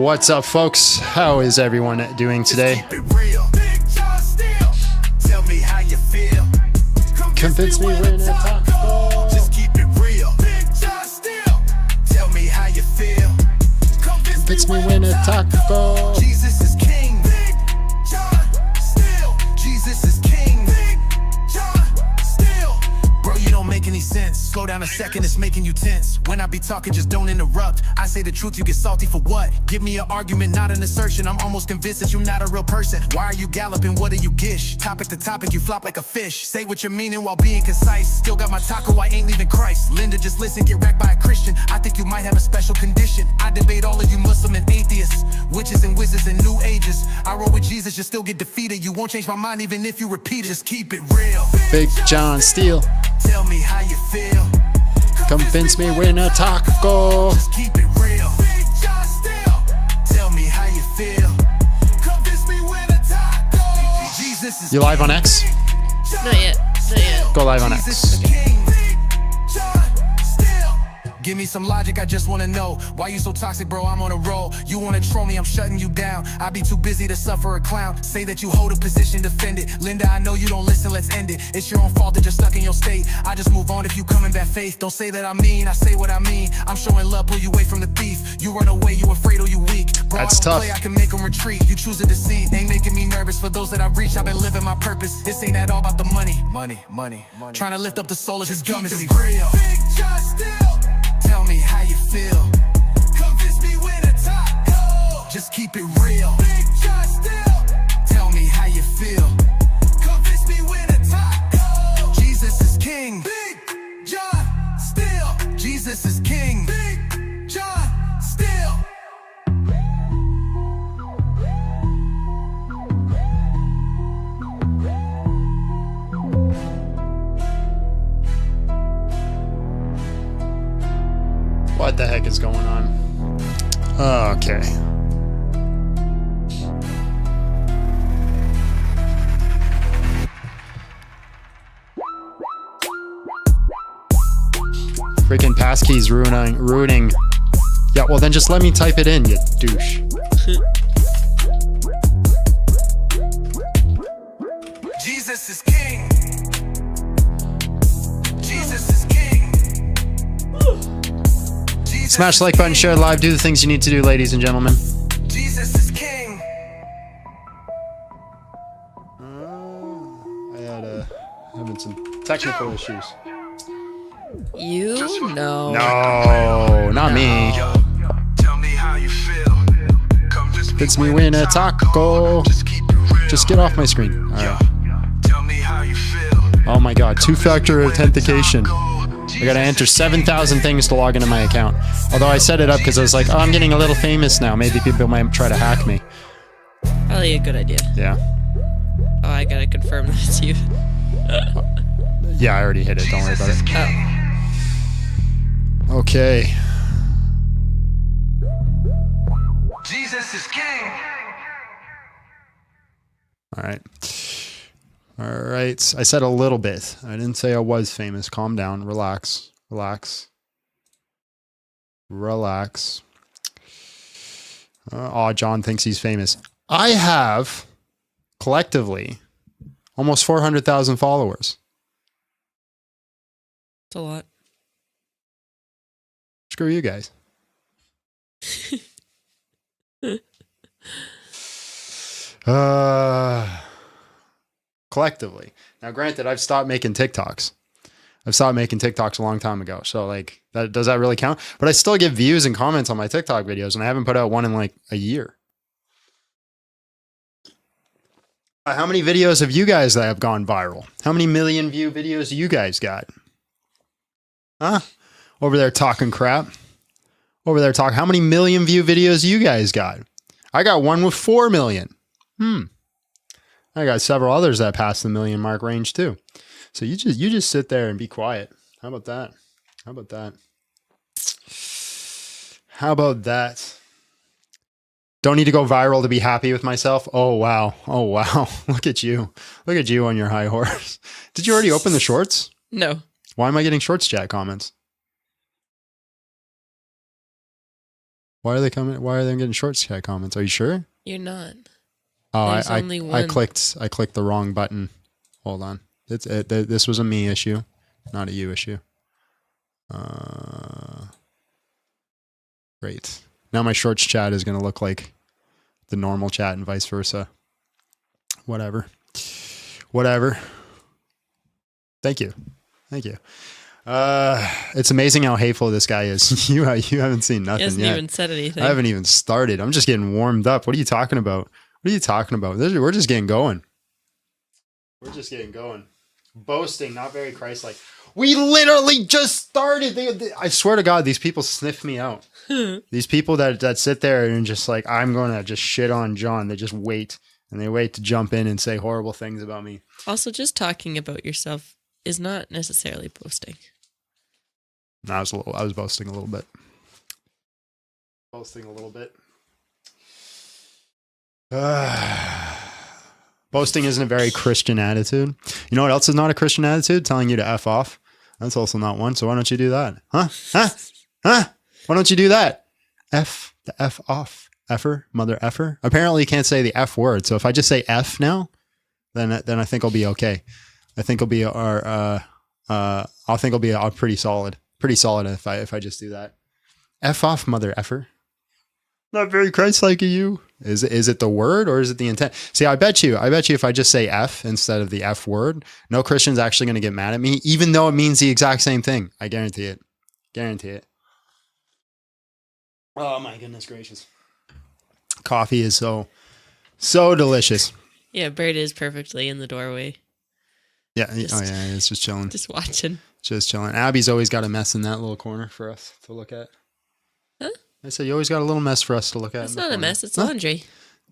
What's up, folks? How is everyone doing today? Convince me when to talk. Just keep it real. Tell me how you feel. Convince me when to talk. Jesus is king. Still. Jesus is king. Still. Bro, you don't make any sense. Slow down a second, it's making you tense. When I be talking, just don't interrupt. I say the truth, you get salty for what? Give me an argument, not an assertion. I'm almost convinced that you're not a real person. Why are you galloping? What do you gish? Topic to topic, you flop like a fish. Say what you're meaning while being concise. Still got my taco, I ain't leaving Christ. Linda, just listen, get wrecked by a Christian. I think you might have a special condition. I debate all of you Muslim and atheists, witches and wizards and new ages. I roll with Jesus, you still get defeated. You won't change my mind even if you repeat it. Just keep it real. Big John Steele. Tell me how you feel. Convince me when to talk. Just keep it real. Tell me how you feel. Convince me when to talk. Jesus is You live on X? Not yet. Not yet. Go live on Jesus X. is king. Give me some logic, I just wanna know why you so toxic, bro, I'm on a roll. You wanna troll me, I'm shutting you down. I be too busy to suffer a clown. Say that you hold a position, defend it. Linda, I know you don't listen, let's end it. It's your own fault that you're stuck in your state. I just move on if you come in bad faith. Don't say that I mean, I say what I mean. I'm showing love, pull you away from the thief. You run away, you afraid or you weak. Bro, That's I don't tough. play, I can make them retreat. You choose to deceive, ain't making me nervous. For those that I reach, I've been living my purpose. This ain't at all about the money. Money. Trying to lift up the soul of his gum is real. Tell me how you feel. Convince me when to talk. Just keep it real. Tell me how you feel. Convince me when to talk. Jesus is king. Big John Still. Jesus is king. Big John Still. What the heck is going on? Okay. Freaking passkeys ruining. Yeah, well then just let me type it in, you douche. Jesus is king. Jesus is king. Jesus Smash is the like button, king. share live, do the things you need to do, ladies and gentlemen. Jesus is king. I had having some technical issues. You? No. No, not me. Tell me how you feel. It's me when a taco. Just get off my screen. All right. Tell me how you feel. Oh my God, two-factor authentication. I gotta enter 7,000 things to log into my account. Although I set it up because I was like, oh, I'm getting a little famous now. Maybe people might try to hack me. Probably a good idea. Yeah. Oh, I gotta confirm that it's you. Yeah, I already hit it. Don't worry about it. Oh. Okay. Jesus is king. All right. All right. I said a little bit. I didn't say I was famous. Calm down. Relax. Relax. Relax. Oh, John thinks he's famous. I have collectively almost 400,000 followers. It's a lot. Screw you guys. Collectively. Now, granted, I've stopped making TikToks. I've stopped making TikToks a long time ago. So, like, does that really count? But I still get views and comments on my TikTok videos, and I haven't put out one in like a year. How many videos have you guys that have gone viral? How many million view videos do you guys got? Huh? Over there talking crap. Over there talking. How many million view videos you guys got? I got one with 4 million. I got several others that pass the million mark range too. So you just sit there and be quiet. How about that? How about that? How about that? Don't need to go viral to be happy with myself. Oh, wow. Oh, wow. Look at you. Look at you on your high horse. Did you already open the shorts? No. Why am I getting shorts chat comments? Why are they coming? Why are they getting shorts chat comments? Are you sure? You're not. Oh, There's I only one. I clicked the wrong button. Hold on. This was a me issue, not a you issue. Great. Now my shorts chat is going to look like the normal chat and vice versa. Whatever. Thank you. It's amazing how hateful this guy is. You haven't seen nothing He hasn't yet. even said anything. I haven't even started. I'm just getting warmed up. What are you talking about? We're just getting going. Boasting, not very Christ-like. We literally just started. I swear to God, these people sniff me out. These people that sit there and just like, I'm going to just shit on John. They just wait. And they wait to jump in and say horrible things about me. Also, just talking about yourself is not necessarily boasting. No, I was boasting a little bit. Boasting isn't a very Christian attitude. You know what else is not a Christian attitude? Telling you to F off. That's also not one. So why don't you do that? Huh? Why don't you do that? F off. Effer, mother effer. Apparently you can't say the F word. So if I just say F now, then I think I'll be okay. I think I'll be pretty solid if I just do that. F off, mother effer. Not very Christ-like of you. Is it the word or is it the intent? See, I bet you if I just say F instead of the F word, no Christian's actually going to get mad at me, even though it means the exact same thing. I guarantee it. Oh my goodness gracious. Coffee is so delicious. Yeah, Bird is perfectly in the doorway. Yeah. It's just chilling. Just watching. Abby's always got a mess in that little corner for us to look at. Huh? I said, you always got a little mess for us to look at. It's not a mess. It's laundry.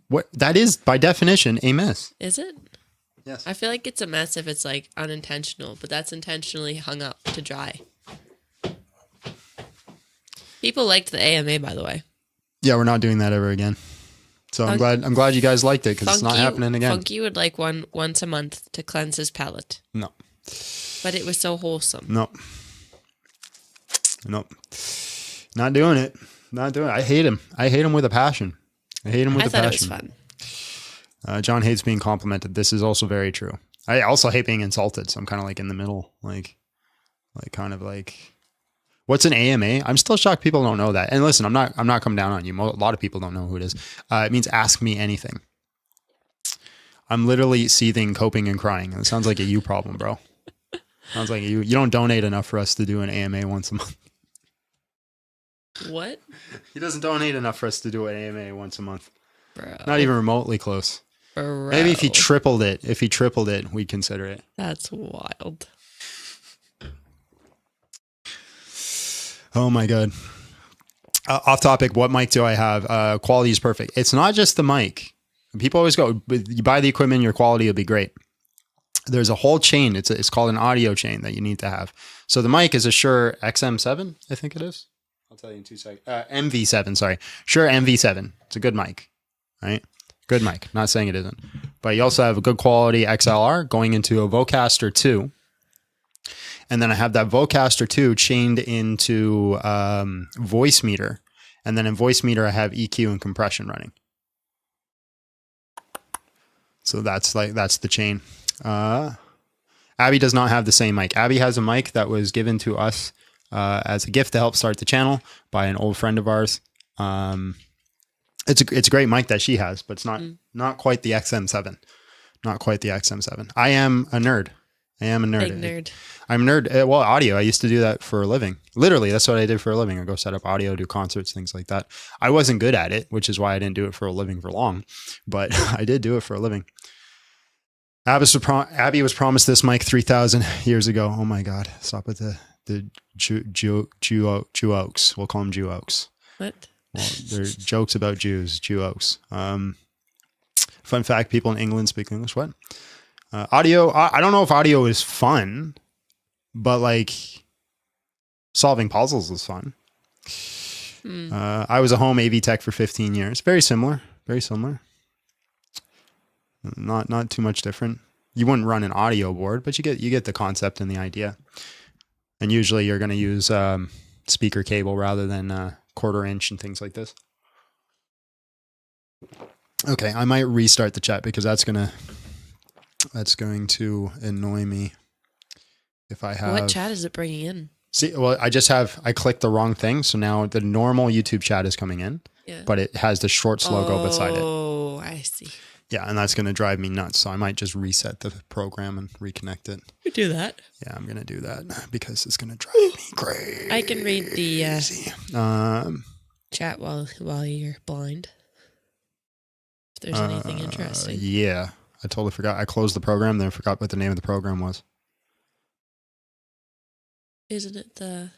What? That is, by definition, a mess. Is it? Yes. I feel like it's a mess if it's like unintentional, but that's intentionally hung up to dry. People liked the AMA, by the way. Yeah, we're not doing that ever again. So I'm glad you guys liked it because it's not happening again. Funky would like one once a month to cleanse his palate. No. But it was so wholesome. Nope. Not doing it. I hate him. I hate him with a passion. I thought it was fun. John hates being complimented. This is also very true. I also hate being insulted. So I'm kind of like in the middle, like what's an AMA? I'm still shocked people don't know that. And listen, I'm not coming down on you. A lot of people don't know who it is. It means ask me anything. I'm literally seething, coping, and crying. It sounds like a you problem, bro. Sounds like you don't donate enough for us to do an AMA once a month. What? He doesn't donate enough for us to do an AMA once a month. Bro. Not even remotely close. Bro. Maybe if he tripled it, we'd consider it. That's wild. Oh my God. Off topic. What mic do I have? Quality is perfect. It's not just the mic. People always go, you buy the equipment, your quality will be great. There's a whole chain. It's called an audio chain that you need to have. So the mic is a Shure XM7, I think it is. I'll tell you in 2 seconds. MV7, sorry. Shure MV7. It's a good mic, right? Good mic. Not saying it isn't. But you also have a good quality XLR going into a Vocaster 2. And then I have that Vocaster 2 chained into Voice Meter. And then in Voice Meter, I have EQ and compression running. So that's the chain. Abby does not have the same mic. Abby has a mic that was given to us as a gift to help start the channel by an old friend of ours. It's a great mic that she has, but it's not quite the XM7. Not quite the XM7. I am a nerd. Big nerd. I'm a nerd. Well, audio. I used to do that for a living. Literally, that's what I did for a living. I go set up audio, do concerts, things like that. I wasn't good at it, which is why I didn't do it for a living for long. But I did do it for a living. Abby was promised this mic 3,000 years ago. Oh my God. Stop with the Jew oaks. We'll call them Jew oaks. What? Well, they're jokes about Jews, Jew oaks. Fun fact, people in England speak English. What? Audio. I don't know if audio is fun, but like solving puzzles is fun. I was a home AV tech for 15 years. Very similar. Not too much different. You wouldn't run an audio board, but you get the concept and the idea. And usually you're going to use speaker cable rather than quarter inch and things like this. Okay, I might restart the chat because that's going to annoy me if I have. What chat is it bringing in? See, well, I clicked the wrong thing. So now the normal YouTube chat is coming in, but it has the Shorts logo beside it. Oh, I see. Yeah, and that's going to drive me nuts. So I might just reset the program and reconnect it. You do that. Yeah, I'm going to do that because it's going to drive me crazy. I can read the chat while you're blind. If there's anything interesting. Yeah, I totally forgot. I closed the program, then I forgot what the name of the program was. Isn't it the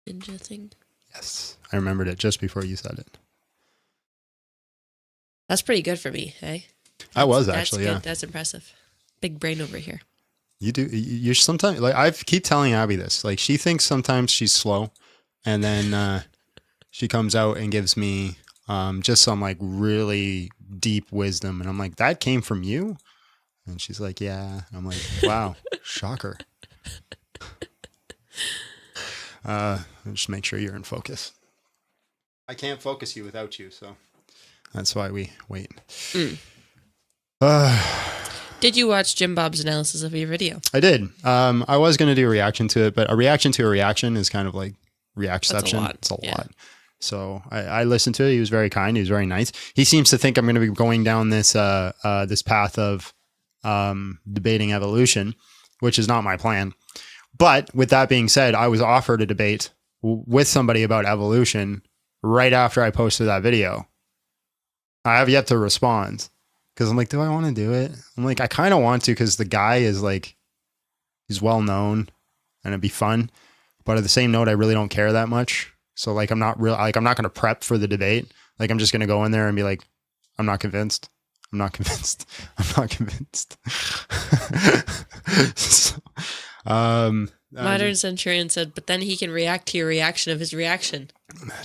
ninja thing? Yes, I remembered it just before you said it. That's pretty good for me, hey? I was actually, yeah. That's impressive. Big brain over here. You do. You're sometimes, like, I keep telling Abby this. Like, she thinks sometimes she's slow, and then she comes out and gives me just some, like, really deep wisdom. And I'm like, that came from you? And she's like, yeah. And I'm like, wow, shocker. Just make sure you're in focus. I can't focus you without you, so that's why we wait. Did you watch Jim Bob's analysis of your video? I did. I was going to do a reaction to it, but a reaction to a reaction is kind of like reactception. It's a lot. So I listened to it. He was very kind. He was very nice. He seems to think I'm going to be going down this this path of debating evolution, which is not my plan. But with that being said, I was offered a debate with somebody about evolution right after I posted that video. I have yet to respond because I'm like, do I want to do it? I'm like, I kind of want to because the guy is like, he's well known and it'd be fun. But at the same note, I really don't care that much. So like, I'm not going to prep for the debate. Like, I'm just going to go in there and be like, I'm not convinced. I'm not convinced. I'm not convinced. So, Modern Centurion said, but then he can react to your reaction of his reaction.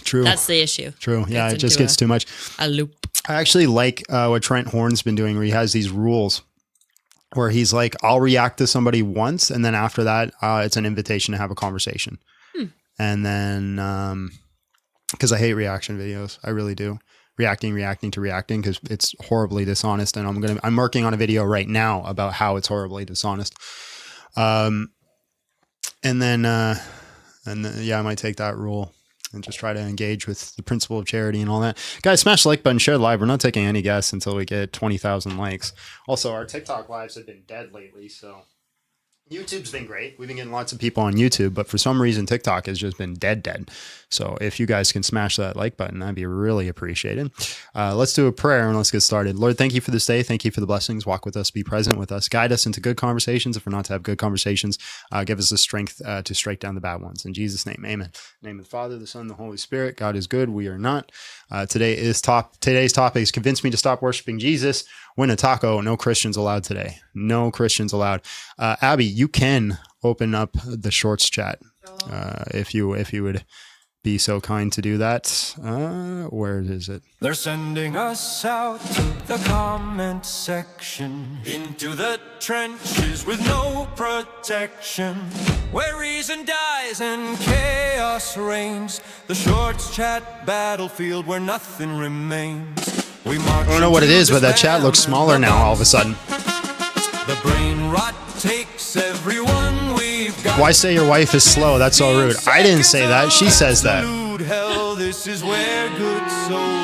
True. That's the issue. True. Yeah, it just gets too much. A loop. I actually like what Trent Horn's been doing, where he has these rules where he's like, I'll react to somebody once, and then after that, it's an invitation to have a conversation. And then, because I hate reaction videos, I really do. Reacting to reacting, because it's horribly dishonest, and I'm working on a video right now about how it's horribly dishonest. And then, yeah, I might take that rule and just try to engage with the principle of charity and all that. Guys, smash the like button, share the live. We're not taking any guests until we get 20,000 likes. Also, our TikTok lives have been dead lately, so YouTube's been great. We've been getting lots of people on YouTube, but for some reason, TikTok has just been dead. So if you guys can smash that like button, that'd be really appreciated. Let's do a prayer and let's get started. Lord, thank you for this day. Thank you for the blessings. Walk with us, be present with us, guide us into good conversations. If we're not to have good conversations, give us the strength to strike down the bad ones. In Jesus' name, amen. In the name of the Father, the Son, and the Holy Spirit. God is good. We are not. Today's topic is convince me to stop worshiping Jesus. Win a taco. No Christians allowed today. No Christians allowed. Abby, you can open up the Shorts chat if you would be so kind to do that. Where is it? They're sending us out to the comment section, into the trenches with no protection, where reason dies and chaos reigns. The Shorts chat battlefield where nothing remains. I don't know what it is, but that chat looks smaller now all of a sudden. The brain rot takes everyone we've got. Why say your wife is slow? That's so rude. I didn't say that. She says that.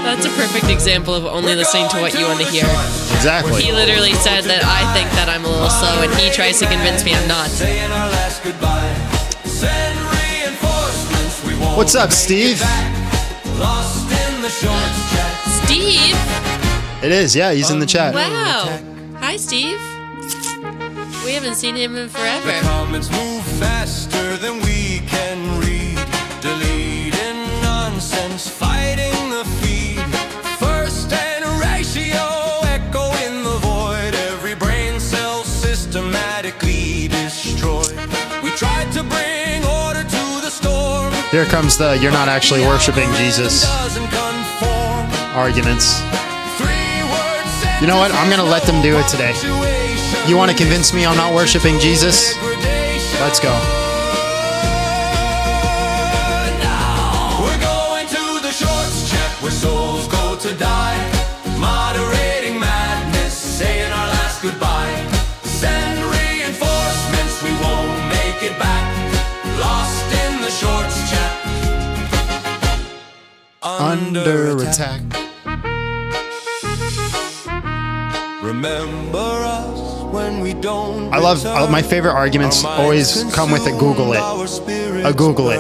That's a perfect example of only listening to what you want to hear. Exactly. He literally said that I think that I'm a little slow, and he tries to convince me I'm not. What's up, Steve? Steve? It is, yeah, he's in the chat. Wow. Hi, Steve. We haven't seen him in forever. The comments move faster than we can read. Deleting nonsense, fighting the feed. First and ratio, echo in the void. Every brain cell systematically destroyed. We tried to bring order to the storm. Here comes the you're not actually worshiping Jesus arguments. You know what? I'm going to let them do it today. You want to convince me I'm not worshiping Jesus? Let's go. under attack. Remember us when we don't. I love my favorite arguments always come with a Google it. A Google it.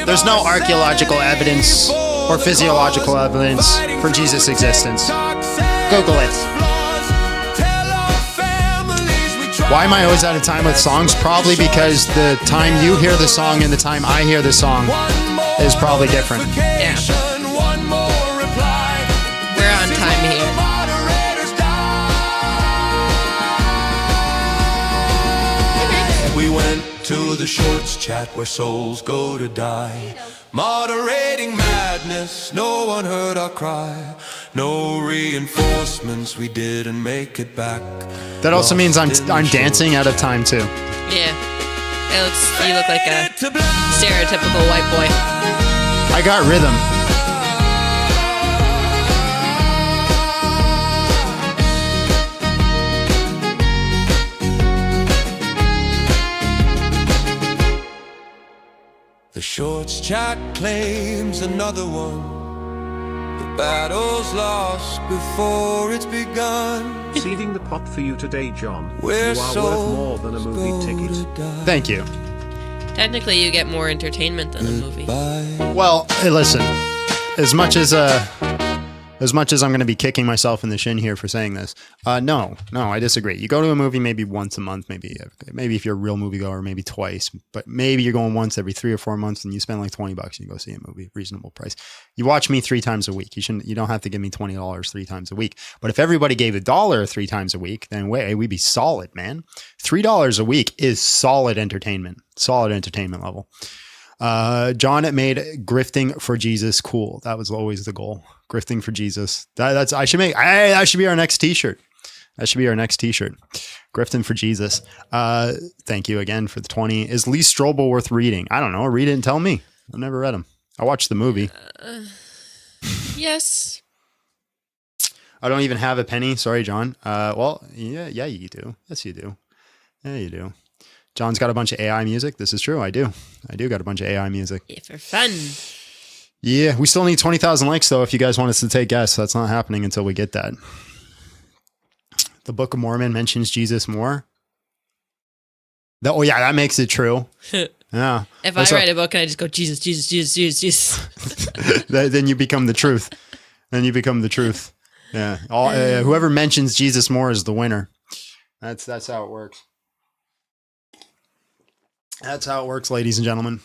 There's no archaeological evidence or physiological evidence for Jesus' existence. Google it. Why am I always out of time with songs? Probably because the time you hear the song and the time I hear the song is probably different. Yeah. We're on time here. We went to the shorts chat where souls go to die. Moderating madness, no one heard our cry. No reinforcements, we didn't make it back. That also means I'm dancing out of time too. Yeah. You look like a stereotypical white boy. I got rhythm. The shorts chat claims another one. The battle's lost before it's begun. Seeding the pot for you today, John. We're You are so worth more than a movie ticket. Thank you. Technically, you get more entertainment than a movie. Well, hey, listen. As much as I'm going to be kicking myself in the shin here for saying this, no, I disagree. You go to a movie maybe once a month, maybe if you're a real moviegoer, maybe twice, but maybe you're going once every 3 or 4 months, and you spend like $20 and you go see a movie, reasonable price. You watch me 3 times a week. You don't have to give me $20 3 times a week. But if everybody gave $1 3 times a week, then we'd be solid, man. $3 a week is solid entertainment level. John made grifting for Jesus cool. That was always the goal. Grifting for Jesus. That should be our next t-shirt. Grifting for Jesus. Thank you again for the 20. Is Lee Strobel worth reading? I don't know. Read it and tell me. I've never read him. I watched the movie. Yes. I don't even have a penny. Sorry, John. Well, yeah, you do. Yes, you do. Yeah, you do. John's got a bunch of AI music. This is true. I do got a bunch of AI music. Yeah, for fun. Yeah, we still need 20,000 likes, though, if you guys want us to take guests. That's not happening until we get that. The Book of Mormon mentions Jesus more. That makes it true. Yeah. If I write a book and I just go, Jesus, Jesus, Jesus, Jesus, Jesus. Then you become the truth. Yeah. Whoever mentions Jesus more is the winner. That's how it works. That's how it works, ladies and gentlemen.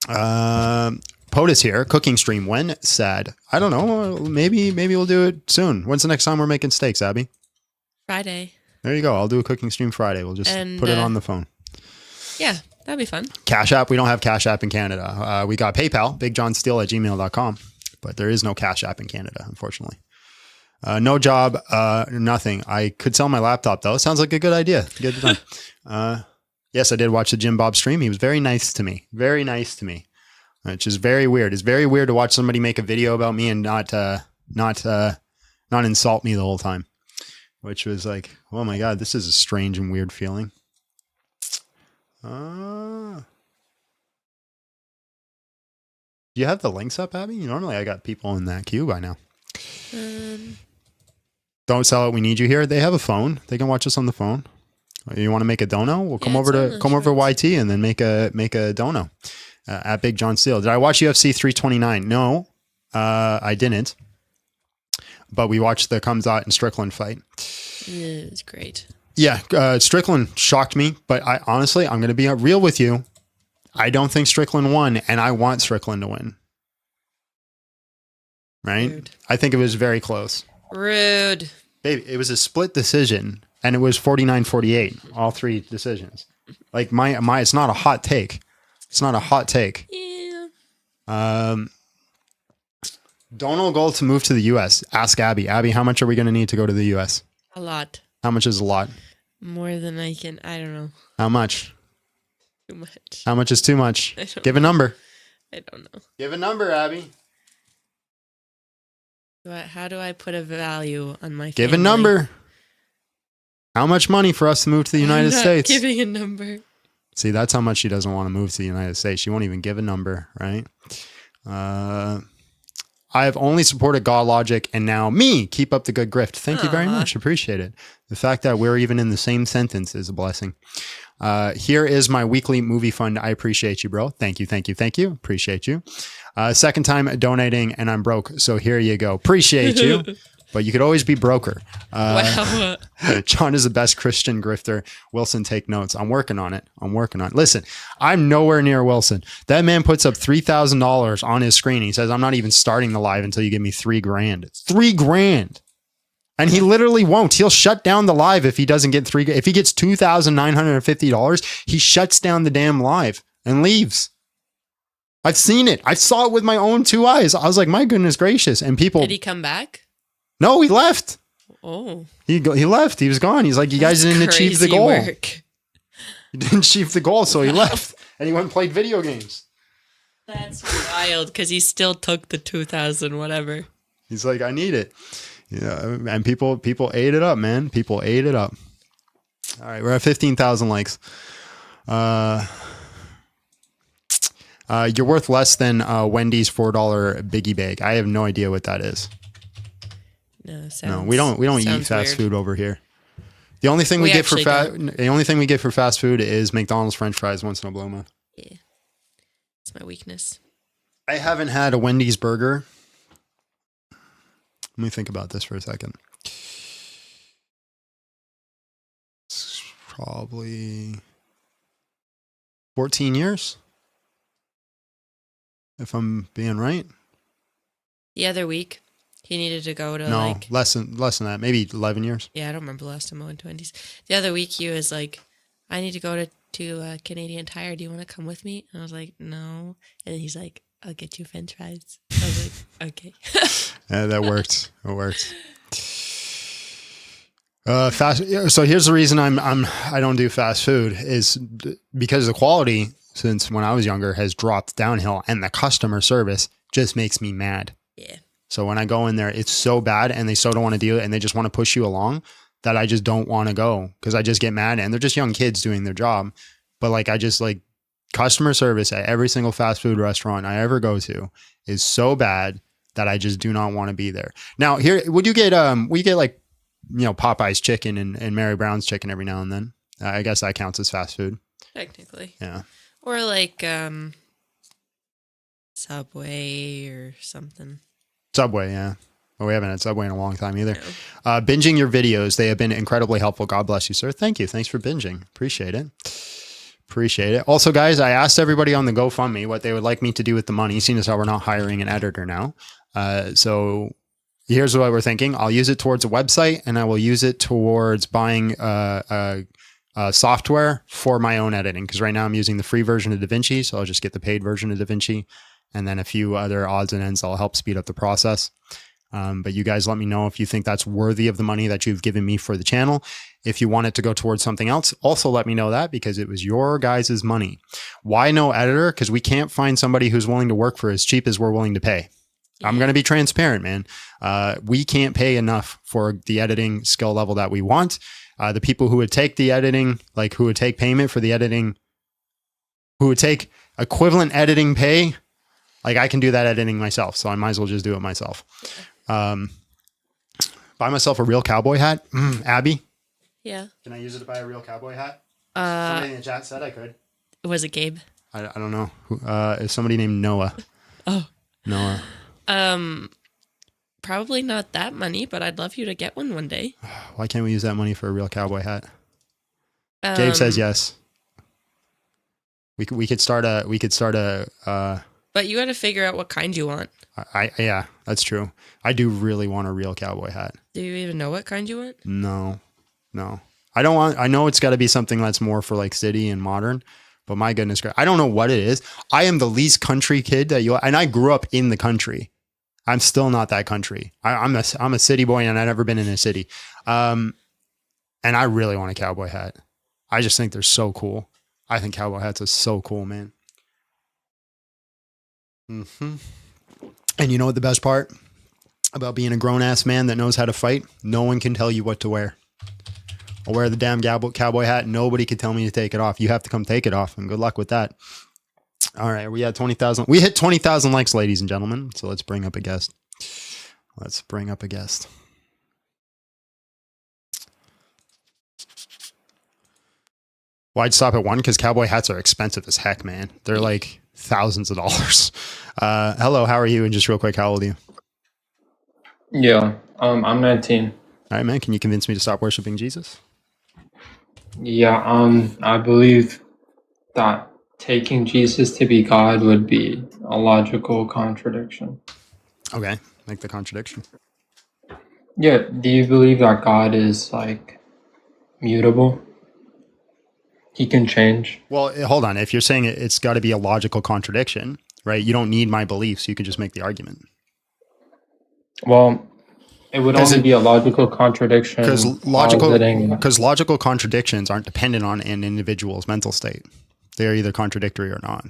POTUS here, cooking stream. When? Sad. I don't know. Maybe we'll do it soon. When's the next time we're making steaks, Abby? Friday. There you go. I'll do a cooking stream Friday. We'll just put it on the phone. Yeah, that'd be fun. Cash App. We don't have Cash App in Canada. We got PayPal, bigjohnsteele@gmail.com, but there is no Cash App in Canada, unfortunately. No job, nothing. I could sell my laptop, though. Sounds like a good idea. Get it done. Yes, I did watch the Jim Bob stream. He was very nice to me. Which is very weird. It's very weird to watch somebody make a video about me and not insult me the whole time. Which was like, oh my God, this is a strange and weird feeling. Do you have the links up, Abby? Normally I got people in that queue by now. Don't sell it. We need you here. They have a phone. They can watch us on the phone. You want to make a dono? Well, come over to YT and then make a dono at Big John Steele. Did I watch UFC 329? No, I didn't. But we watched the Kamzat and Strickland fight. Yeah, it's great. Yeah, Strickland shocked me, but I'm going to be real with you. I don't think Strickland won, and I want Strickland to win. Right? Rude. I think it was very close. Rude. Baby, it was a split decision. And it was 49-48, all 3 decisions. Like my, it's not a hot take. Yeah. Donald goal to move to the U.S. Ask Abby. Abby, how much are we going to need to go to the U.S.? A lot. How much is a lot? More than I don't know. How much? Too much. How much is too much? Give a number. I don't know. Give a number, Abby. How do I put a value on my family? Give a number. How much money for us to move to the United States? Giving a number. See, that's how much she doesn't want to move to the United States. She won't even give a number, right? I've only supported God Logic and now me. Keep up the good grift. Thank you very Aw. much. Appreciate it. The fact that we're even in the same sentence is a blessing. Here is my weekly movie fund. I appreciate you, bro. Thank you. Thank you. Thank you. Appreciate you. Second time donating and I'm broke. So here you go. Appreciate you. But you could always be broker. Wow. John is the best Christian grifter. Wilson, take notes. I'm working on it. Listen, I'm nowhere near Wilson. That man puts up $3,000 on his screen. He says, I'm not even starting the live until you give me $3,000. $3,000. And he literally won't. He'll shut down the live if he doesn't get if he gets $2,950, he shuts down the damn live and leaves. I've seen it. I saw it with my own two eyes. I was like, my goodness gracious. And people. Did he come back? No, he left. Oh. He left. He was gone. He's like, you guys didn't achieve the Crazy goal. work. He didn't achieve the goal, so he left. And he went and played video games. That's wild because he still took the 2,000 whatever. He's like, I need it. Yeah, and people ate it up, man. People ate it up. All right, we're at 15,000 likes. You're worth less than Wendy's $4 Biggie Bag. I have no idea what that is. No, we don't eat fast food over here. The only thing we get for fast food is McDonald's French fries once in a blue moon. Yeah, it's my weakness. I haven't had a Wendy's burger. Let me think about this for a second. It's probably 14 years, if I'm being right. The other week, he needed to go to No, less than that. Maybe 11 years. Yeah, I don't remember the last time I went to Wendy's. The other week, he was like, I need to go to Canadian Tire. Do you want to come with me? And I was like, no. And then he's like, I'll get you French fries. I was like, okay. Yeah, that worked. It worked. So here's the reason I don't do fast food is because the quality since when I was younger has dropped downhill and the customer service just makes me mad. Yeah. So when I go in there, it's so bad and they so don't want to deal it and they just want to push you along that I just don't want to go because I just get mad and they're just young kids doing their job. But like, I just like customer service at every single fast food restaurant I ever go to is so bad that I just do not want to be there. Now here, would you get like, Popeye's chicken and Mary Brown's chicken every now and then? I guess that counts as fast food. Technically. Yeah. Or like Subway or something. Subway, yeah. Well, we haven't had Subway in a long time either. No. Binging your videos. They have been incredibly helpful. God bless you, sir. Thank you. Thanks for binging. Appreciate it. Also, guys, I asked everybody on the GoFundMe what they would like me to do with the money, seeing as how we're not hiring an editor now. So here's what we're thinking. I'll use it towards a website and I will use it towards buying software for my own editing. Because right now I'm using the free version of DaVinci. So I'll just get the paid version of DaVinci and then a few other odds and ends that'll help speed up the process. But you guys let me know if you think that's worthy of the money that you've given me for the channel. If you want it to go towards something else, also let me know that because it was your guys' money. Why no editor? Because we can't find somebody who's willing to work for as cheap as we're willing to pay. Yeah. I'm going to be transparent, man. We can't pay enough for the editing skill level that we want. The people who would take the editing, like who would take payment for the editing, who would take equivalent editing pay, like I can do that editing myself. So I might as well just do it myself. Buy myself a real cowboy hat. Abby? Yeah. Can I use it to buy a real cowboy hat? Somebody in the chat said I could. Was it Gabe? I don't know. Is somebody named Noah? Oh. Noah. Probably not that money, but I'd love you to get one day. Why can't we use that money for a real cowboy hat? Gabe says yes. We could start a But you got to figure out what kind you want. Yeah, that's true. I do really want a real cowboy hat. Do you even know what kind you want? No. I don't want, I know it's got to be something that's more for like city and modern, but my goodness, I don't know what it is. I am the least country kid and I grew up in the country. I'm still not that country. I'm a city boy and I've never been in a city. And I really want a cowboy hat. I just think they're so cool. I think cowboy hats are so cool, man. Mm-hmm. And you know what the best part about being a grown-ass man that knows how to fight? No one can tell you what to wear. I'll wear the damn cowboy hat. Nobody can tell me to take it off. You have to come take it off, and good luck with that. All right, we had 20,000. We hit 20,000 likes, ladies and gentlemen. So let's bring up a guest. Let's bring up a guest. Why'd stop at one? Because cowboy hats are expensive as heck, man. They're like thousands of dollars. Hello, how are you? And just real quick, how old are you? Yeah, I'm 19. All right, man. Can you convince me to stop worshiping Jesus? Yeah, I believe that taking Jesus to be God would be a logical contradiction. Okay, make the contradiction. Yeah, do you believe that God is like mutable? He can change. Well, hold on. If you're saying it's got to be a logical contradiction, right? You don't need my beliefs. You can just make the argument. Well, it would only be a logical contradiction Because positing- logical contradictions aren't dependent on an individual's mental state. They are either contradictory or not.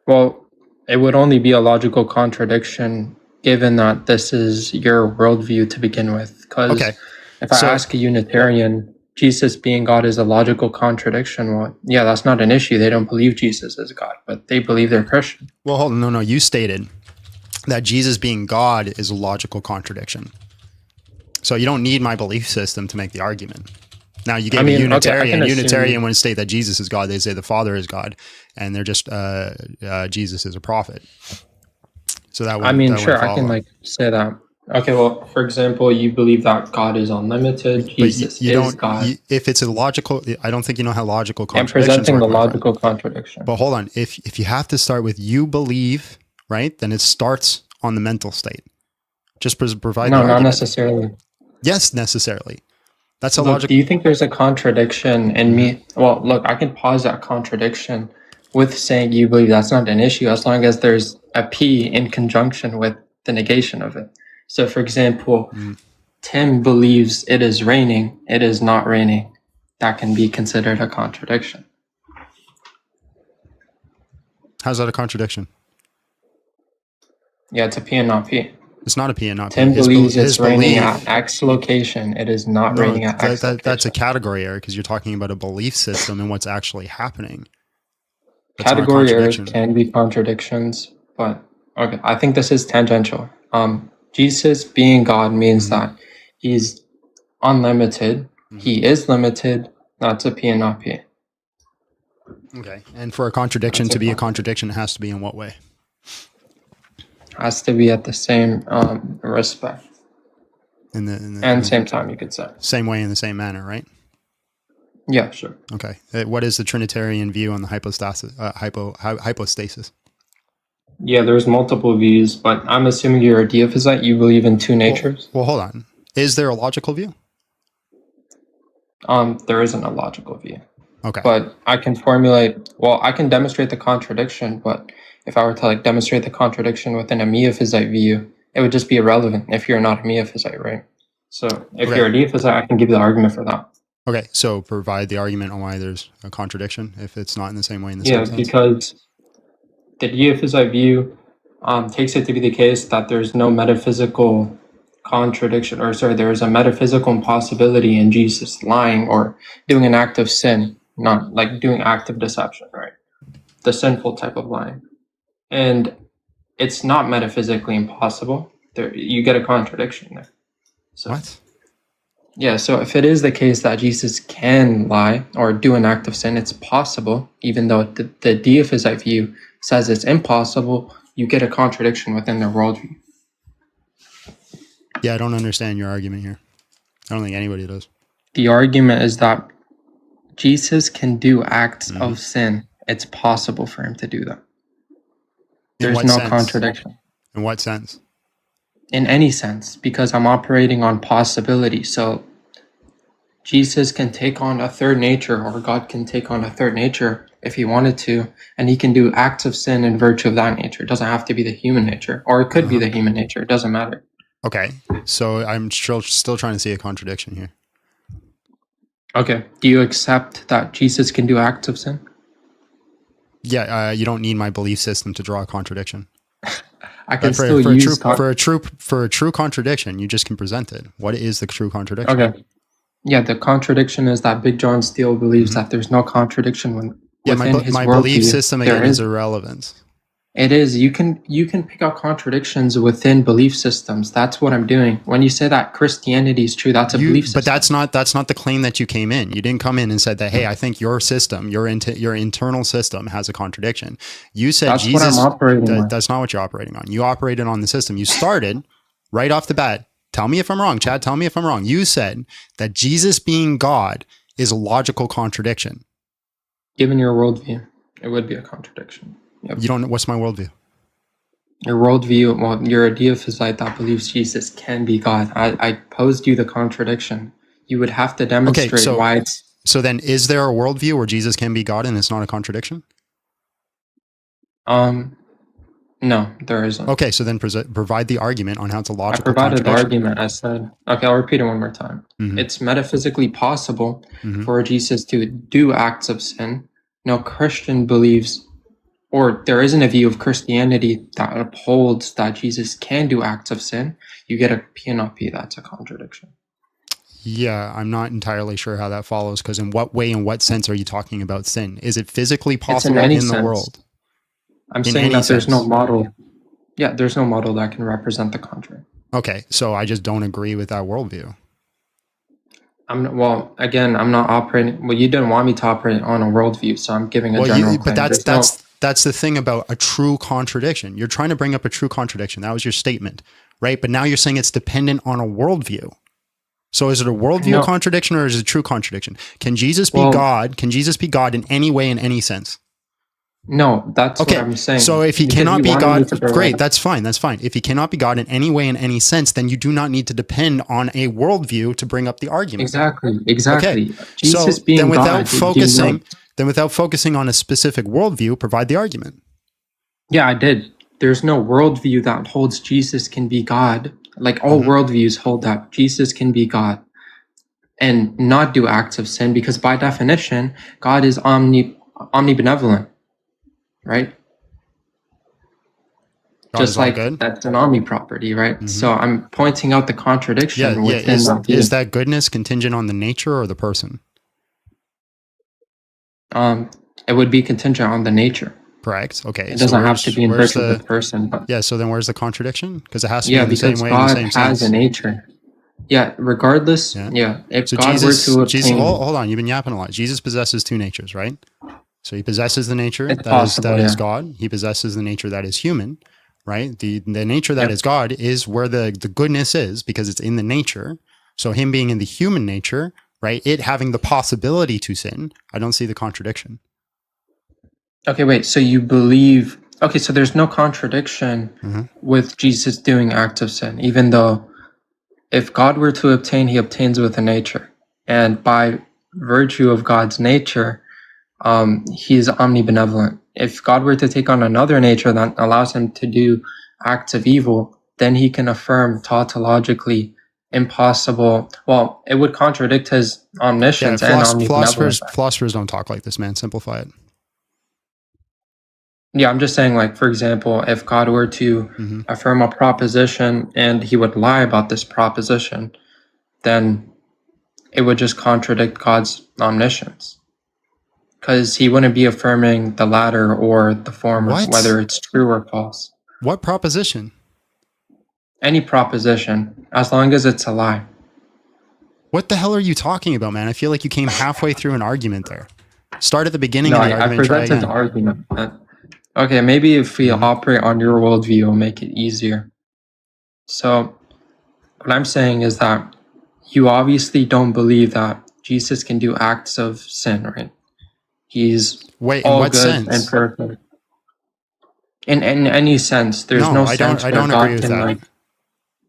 Well, it would only be a logical contradiction given that this is your worldview to begin with. Because Okay. if I So- ask a Unitarian, Jesus being God is a logical contradiction, well, yeah, that's not an issue. They don't believe Jesus is God, but they believe they're Christian. Well, hold on. No. You stated that Jesus being God is a logical contradiction. So you don't need my belief system to make the argument. Now you gave a Unitarian. Unitarian wouldn't state that Jesus is God. They say the Father is God, and they're just Jesus is a prophet. So that would Sure, I can like say that. Okay, well, for example, you believe that God is unlimited. Jesus is God. If it's a logical, I don't think you know how logical I'm contradictions presenting the work, my friend. logical contradiction. But hold on, if you have to start with you believe, right, then it starts on the mental state. Just provide. No, the not argument. necessarily. Yes, necessarily. That's a Look, logical. do you think there's a contradiction in me? Well, look, I can pause that contradiction with saying you believe that's not an issue as long as there's a P in conjunction with the negation of it. So, for example, Tim believes it is raining. It is not raining. That can be considered a contradiction. How's that a contradiction? Yeah, it's a P and not P. It's not a P and not P. Tim believes it's raining belief- at X location. It is not raining at X location. That's a category error because you're talking about a belief system and what's actually happening. That's not a Category errors contradiction. can be contradictions, but okay, I think this is tangential. Jesus being God means that he's unlimited. He is limited. That's a P and not P. Okay. And for a contradiction That's to a be a con- contradiction, it has to be in what way? Has to be at the same respect In and same time, you could say. same way, in the same manner, right? Yeah, sure. Okay. What is the Trinitarian view on the hypostasis? Yeah, there's multiple views, but I'm assuming you're a deophysite. You believe in two natures. Well, hold on. Is there a logical view? There isn't a logical view. Okay. But I can I can demonstrate the contradiction, but if I were to like demonstrate the contradiction within a Miaphysite view, it would just be irrelevant if you're not a Miaphysite, right? So if Okay. you're a Deophysite, I can give you the argument for that. Okay. So provide the argument on why there's a contradiction if it's not in the same way in the Yeah, same sense. because the Deophysite view takes it to be the case that there's no metaphysical contradiction, or sorry, there is a metaphysical impossibility in Jesus lying or doing an act of sin, not like doing active deception, right? The sinful type of lying. And it's not metaphysically impossible. There, you get a contradiction there. So, What? yeah, so if it is the case that Jesus can lie or do an act of sin, it's possible, even though the Deophysite view says it's impossible, you get a contradiction within their worldview. Yeah, I don't understand your argument here. I don't think anybody does. The argument is that Jesus can do acts of sin. It's possible for him to do that. In There's what no sense? contradiction. In what sense? In any sense, because I'm operating on possibility. So Jesus can take on a third nature, or God can take on a third nature if he wanted to, and he can do acts of sin in virtue of that nature. It doesn't have to be the human nature, or it could be the human nature. It doesn't matter. Okay. So I'm still trying to see a contradiction here. Okay. Do you accept that Jesus can do acts of sin? Yeah, you don't need my belief system to draw a contradiction. I can But still use for a true contradiction, you just can present it. What is the true contradiction? Okay. Yeah, the contradiction is that Big John Steele believes that there's no contradiction Yeah, within his my worldview. belief system There again is is. irrelevant. It is. You can pick out contradictions within belief systems. That's what I'm doing. When you say that Christianity is true, that's a belief system. But that's not the claim that you came in. You didn't come in and said that, hey, I think your system, your internal system has a contradiction. You said That's Jesus. what I'm operating on. That's not what you're operating on. You operated on the system. You started right off the bat. Tell me if I'm wrong, Chad. Tell me if I'm wrong. You said that Jesus being God is a logical contradiction. Given your worldview, it would be a contradiction. Yep. You don't know what's my worldview. Your worldview, well, you're a deophysite that believes Jesus can be God. I posed you the contradiction. You would have to demonstrate why it's... So then is there a worldview where Jesus can be God and it's not a contradiction? No, there isn't. Okay, so then provide the argument on how it's a logical I provided the contradiction. argument. I said, okay, I'll repeat it one more time. Mhm. It's metaphysically possible Mhm. for Jesus to do acts of sin. No Christian believes, or there isn't a view of Christianity that upholds that Jesus can do acts of sin. You get a P&P, that's a contradiction. Yeah, I'm not entirely sure how that follows, because in what way, in what sense are you talking about sin? Is it physically possible in the world? I'm saying that there's no model. Yeah, there's no model that can represent the contrary. Okay, so I just don't agree with that worldview. I'm not operating. Well, you didn't want me to operate on a worldview, so I'm giving a general claim. But that's the thing about a true contradiction. You're trying to bring up a true contradiction. That was your statement, right? But now you're saying it's dependent on a worldview. So is it a worldview contradiction or is it a true contradiction? Can Jesus be God? Can Jesus be God in any way, in any sense? No, that's what I'm saying. So if he cannot be God, great, that's fine. That's fine. If he cannot be God in any way, in any sense, then you do not need to depend on a worldview to bring up the argument. Exactly. Okay. Jesus so being then without God, without focusing on a specific worldview, provide the argument. Yeah, I did. There's no worldview that holds Jesus can be God. Like all worldviews hold that Jesus can be God and not do acts of sin, because by definition, God is omnibenevolent. Right? God just like that's an omni property, right? Mm-hmm. So I'm pointing out the contradiction within that view. Is that goodness contingent on the nature or the person? It would be contingent on the nature. Correct. Okay. It doesn't have to be in virtue of the person. But yeah, so then where's the contradiction? Because it has to be in the same way, God in the same sense. has a nature. Yeah, regardless. Yeah. If so God were to obtain... hold on, you've been yapping a lot. Jesus possesses two natures, right? So he possesses the nature that is God. He possesses the nature that is human, right? The nature that is God is where the goodness is, because it's in the nature. So him being in the human nature, right? It having the possibility to sin. I don't see the contradiction. Okay, wait. So you believe... Okay, so there's no contradiction with Jesus doing acts of sin, even though if God were to obtain, he obtains with a nature. And by virtue of God's nature... he is omnibenevolent. If God were to take on another nature that allows him to do acts of evil, then he can affirm tautologically impossible. Well, it would contradict his omniscience and omnibenevolence. Philosophers don't talk like this, man. Simplify it. Yeah, I'm just saying, like, for example, if God were to affirm a proposition and he would lie about this proposition, then it would just contradict God's omniscience. Because he wouldn't be affirming the latter or the former, whether it's true or false. What proposition? Any proposition, as long as it's a lie. What the hell are you talking about, man? I feel like you came halfway through an argument there. Start at the beginning of the argument. I presented the argument. Okay, maybe if we operate on your worldview, it'll make it easier. So, what I'm saying is that you obviously don't believe that Jesus can do acts of sin, right? He's all good and perfect. In any sense, there's no sense where God agree with that. Like,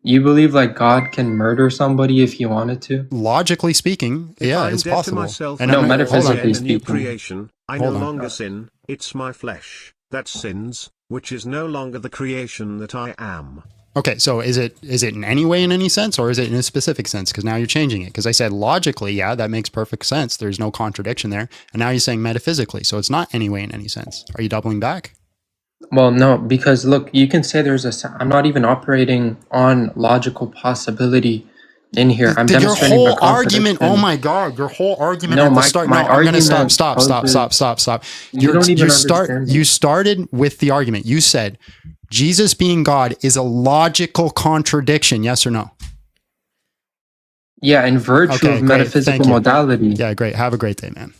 you believe like God can murder somebody if he wanted to? Logically speaking, yeah, it's possible. And no, metaphysically speaking. Creation, I no longer sin, it's my flesh that sins, which is no longer the creation that I am. Okay, so is it in any way, in any sense, or is it in a specific sense? Because now you're changing it. Because I said logically, yeah, that makes perfect sense. There's no contradiction there. And now you're saying metaphysically. So it's not any way, in any sense. Are you doubling back? Well, no, because look, you can say I'm not even operating on logical possibility. in here. I'm Your demonstrating whole the argument. Oh contradiction. my God! Your whole argument No, at the my start. my No, I'm gonna argument stop. poses. You don't even understand You it. started with the argument. You said Jesus being God is a logical contradiction. Yes or no? Yeah, in virtue Okay, of great. Thank metaphysical you. modality. Yeah, great. Have a great day, man.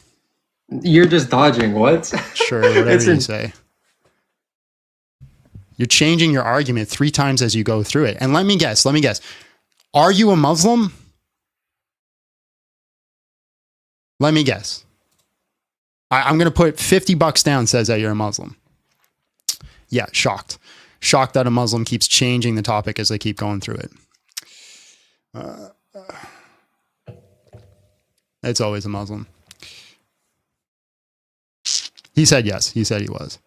You're just dodging. What? Sure, whatever It's you in. say. You're changing your argument 3 times as you go through it. And let me guess. Are you a Muslim? Let me guess. I'm going to put $50 down, says that you're a Muslim. Yeah, shocked. Shocked that a Muslim keeps changing the topic as they keep going through it. It's always a Muslim. He said yes. He said he was.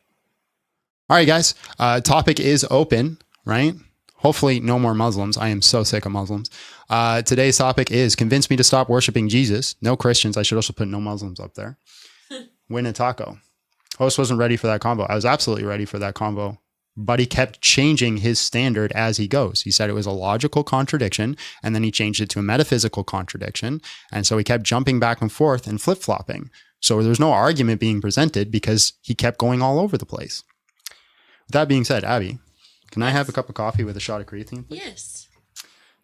All right, guys. Topic is open, right? Hopefully no more Muslims. I am so sick of Muslims. Today's topic is convince me to stop worshiping Jesus. No Christians. I should also put no Muslims up there. Win a taco. Host wasn't ready for that combo. I was absolutely ready for that combo, but he kept changing his standard as he goes. He said it was a logical contradiction, and then he changed it to a metaphysical contradiction. And so he kept jumping back and forth and flip-flopping. So there's no argument being presented because he kept going all over the place. With that being said, Abby, can I have a cup of coffee with a shot of creatine, please? Yes.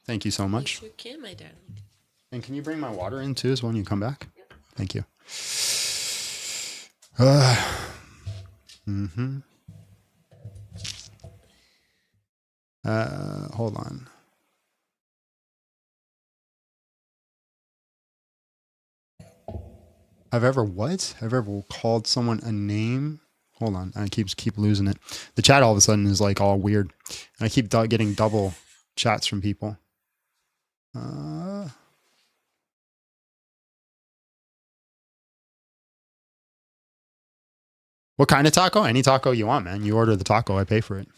Thank you so much. You can, my darling. And can you bring my water in too as when you come back? Yep. Thank you. Hold on. I've ever called someone a name? Hold on. I keep losing it. The chat all of a sudden is like all weird. And I keep getting double chats from people. What kind of taco? Any taco you want, man. You order the taco, I pay for it.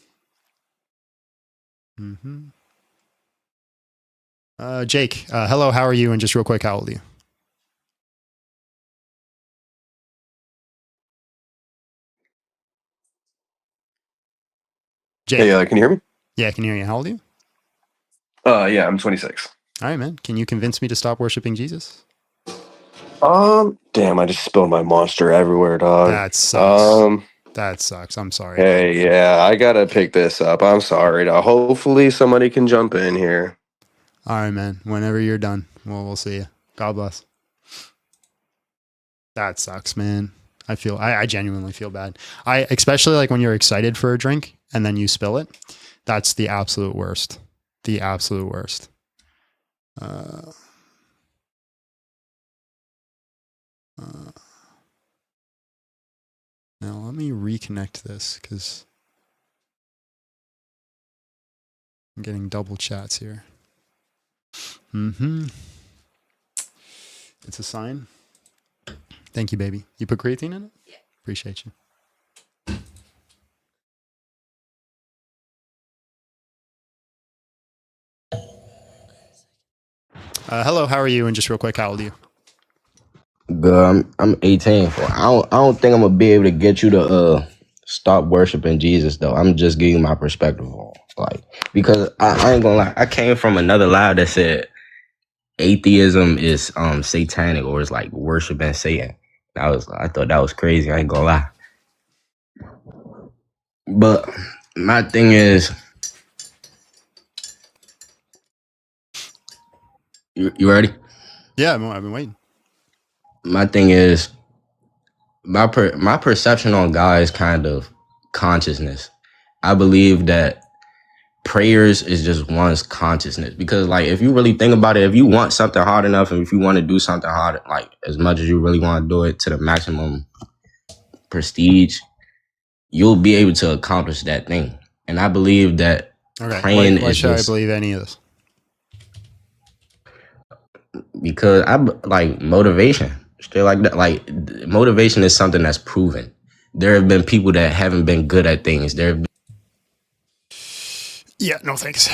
Jake, hello, how are you? And just real quick, how old are you? Jake. Hey, can you hear me? Yeah, I can hear you. How old are you? Yeah, I'm 26. All right, man. Can you convince me to stop worshiping Jesus? Damn, I just spilled my monster everywhere, dog. That sucks. That sucks. I'm sorry. Hey, yeah, I gotta pick this up. I'm sorry, dog. Hopefully somebody can jump in here. All right, man. Whenever you're done, we'll see you. God bless. That sucks, man. I genuinely feel bad. Especially like when you're excited for a drink and then you spill it. That's the absolute worst. The absolute worst. Now let me reconnect this because I'm getting double chats here. It's a sign. Thank you, baby. You put creatine in it? Yeah. Appreciate you. Hello, how are you? And just real quick, how old are you? Good. I'm 18. I don't think I'm gonna be able to get you to stop worshiping Jesus though. I'm just giving you my perspective on because I ain't gonna lie. I came from another lab that said atheism is satanic or it's like worshiping Satan. I thought that was crazy. I ain't gonna lie. But my thing is, you ready? Yeah, I've been waiting. My thing is, my perception on God is kind of consciousness. I believe that prayers is just one's consciousness because like if you really think about it, if you want something hard enough and if you want to do something hard, like as much as you really want to do it to the maximum prestige, you'll be able to accomplish that thing. And I believe that praying why is should just, I believe any of this? because I like motivation. Straight like that. Like motivation is something that's proven. There have been people that haven't been good at things. There have been Yeah, no thanks.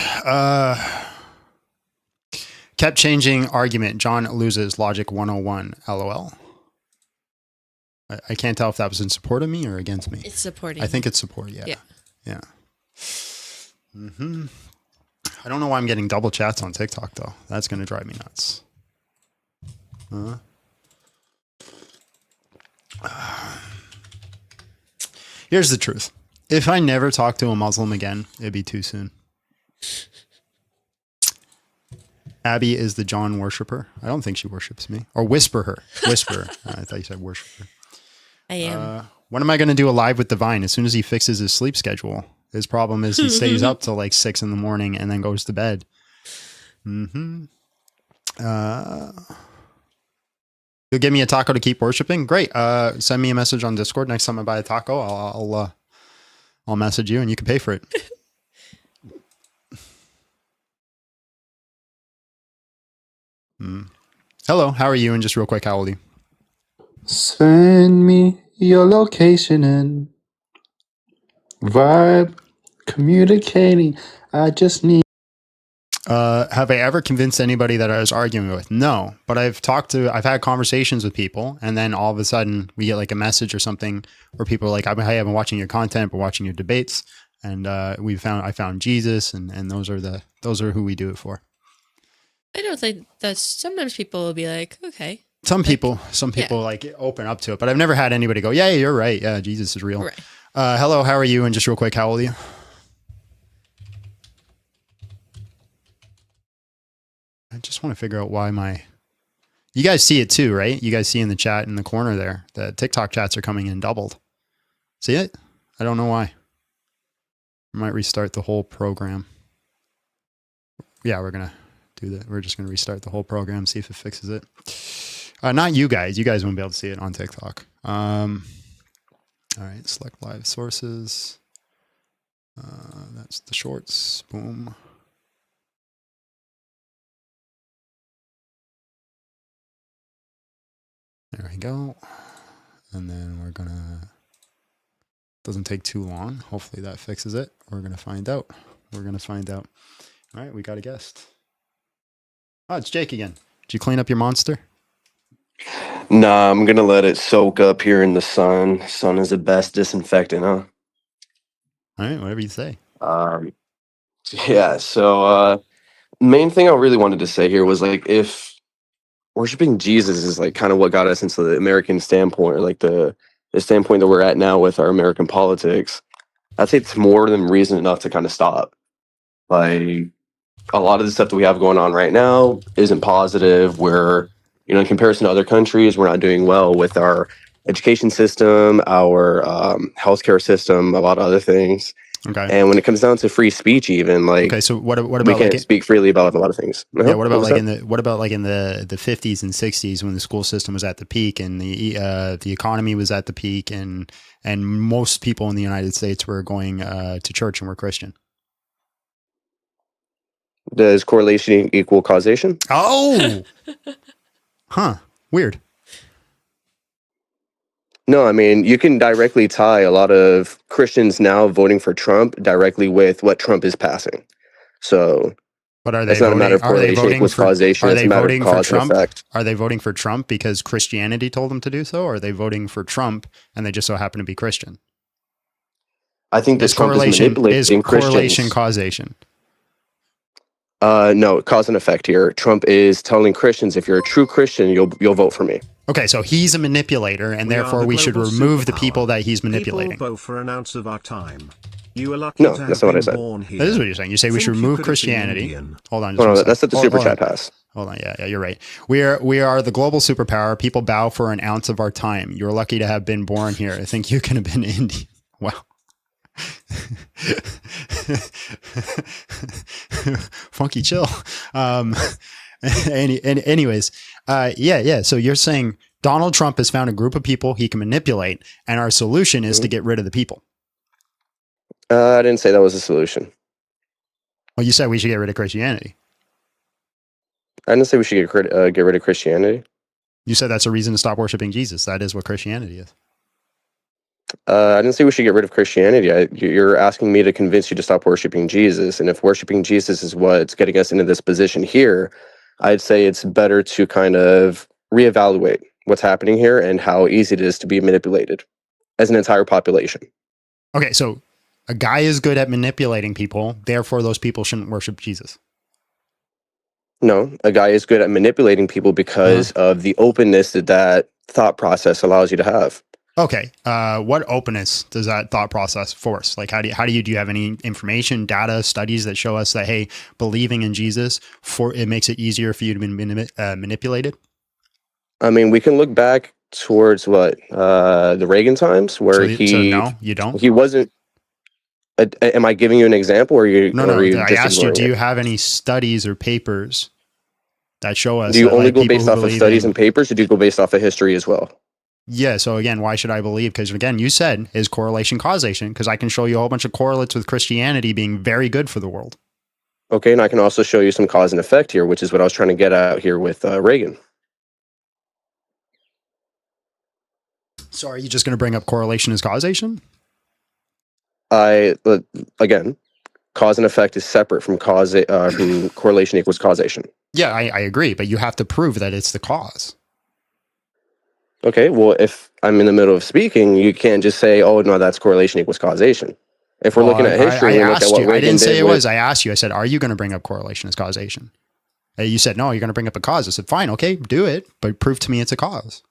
Kept changing argument. John loses logic 101. LOL. I can't tell if that was in support of me or against me. It's supporting. I think it's support. Yeah. Yeah. Yeah. I don't know why I'm getting double chats on TikTok though. That's gonna drive me nuts. Here's the truth. If I never talk to a Muslim again, it'd be too soon. Abby is the John worshiper. I don't think she worships me. Or whisper her. Whisper. I thought you said worshiper. I am. When am I going to do a live with Divine? As soon as he fixes his sleep schedule. His problem is he stays up till like 6 in the morning and then goes to bed. You'll give me a taco to keep worshiping? Great. Send me a message on Discord. Next time I buy a taco, I'll message you and you can pay for it. Hello, how are you? And just real quick, how old are you? Send me your location and vibe communicating. I just need. Have I ever convinced anybody that I was arguing with? No, but I've had conversations with people, and then all of a sudden we get like a message or something where people are like, "Hey, I've been watching your content, but watching your debates, and I found Jesus, and those are who we do it for." I don't think that's. Sometimes people will be like, okay. Some people like open up to it, but I've never had anybody go, "Yeah, you're right. Yeah, Jesus is real." Right. Hello, how are you? And just real quick, how old are you? I just want to figure out why you guys see it too, right? You guys see in the chat in the corner there, the TikTok chats are coming in doubled. See it? I don't know why. I might restart the whole program. Yeah, we're just going to restart the whole program, see if it fixes it. Not you guys. You guys won't be able to see it on TikTok. All right, select live sources. That's the shorts. Boom. There we go. And then we're gonna, doesn't take too long. Hopefully that fixes it. We're gonna find out. All right, we got a guest. Oh, it's Jake again. Did you clean up your monster? Nah, I'm gonna let it soak up here in the sun. Sun is the best disinfectant, huh? All right, whatever you say. Yeah, so main thing I really wanted to say here was like if worshiping Jesus is like kind of what got us into the American standpoint, or like the standpoint that we're at now with our American politics, I'd say it's more than reason enough to kind of stop. Like a lot of the stuff that we have going on right now isn't positive. We're, in comparison to other countries, we're not doing well with our education system, our healthcare system, a lot of other things. Okay. And when it comes down to free speech, even like, okay, so what about we can't speak freely about a lot of things. Yeah. What about in the 50s and 60s when the school system was at the peak and the economy was at the peak and most people in the United States were going to church and were Christian? Does correlation equal causation? Oh, huh. Weird. No, I mean, you can directly tie a lot of Christians now voting for Trump directly with what Trump is passing. So, but are they it's not a matter of correlation equals causation. It's a matter of cause and effect. Are they voting for Trump because Christianity told them to do so? Or are they voting for Trump and they just so happen to be Christian? I think this Trump is manipulating Christians. Correlation causation? No, cause and effect here. Trump is telling Christians, if you're a true Christian, you'll vote for me. Okay, so he's a manipulator, and therefore we should remove the people that he's manipulating. People vote for an ounce of our time. You are lucky no, to that's have not what I been said. born here. That is what you're saying. You say we should remove Christianity. Hold on. No, that's at the super chat pass. Hold on. Yeah, you're right. We are the global superpower. People bow for an ounce of our time. You're lucky to have been born here. I think you can have been Indian. Wow. Funky chill. Anyways, yeah. So you're saying Donald Trump has found a group of people he can manipulate, and our solution is to get rid of the people. I didn't say that was a solution. Well, you said we should get rid of Christianity. I didn't say we should get rid of Christianity. You said that's a reason to stop worshiping Jesus. That is what Christianity is. I didn't say we should get rid of Christianity. You're asking me to convince you to stop worshiping Jesus. And if worshiping Jesus is what's getting us into this position here, I'd say it's better to kind of reevaluate what's happening here and how easy it is to be manipulated as an entire population. Okay, so A guy is good at manipulating people, therefore those people shouldn't worship Jesus. No, a guy is good at manipulating people because of the openness that thought process allows you to have. Okay. What openness does that thought process force? Like, do you have any information, data, studies that show us that, hey, believing in Jesus it makes it easier for you to be manipulated? I mean, we can look back towards the Reagan times where so no, you don't. He wasn't. Am I giving you an example, or you? No. Are you I just asked you, do you it? have any studies or papers that show us? Do you that, only like, go based off of studies and papers, or do you go based off of history as well? Yeah. So again, why should I believe? Because again, you said is correlation causation, because I can show you a whole bunch of correlates with Christianity being very good for the world. Okay, and I can also show you some cause and effect here, which is what I was trying to get at here with Reagan. So are you just going to bring up correlation as causation? Again, cause and effect is separate from from correlation equals causation. Yeah, I agree, but you have to prove that it's the cause. Okay, well, if I'm in the middle of speaking, you can't just say, "Oh no, that's correlation equals causation." If we're looking at history, I and look at asked what you. Reagan I didn't say did it was. I asked you. I said, "Are you going to bring up correlation as causation?" You said, "No, you're going to bring up a cause." I said, "Fine, okay, do it, but prove to me it's a cause."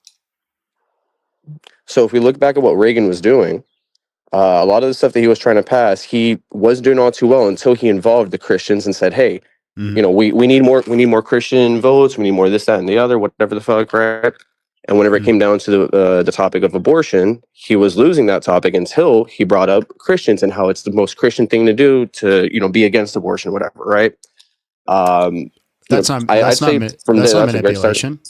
So if we look back at what Reagan was doing, a lot of the stuff that he was trying to pass, he was doing all too well until he involved the Christians and said, "Hey, you know, we need more Christian votes. We need more this, that, and the other, whatever the fuck, right?" And whenever it came down to the topic of abortion, he was losing that topic until he brought up Christians and how it's the most Christian thing to do to, be against abortion, whatever, right? That's not manipulation.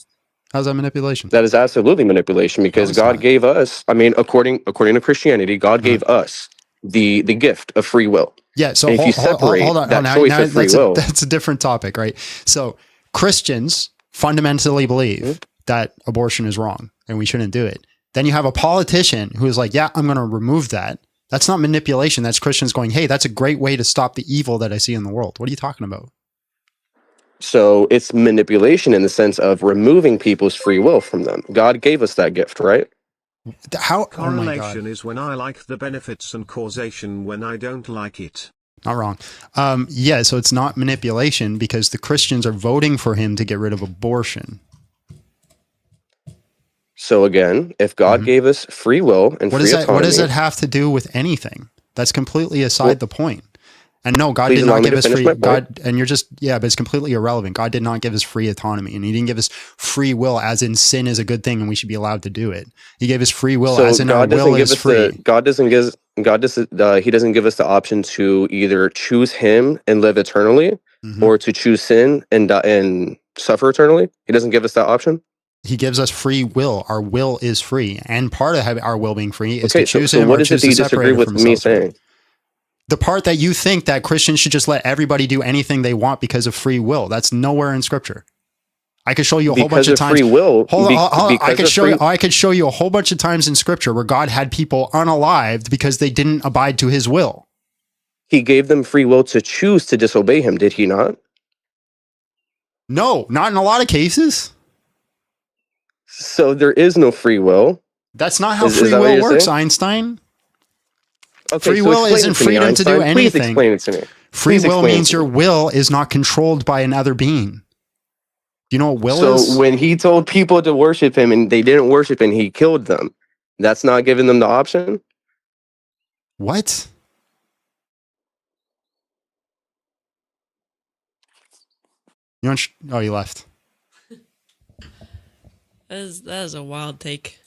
How's that manipulation? That is absolutely manipulation, because God gave us, I mean, according to Christianity, God gave us the gift of free will. Yeah. So if you separate hold on, that choice of free will, that's a different topic, right? So Christians fundamentally believe that abortion is wrong and we shouldn't do it. Then you have a politician who is like, yeah, I'm going to remove that. That's not manipulation. That's Christians going, hey, that's a great way to stop the evil that I see in the world. What are you talking about? So it's manipulation in the sense of removing people's free will from them. God gave us that gift, right? How? Correlation is when I like the benefits, and causation when I don't like it. Not wrong. Yeah, so it's not manipulation because the Christians are voting for him to get rid of abortion. So again, if God gave us free will and free autonomy, what does that have to do with anything? That's completely aside the point. And no, God did not give us free. God, and you're just but it's completely irrelevant. God did not give us free autonomy, and He didn't give us free will, as in sin is a good thing and we should be allowed to do it. He gave us free will, as in our will is free. He doesn't give us the option to either choose Him and live eternally, or to choose sin and suffer eternally. He doesn't give us that option. He gives us free will. Our will is free, and part of our will being free is to choose Him what or is choose it that to you separate disagree from with me saying? The part that you think that Christians should just let everybody do anything they want because of free will. That's nowhere in Scripture. I could show you a whole bunch of times. Free will. I could show you a whole bunch of times in Scripture where God had people unalived because they didn't abide to His will. He gave them free will to choose to disobey Him, did He not? No, not in a lot of cases. So there is no free will. That's not how free will works, Einstein. Okay, free will isn't freedom to do anything. Please explain it to me. Free will means your will is not controlled by another being. Do you know what will is? So when He told people to worship Him and they didn't worship Him, He killed them. That's not giving them the option? What? You want? Oh, you left. That is a wild take.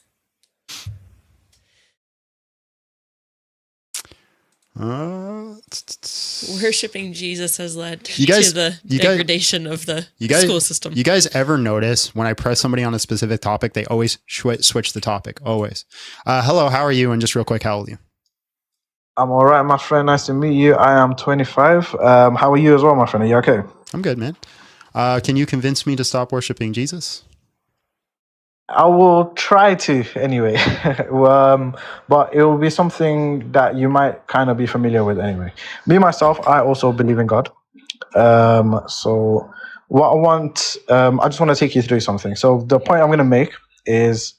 Worshipping Jesus has led to the degradation of the school system. You guys ever notice when I press somebody on a specific topic, they always switch the topic? Always. Hello, how are you? And just real quick, how old are you? I'm all right, my friend. Nice to meet you. I am 25. How are you as well, my friend? Are you okay? I'm good, man. Can you convince me to stop worshiping Jesus? I will try to anyway, but it will be something that you might kind of be familiar with anyway. Me, myself, I also believe in God. So what I want, I just want to take you through something. So the point I'm going to make is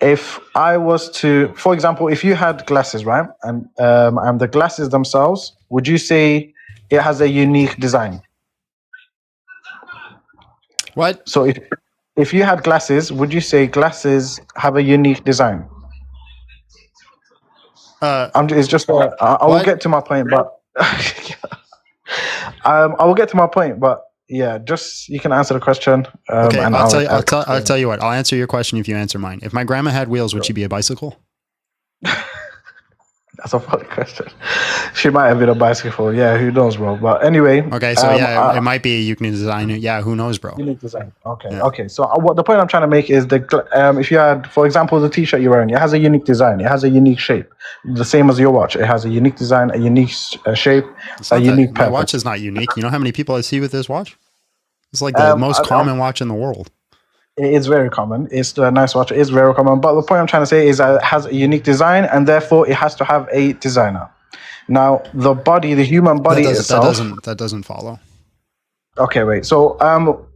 If I was to, for example, if you had glasses, right, and the glasses themselves, would you say it has a unique design? What? So if you had glasses, would you say glasses have a unique design? It's just I will What? get to my point, but I will get to my point, but yeah, just you can answer the question. Okay, And I'll tell you. I'll tell you what. I'll answer your question if you answer mine. If my grandma had wheels, would she be a bicycle? That's a funny question. She might have been a bicycle. Yeah, who knows, bro? But anyway. Okay, so it might be you can design it. Yeah, who knows, bro? Unique design. Okay. Yeah. Okay. So what the point I'm trying to make is if you had, for example, the T-shirt you're wearing, it has a unique design. It has a unique shape. The same as your watch. It has a unique design, a unique shape, a unique My purpose. watch is not unique. You know how many people I see with this watch? It's like the most common watch in the world. It's very common. It's a nice watch. It's very common. But the point I'm trying to say is that it has a unique design, and therefore it has to have a designer. Now, the body, the human body itself. That doesn't follow. Okay, wait. So,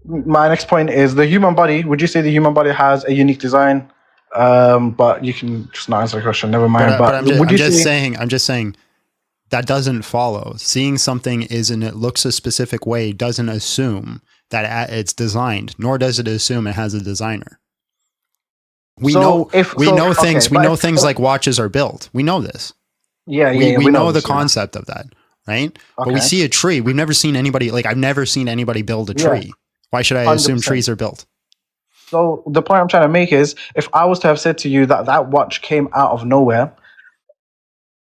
my next point is the human body. Would you say the human body has a unique design? But you can just not answer the question. Never mind. But I'm just saying that doesn't follow. Seeing something it looks a specific way doesn't assume that it's designed, nor does it assume it has a designer. We know things like watches are built. We know this. We know the concept of that, right? Okay. But we see a tree. We've never seen anybody, I've never seen anybody build a tree. Yeah. Why should I assume 100%. Trees are built? So the point I'm trying to make is, if I was to have said to you that watch came out of nowhere,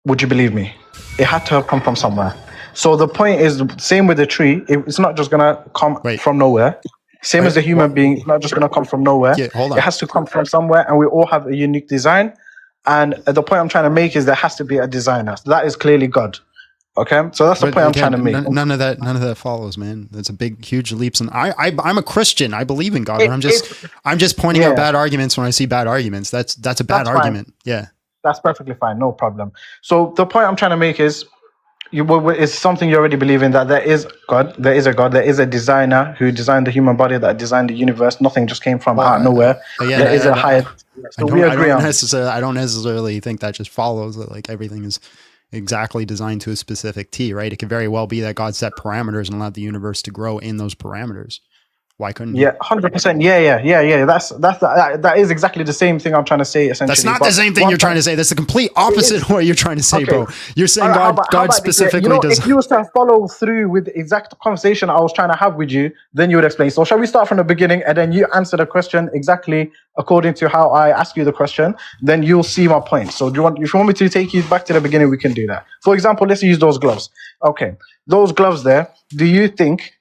would you believe me? It had to have come from somewhere. So the point is, same with the tree. It's not just going to come from nowhere. Same as the human being, it's not just going to come from nowhere. Yeah, hold on. It has to come from somewhere, and we all have a unique design. And the point I'm trying to make is there has to be a designer. So that is clearly God. Okay, so that's the point I'm trying to make. None of that follows, man. That's a big, huge leaps. And I'm a Christian. I believe in God. I'm just pointing out bad arguments when I see bad arguments. That's a bad argument. Fine. Yeah, that's perfectly fine. No problem. So the point I'm trying to make is, it's something you already believe in, that there is God. There is a God. There is a designer who designed the human body, that designed the universe. Nothing just came from out of nowhere. There is a higher. So we agree on. I don't necessarily think that just follows that everything is exactly designed to a specific T, right? It could very well be that God set parameters and allowed the universe to grow in those parameters. Why couldn't you? 100%. Yeah. That is exactly the same thing I'm trying to say, essentially. That's not the same thing you're trying to say. That's the complete opposite of what you're trying to say, bro. You're saying God specifically does. If you was to follow through with the exact conversation I was trying to have with you, then you would explain. So shall we start from the beginning, and then you answer the question exactly according to how I ask you the question? Then you'll see my point. So if you want me to take you back to the beginning, we can do that. For example, let's use those gloves. Okay, those gloves there. Do you think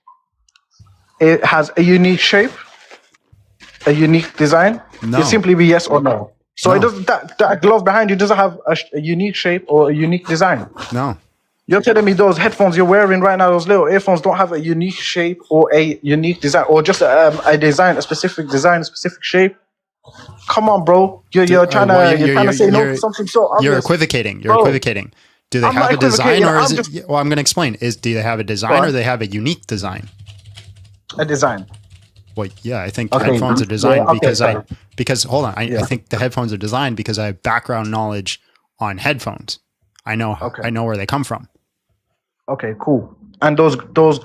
it has a unique shape, a unique design? No. It simply be yes or no. So it doesn't. That glove behind you doesn't have a unique shape or a unique design. No. You're telling me those headphones you're wearing right now, those little earphones, don't have a unique shape or a unique design, or just a design, a specific design, a specific shape? Come on, bro. You're trying to say no to something so obvious. You're equivocating. You're equivocating. Do they have a design, or is it? Well, I'm going to explain. Do they have a design, or do they have a unique design? A design. Well, yeah, I think headphones are designed because hold on, I think the headphones are designed because I have background knowledge on headphones. I know where they come from. Okay, cool. And those gloves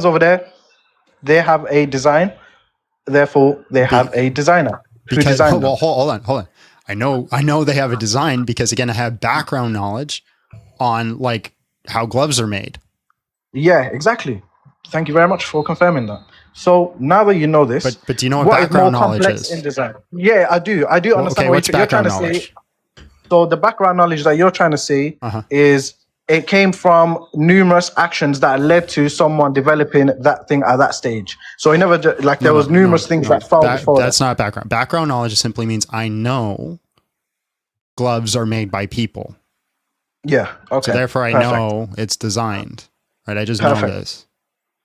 over there, they have a design. Therefore, they have a designer. Hold on. I know they have a design because, again, I have background knowledge on how gloves are made. Yeah, exactly. Thank you very much for confirming that. So now that you know this, but do you know what background knowledge is? In design? Yeah, I do. I do understand what's you're trying to say. So the background knowledge that you're trying to say is it came from numerous actions that led to someone developing that thing at that stage. So it never there was numerous things that fell before. That's not background. Background knowledge simply means I know gloves are made by people. Yeah. Okay. So therefore, I know it's designed. Right. I just know this.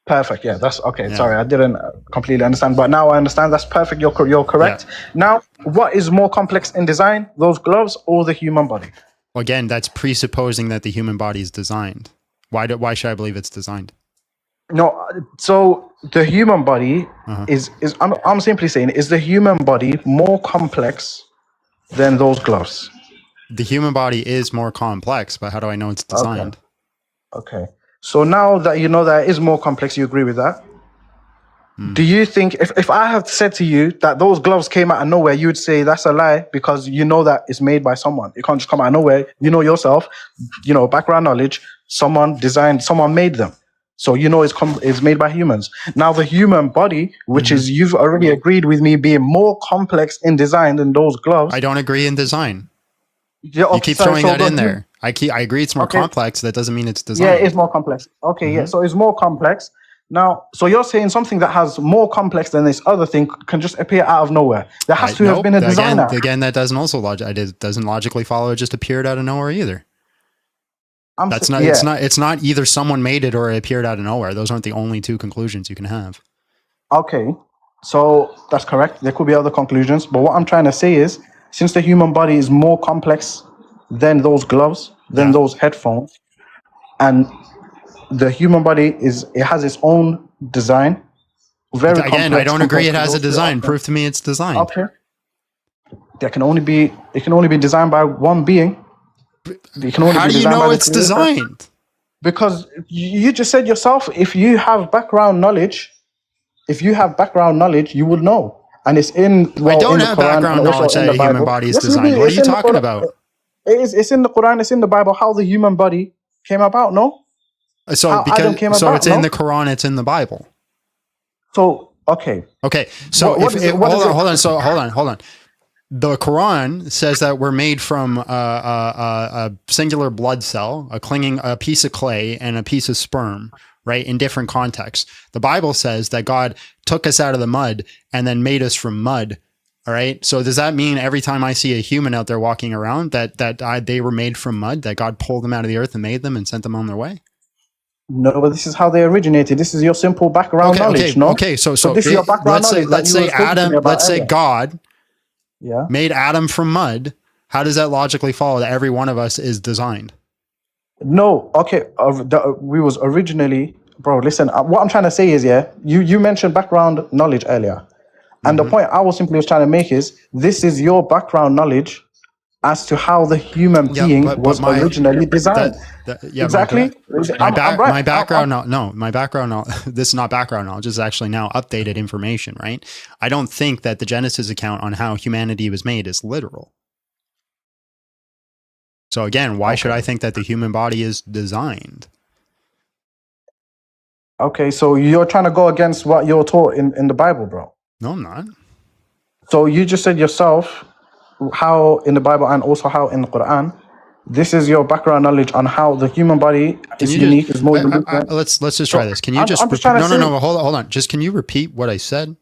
Perfect. Yeah, that's okay. Yeah. Sorry, I didn't completely understand, but now I understand. That's perfect. You're correct. Yeah. Now, what is more complex in design, those gloves or the human body? Well, again, that's presupposing that the human body is designed. Why should I believe it's designed? No, so the human body Uh-huh. is I'm simply saying, is the human body more complex than those gloves? The human body is more complex, but how do I know it's Okay. designed? Okay. So now that you know that it is more complex, you agree with that? Hmm. Do you think if I have said to you that those gloves came out of nowhere, you would say that's a lie because you know that it's made by someone. It can't just come out of nowhere. You know yourself, you know, background knowledge, someone designed, someone made them. So you know it's made by humans. Now the human body, which Mhm. is you've already agreed with me being more complex in design than those gloves. I don't agree in design. Yeah, You okay, keep sorry, throwing so that in there. I agree it's more okay. complex. That doesn't mean it's Yeah, it designed. is more complex. Okay, yeah. Mhm. So it's more complex. Now, so you're saying something that has more complex than this other thing can just appear out of nowhere. There has to have Nope. been a designer. Again, that doesn't also it doesn't logically follow. It just appeared out of nowhere either. That's not. Yeah. It's not either someone made it or it appeared out of nowhere. Those aren't the only two conclusions you can have. Okay. So that's correct. There could be other conclusions, but what I'm trying to say is, since the human body is more complex than those gloves, than Yeah. those headphones, and the human body it has its own design, very Again, I complex don't agree compared it to has a those two design. options. Prove to me it's designed. Okay. It can only be designed by one being. It can only How be do you designed by know the it's creator. designed? Because you just said yourself, if you have background knowledge, you would know. And it's in I don't the have Quran and background also knowledge in that the a human Bible. body is Yes, you do. designed. What are It's you in the talking Quran. about? It's in the Quran. It's in the Bible. How the human body came about? No. How Adam came So about? it's in No. the Quran, it's in the Bible. So okay. Okay. So What is it? What is it? hold on. So hold on. The Quran says that we're made from a singular blood cell, a piece of clay, and a piece of sperm, right? In different contexts. The Bible says that God took us out of the mud and then made us from mud. All right. So does that mean every time I see a human out there walking around that they were made from mud, that God pulled them out of the earth and made them and sent them on their way? No, but this is how they originated. This is your simple background knowledge. No. Okay. So this is your background knowledge. let's say Adam. Let's say earlier. God Yeah. made Adam from mud. How does that logically follow that every one of us is designed? No, okay. We was originally, bro. Listen, what I'm trying to say is, yeah, you mentioned background knowledge earlier, and the point I was simply trying to make is, this is your background knowledge as to how the human being was originally designed. Exactly. My background knowledge. This is not background knowledge. This is actually now updated information, right? I don't think that the Genesis account on how humanity was made is literal. So again, why should I think that the human body is designed? Okay, so you're trying to go against what you're taught in the Bible, bro. No, I'm not. So you just said yourself how in the Bible and also how in the Quran, this is your background knowledge on how the human body is unique, is more unique. Let's just try this. Can you I'm just trying to no, hold on. Just can you repeat what I said?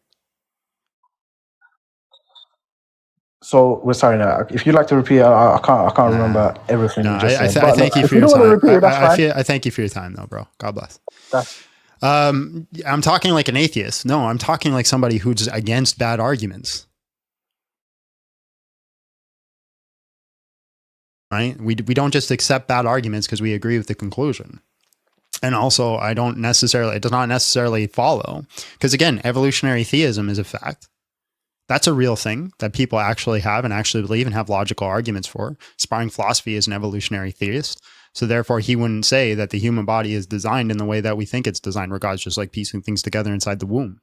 So we're sorry now. If you'd like to repeat, I can't remember everything you just said. I thank you for your time. I thank you for your time, though, bro. God bless. I'm talking like an atheist. No, I'm talking like somebody who's against bad arguments. Right? We don't just accept bad arguments because we agree with the conclusion. And also, it does not necessarily follow. Because again, evolutionary theism is a fact. That's a real thing that people actually have and actually believe and have logical arguments for. Sparring philosophy is an evolutionary theist. So therefore, he wouldn't say that the human body is designed in the way that we think it's designed, where God's just like piecing things together inside the womb.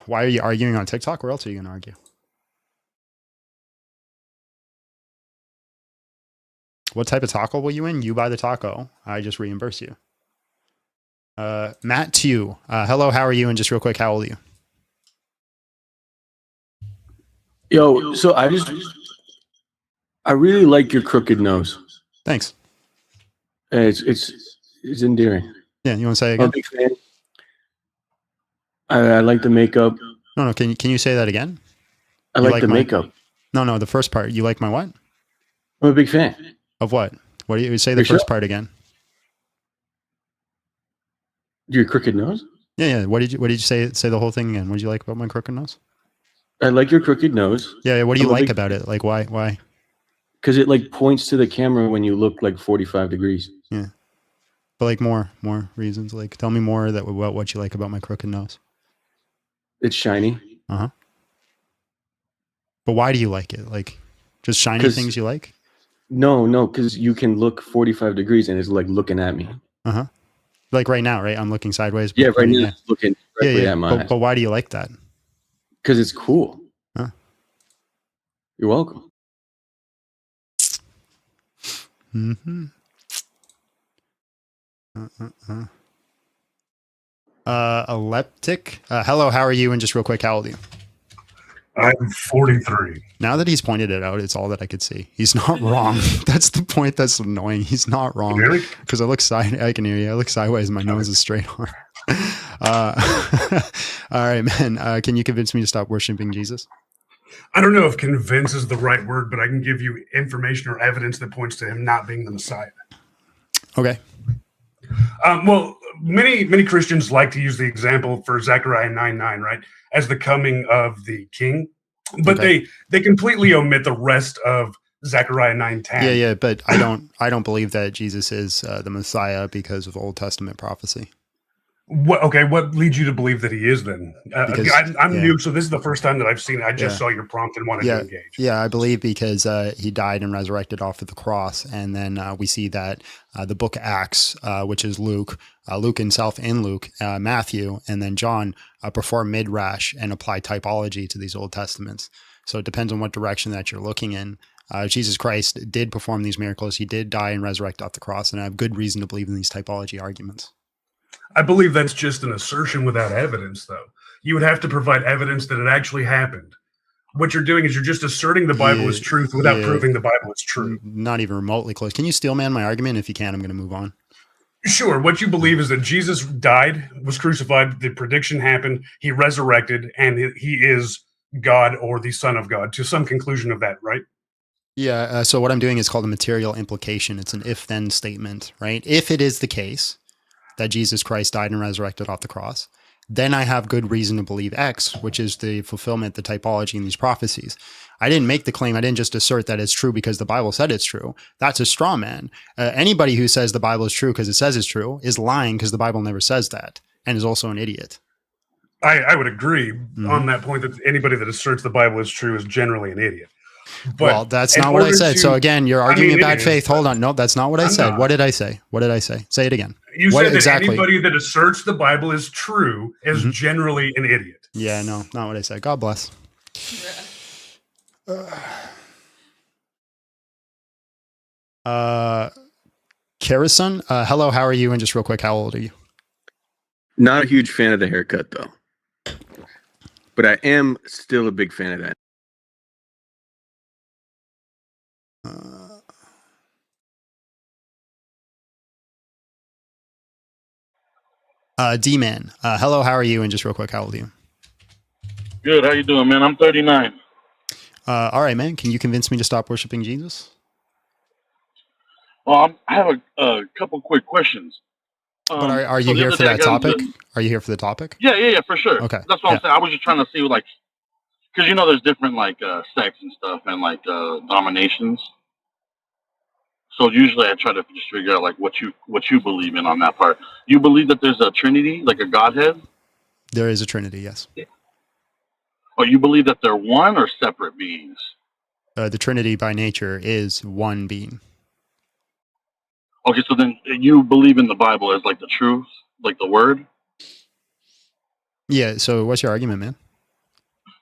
Why are you arguing on TikTok? Where else are you going to argue? What type of taco will you in? You buy the taco. I just reimburse you. Matt Tew. Hello, how are you? And just real quick, how old are you? Yo, so I really like your crooked nose. Thanks. It's endearing. Yeah, you want to say it again? I'm a big fan. I like the makeup. No. Can you say that again? I like the makeup. No, the first part. You like my what? I'm a big fan. Of what? What do you say the first part again? Your crooked nose? Yeah. What did you say? Say the whole thing again. What did you like about my crooked nose? I like your crooked nose. Yeah. What do you like about it? Like why? Because it like points to the camera when you look like 45 degrees. Yeah. But like more reasons. Like tell me more about what you like about my crooked nose. It's shiny. Uh-huh. But why do you like it? Like just shiny things you like? No, because you can look 45 degrees and it's like looking at me. Uh-huh. Like right now, right? I'm looking sideways. Yeah, right now it's looking directly at my eyes. But why do you like that? Because it's cool. Huh? You're welcome. Mm-hmm. Eleptic. Hello, how are you? And just real quick, how old are you? I'm 43. Now that he's pointed it out, it's all that I could see. He's not wrong. That's the point that's annoying. He's not wrong. Because I can hear you. I look sideways and my nose is straight on. All right, man. Can you convince me to stop worshiping Jesus? I don't know if convince is the right word, but I can give you information or evidence that points to him not being the Messiah. Okay. Well, many Christians like to use the example for Zechariah 9:9, right, as the coming of the king, but they completely omit the rest of Zechariah 9:10. Yeah, but I don't believe that Jesus is the Messiah because of Old Testament prophecy. What leads you to believe that he is then? I'm new, so this is the first time that I've seen it. I just saw your prompt and wanted to engage. Yeah, I believe because he died and resurrected off of the cross. And then we see that the book of Acts, which is Luke himself in Luke, Matthew, and then John perform midrash and apply typology to these Old Testaments. So it depends on what direction that you're looking in. Jesus Christ did perform these miracles. He did die and resurrect off the cross. And I have good reason to believe in these typology arguments. I believe that's just an assertion without evidence, though. You would have to provide evidence that it actually happened. What you're doing is you're just asserting the Bible is truth without proving the Bible is true. Not even remotely close. Can you steel man my argument? If you can, I'm going to move on. Sure. What you believe is that Jesus died, was crucified, the prediction happened, he resurrected, and he is God or the Son of God, to some conclusion of that, right? Yeah. So what I'm doing is called a material implication. It's an if-then statement, right? If it is the case that Jesus Christ died and resurrected off the cross, then I have good reason to believe X, which is the fulfillment, the typology in these prophecies. I didn't make the claim. I didn't just assert that it's true because the Bible said it's true. That's a straw man. Anybody who says the Bible is true because it says it's true is lying because the Bible never says that and is also an idiot. I would agree on that point that anybody that asserts the Bible is true is generally an idiot. But well, that's not what I said. So again, you're arguing in bad faith. Hold on. No, that's not what I said. What did I say? What did I say? Say it again. You said that anybody that asserts the Bible is true is generally an idiot. Yeah, no, not what I said. God bless. Karason, hello, how are you? And just real quick, how old are you? Not a huge fan of the haircut, though. But I am still a big fan of that. D-Man, hello, how are you? And just real quick, how old are you? Good, how you doing, man? I'm 39. All right, man. Can you convince me to stop worshiping Jesus? Well, I have a couple quick questions. But are you here for that topic? Are you here for the topic? Yeah, for sure. Okay. That's what I'm saying. I was just trying to see, like, because there's different like sects and stuff and like dominations. So usually I try to just figure out like what you believe in on that part. You believe that there's a Trinity, like a Godhead? There is a Trinity, yes. Or you believe that they're one or separate beings? The Trinity by nature is one being. Okay, so then you believe in the Bible as like the truth, like the word? Yeah, so what's your argument, man?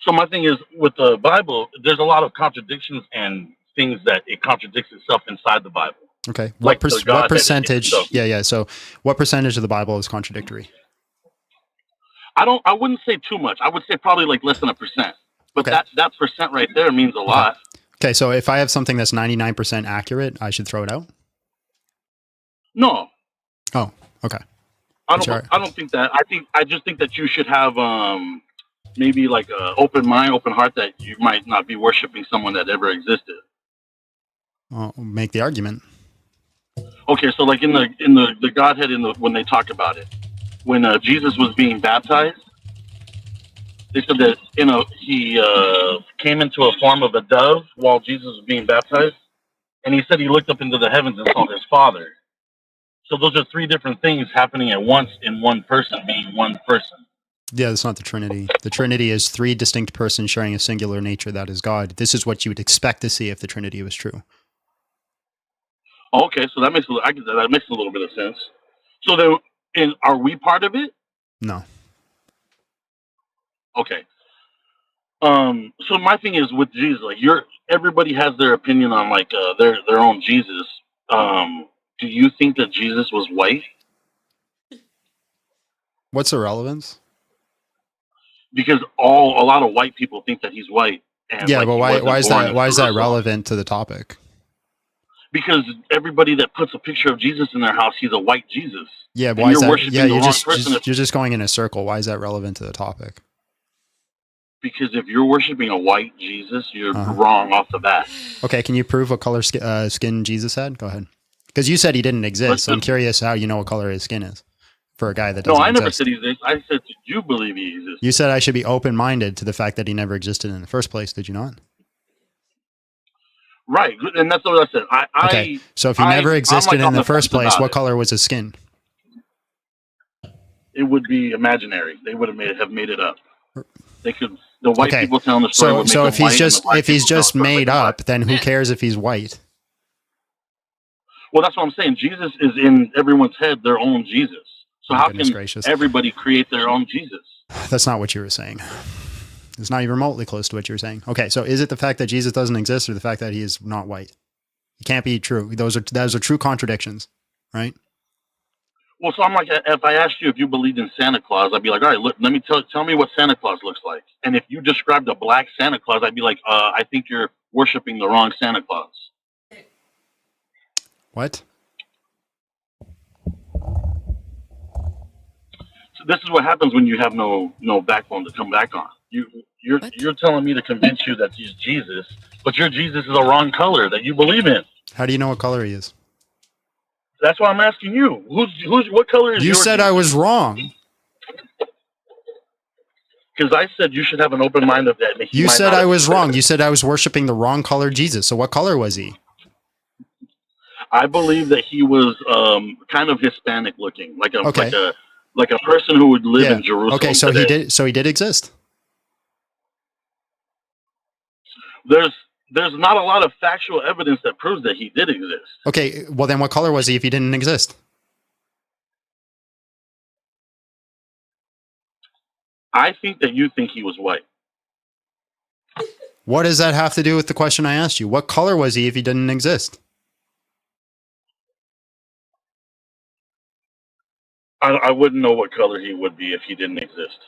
So my thing is, with the Bible, there's a lot of contradictions and things that it contradicts itself inside the Bible. Okay. Like what percentage? Yeah. So what percentage of the Bible is contradictory? I wouldn't say too much. I would say probably like less than 1%. But that percent right there means a lot. Okay, so if I have something that's 99% accurate, I should throw it out? No. Oh, okay. I don't think that. I just think that you should have maybe like an open mind, open heart, that you might not be worshiping someone that ever existed. Well, make the argument. Okay, so like in the Godhead, when they talk about it, when Jesus was being baptized, they said that he came into a form of a dove while Jesus was being baptized. and he said he looked up into the heavens and saw his Father. So those are three different things happening at once in one person, being one person. Yeah, that's not the Trinity. The Trinity is three distinct persons sharing a singular nature that is God. This is what you would expect to see if the Trinity was true. Okay, so that makes a little bit of sense. So then, are we part of it? No. Okay. So my thing is with Jesus, like everybody has their opinion on like their own Jesus. Do you think that Jesus was white? What's the relevance? Because a lot of white people think that he's white. And Yeah, like, but why is that Jerusalem. relevant to the topic? Because everybody that puts a picture of Jesus in their house, he's a white Jesus. Yeah, And why is you're that? worshiping Yeah, the wrong person you're just going in a circle. Why is that relevant to the topic? Because if you're worshiping a white Jesus, you're wrong off the bat. Okay, can you prove what color skin Jesus had? Go ahead. Because you said he didn't exist. So I'm curious how you know what color his skin is for a guy that doesn't exist. No, I never said he exists. I said, did you believe he exists? You said I should be open-minded to the fact that he never existed in the first place. Did you not? Right, and that's what I said. Okay, so if he never existed in the first place, what color was his skin? It would be imaginary. They would have made it up. They could. The white people telling the story would make so him if he's white, if he's just made up, then who cares if he's white? Well, that's what I'm saying. Jesus is in everyone's head, their own Jesus. So how can everybody create their own Jesus? That's not what you were saying. It's not even remotely close to what you were saying. Okay, so is it the fact that Jesus doesn't exist or the fact that he is not white? It can't be true. Those are true contradictions, right? Well, so I'm like, if I asked you if you believed in Santa Claus, I'd be like, all right, look, let me tell me what Santa Claus looks like. And if you described a black Santa Claus, I'd be like, I think you're worshiping the wrong Santa Claus. What? So this is what happens when you have no backbone to come back on. You're telling me to convince you that he's Jesus, but your Jesus is the wrong color that you believe in. How do you know what color he is? That's why I'm asking you. What color is you your said Jesus? I was wrong. Because I said you should have an open mind of that. You said I was wrong. You said I was worshiping the wrong color Jesus. So what color was he? I believe that he was kind of Hispanic looking, like a person who would live in Jerusalem. Okay, so today. he did exist. There's not a lot of factual evidence that proves that he did exist. Okay, well then what color was he if he didn't exist? I think that you think he was white. What does that have to do with the question I asked you? What color was he if he didn't exist? I wouldn't know what color he would be if he didn't exist.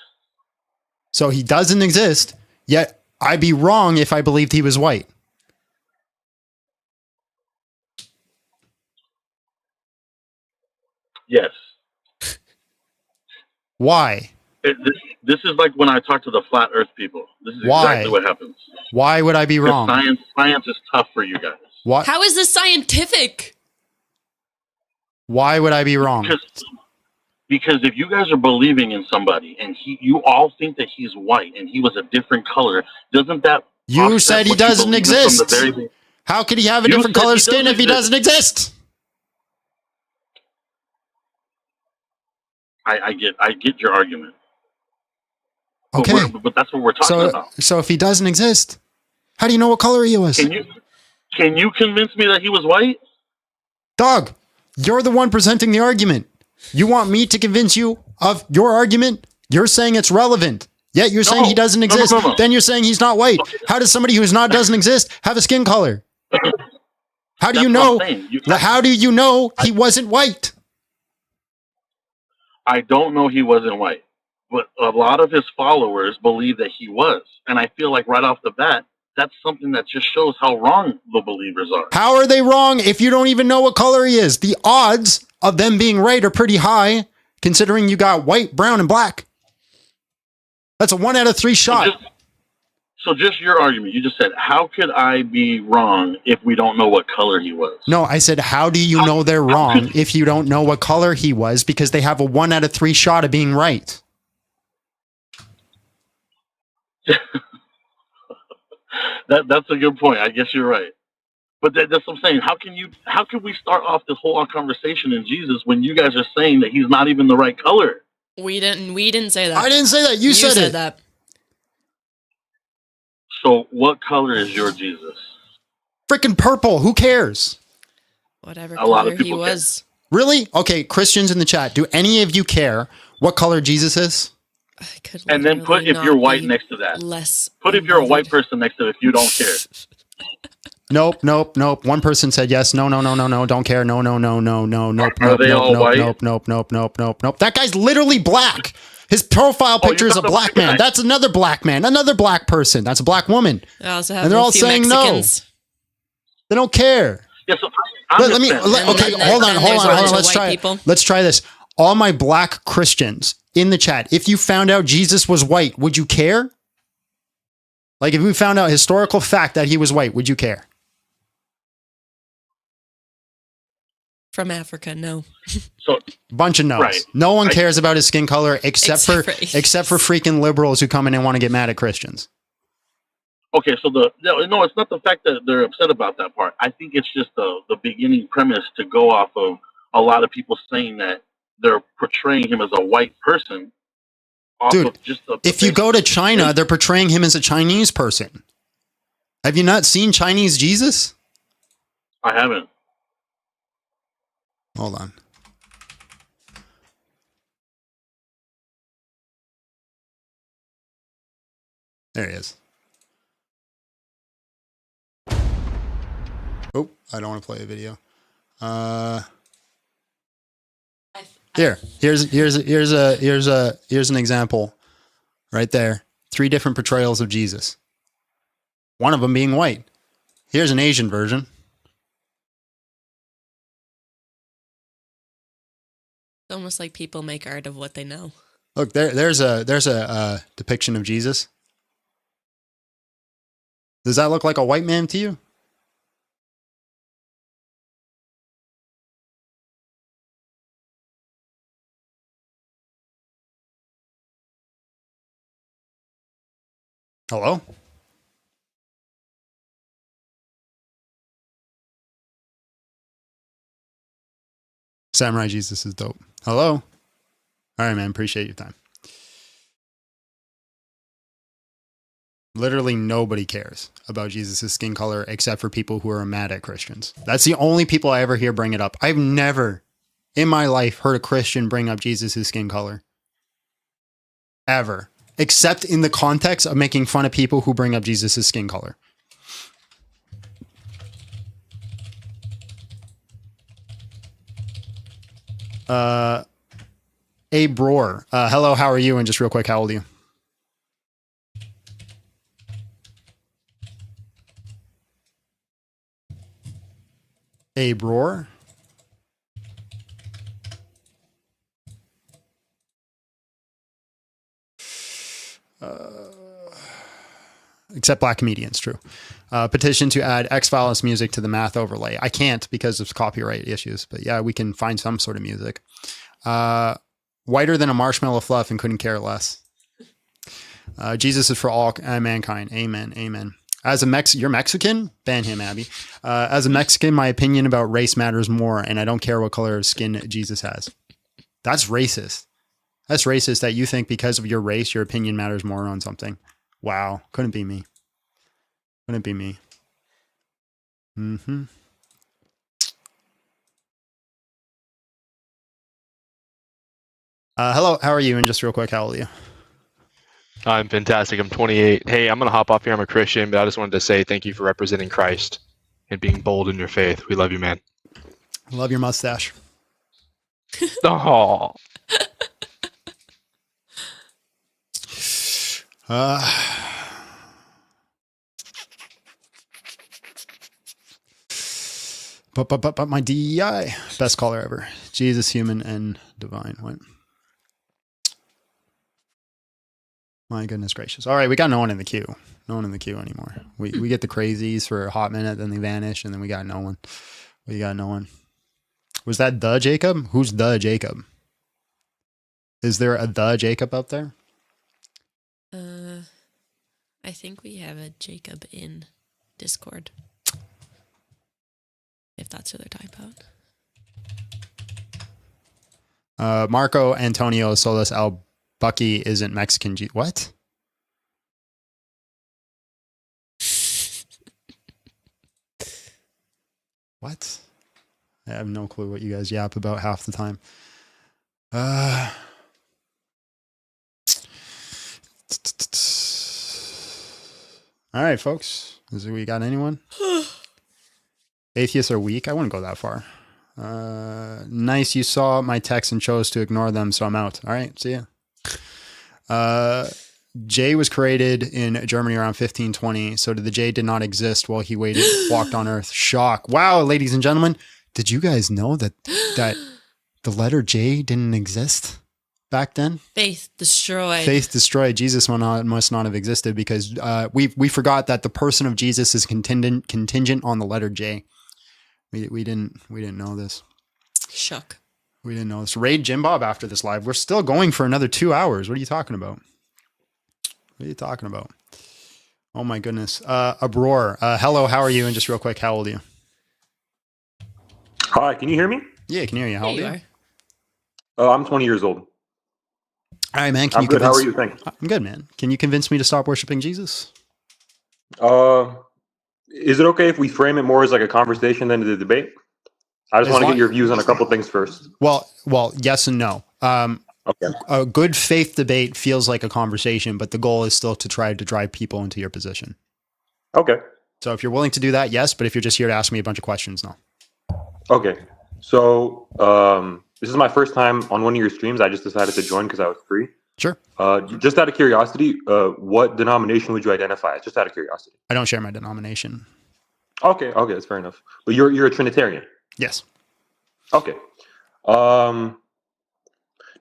So he doesn't exist, yet I'd be wrong if I believed he was white. Yes. Why? This is like when I talk to the flat Earth people. This is exactly what happens. Why would I be wrong? Science is tough for you guys. What? How is this scientific? Why would I be wrong? Because if you guys are believing in somebody and you all think that he's white and he was a different color, doesn't that? You said he doesn't exist. How could he have a different color skin if he doesn't exist? I get your argument. Okay, but that's what we're talking about. So if he doesn't exist, how do you know what color he was? Can you convince me that he was white? Dog, you're the one presenting the argument. You want me to convince you of your argument? You're saying it's relevant. Yet you're saying he doesn't exist. No. Then you're saying he's not white. Okay. How does somebody who's not doesn't exist have a skin color? How do you know? How do you know he wasn't white? I don't know he wasn't white, but a lot of his followers believe that he was. And I feel like right off the bat, that's something that just shows how wrong the believers are. How are they wrong if you don't even know what color he is? The odds of them being right are pretty high, considering you got white, brown, and black. That's a 1 out of 3 shot. So just your argument. You just said, how could I be wrong if we don't know what color he was? No, I said, how do you know they're wrong if you don't know what color he was? Because they have a 1 out of 3 shot of being right. That's a good point. I guess you're right. But that's what I'm saying. How can we start off this whole conversation in Jesus when you guys are saying that he's not even the right color? We didn't say that. I didn't say that. You said it. that. So what color is your Jesus? Freaking purple. Who cares? Whatever A lot color of he people was. Really? Okay, Christians in the chat, do any of you care what color Jesus is? And then put if you're white next to that. Put if you're a white person next to it if you don't care. Nope. One person said yes. No, don't care. No. Are they all white? Nope. That guy's literally black. His profile picture is a black man. That's another black man. Another black person. That's a black woman. I also have and they're a all few saying Mexicans. no. They don't care. Yeah, so hold on. Let's try this. All my black Christians in the chat, if you found out Jesus was white, would you care? Like if we found out historical fact that he was white, would you care? From Africa, no. So bunch of no's. Right. No one cares about his skin color except for freaking liberals who come in and want to get mad at Christians. Okay, so no, it's not the fact that they're upset about that part. I think it's just the beginning premise to go off of a lot of people saying that they're portraying him as a white person. Dude, if you go to China, they're portraying him as a Chinese person. Have you not seen Chinese Jesus? I haven't. Hold on. There he is. Oh, I don't want to play a video. Here's an example right there. 3 different portrayals of Jesus. One of them being white. Here's an Asian version. It's almost like people make art of what they know. Look, there's a depiction of Jesus. Does that look like a white man to you? Hello? Samurai Jesus is dope. Hello? All right, man. Appreciate your time. Literally nobody cares about Jesus' skin color except for people who are mad at Christians. That's the only people I ever hear bring it up. I've never in my life heard a Christian bring up Jesus' skin color. Ever. Except in the context of making fun of people who bring up Jesus' skin color. Abe Roar. Hello, how are you? And just real quick, how old are you? Abe Roar. Except black comedians, true. Petition to add X-Files music to the math overlay. I can't because of copyright issues, but yeah, we can find some sort of music. Whiter than a marshmallow fluff and couldn't care less. Jesus is for all mankind. Amen. Amen. As a you're Mexican? Ban him, Abby. As a Mexican, my opinion about race matters more, and I don't care what color of skin Jesus has. That's racist. That's racist that you think because of your race, your opinion matters more on something. Wow. Couldn't be me. Couldn't be me. Mm-hmm. Hello, how are you? And just real quick, how old are you? I'm fantastic. I'm 28. Hey, I'm going to hop off here. I'm a Christian, but I just wanted to say thank you for representing Christ and being bold in your faith. We love you, man. I love your mustache. Oh. But my DEI, best caller ever. Jesus, human, and divine. What? My goodness gracious. All right, we got no one in the queue. No one in the queue anymore. We get the crazies for a hot minute, then they vanish, and then we got no one. We got no one. Was that the Jacob? Who's the Jacob? Is there a the Jacob out there? I think we have a Jacob in Discord. if that's who they're talking about. Marco Antonio Solis Al Bucky isn't Mexican. What? What? I have no clue what you guys yap about half the time. All right, folks. We got anyone? Atheists are weak. I wouldn't go that far. Nice. You saw my text and chose to ignore them, so I'm out. All right. See ya. J was created in Germany around 1520. So the J did not exist while he walked on Earth. Shock. Wow, ladies and gentlemen. Did you guys know that the letter J didn't exist back then? Faith destroyed. Faith destroyed. Jesus must not have existed because we forgot that the person of Jesus is contingent on the letter J. We didn't know this. Shock. We didn't know this. Raid Jim Bob after this live. We're still going for another 2 hours. What are you talking about? What are you talking about? Oh my goodness. Abror. Hello, how are you? And just real quick, how old are you? Hi, can you hear me? Yeah, I can hear you. How old are you? Oh, I'm 20 years old. All right, man. I'm good. How are you? Thanks. I'm good, man. Can you convince me to stop worshiping Jesus? Is it okay if we frame it more as like a conversation than a debate? I just want to get your views on a couple things first. Well, yes and no. Okay. A good faith debate feels like a conversation, but the goal is still to try to drive people into your position. Okay. So if you're willing to do that, yes. But if you're just here to ask me a bunch of questions, no. Okay. So this is my first time on one of your streams. I just decided to join because I was free. Sure. Just out of curiosity, what denomination would you identify as? Just out of curiosity. I don't share my denomination. Okay, that's fair enough. But you're a Trinitarian. Yes. Okay.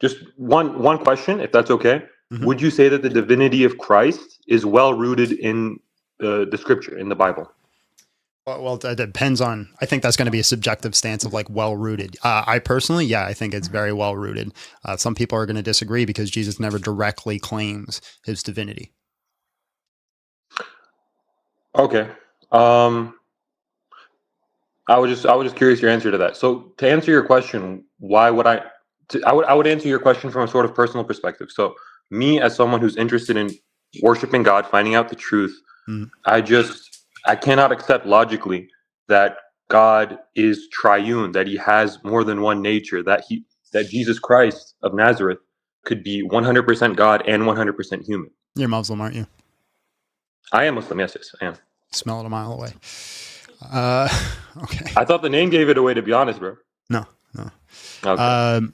Just one question, if that's okay. Mm-hmm. Would you say that the divinity of Christ is well rooted in the scripture, in the Bible? Well, it depends on, I think that's going to be a subjective stance of like well-rooted. I personally, I think it's very well-rooted. Some people are going to disagree because Jesus never directly claims his divinity. Okay. I was just curious your answer to that. So to answer your question, why would I would answer your question from a sort of personal perspective. So me as someone who's interested in worshiping God, finding out the truth, I cannot accept logically that God is triune, that he has more than one nature, that Jesus Christ of Nazareth could be 100% God and 100% human. You're Muslim, aren't you? I am Muslim, yes, I am. Smell it a mile away. Okay. I thought the name gave it away, to be honest, bro. No.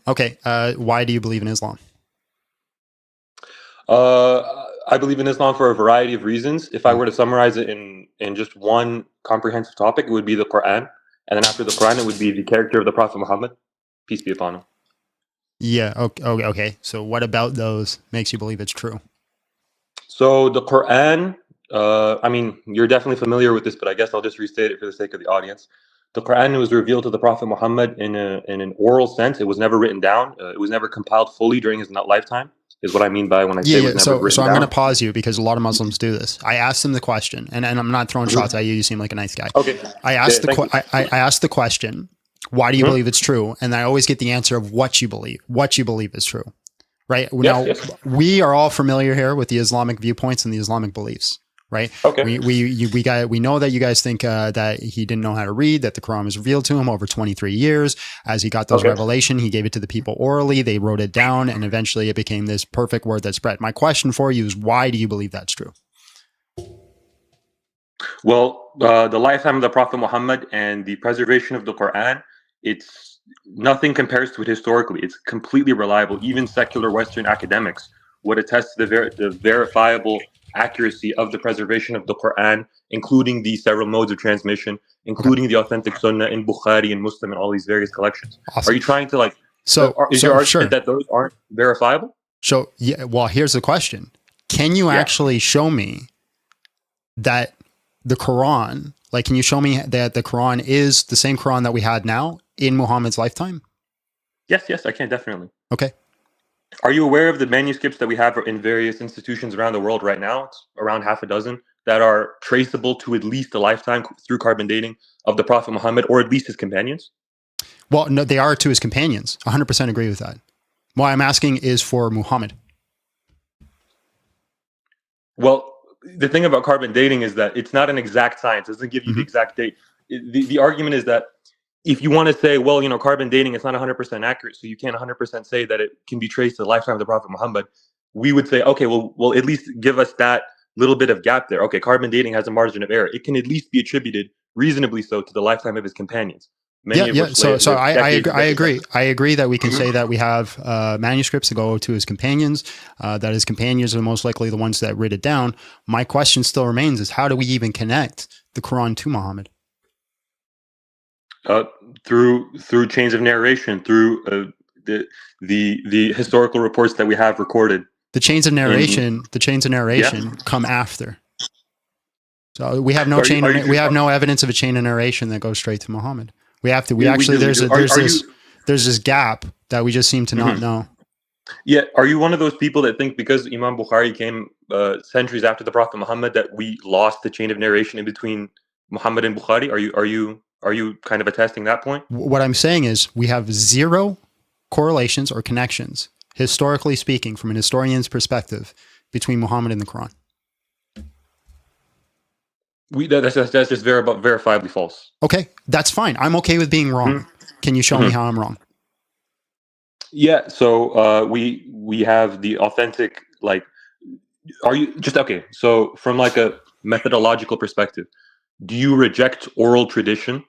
Okay. Why do you believe in Islam? I believe in Islam for a variety of reasons. If I were to summarize it in just one comprehensive topic, it would be the Quran. And then after the Quran, it would be the character of the Prophet Muhammad, peace be upon him. Yeah. Okay. So what about those makes you believe it's true? So the Quran, I mean, you're definitely familiar with this, but I guess I'll just restate it for the sake of the audience. The Quran was revealed to the Prophet Muhammad in an oral sense. It was never written down. It was never compiled fully during his lifetime, is what I mean by when I say it was never written down. So I'm going to pause you because a lot of Muslims do this. I asked them the question, and I'm not throwing shots at you. You seem like a nice guy. Okay. I asked the question, why do you believe it's true? And I always get the answer of what you believe is true. Right? Yes. We are all familiar here with the Islamic viewpoints and the Islamic beliefs. Right. Okay. We know that you guys think that he didn't know how to read, that the Quran was revealed to him over 23 years. As he got those revelation, he gave it to the people orally. They wrote it down, and eventually it became this perfect word that spread. My question for you is, why do you believe that's true? Well, the lifetime of the Prophet Muhammad and the preservation of the Quran, it's nothing compares to it historically. It's completely reliable. Even secular Western academics would attest to the verifiable accuracy of the preservation of the Quran, including the several modes of transmission, including the authentic Sunnah in Bukhari and Muslim and all these various collections. Awesome. Are you trying to is your argument that those aren't verifiable? So well, here's the question: can you actually show me that the Quran, can you show me that the Quran is the same Quran that we had now in Muhammad's lifetime? Yes, I can definitely. Okay. Are you aware of the manuscripts that we have in various institutions around the world right now? It's around half a dozen that are traceable to at least a lifetime through carbon dating of the Prophet Muhammad, or at least his companions? Well, no, they are to his companions. 100% agree with that. Why I'm asking is for Muhammad. Well, the thing about carbon dating is that it's not an exact science. It doesn't give you the exact date. The argument is that if you want to say, well, carbon dating is not 100% accurate, so you can't 100% say that it can be traced to the lifetime of the Prophet Muhammad, we would say, okay, well, at least give us that little bit of gap there. Okay, carbon dating has a margin of error. It can at least be attributed reasonably so to the lifetime of his companions. So I agree. I agree that we can say that we have manuscripts that go to his companions, that his companions are most likely the ones that wrote it down. My question still remains is how do we even connect the Quran to Muhammad? Through chains of narration, through the historical reports that we have recorded. The chains of narration come after. So we have no we have no evidence of a chain of narration that goes straight to Muhammad. There's this gap that we just seem to not know. Yeah, are you one of those people that think because Imam Bukhari came centuries after the Prophet Muhammad that we lost the chain of narration in between Muhammad and Bukhari? Are you kind of attesting that point? What I'm saying is we have zero correlations or connections, historically speaking, from an historian's perspective, between Muhammad and the Quran. That's just verifiably false. Okay, that's fine. I'm okay with being wrong. Can you show me how I'm wrong? Yeah. So we have the authentic, are you just okay? So from like a methodological perspective, do you reject oral tradition?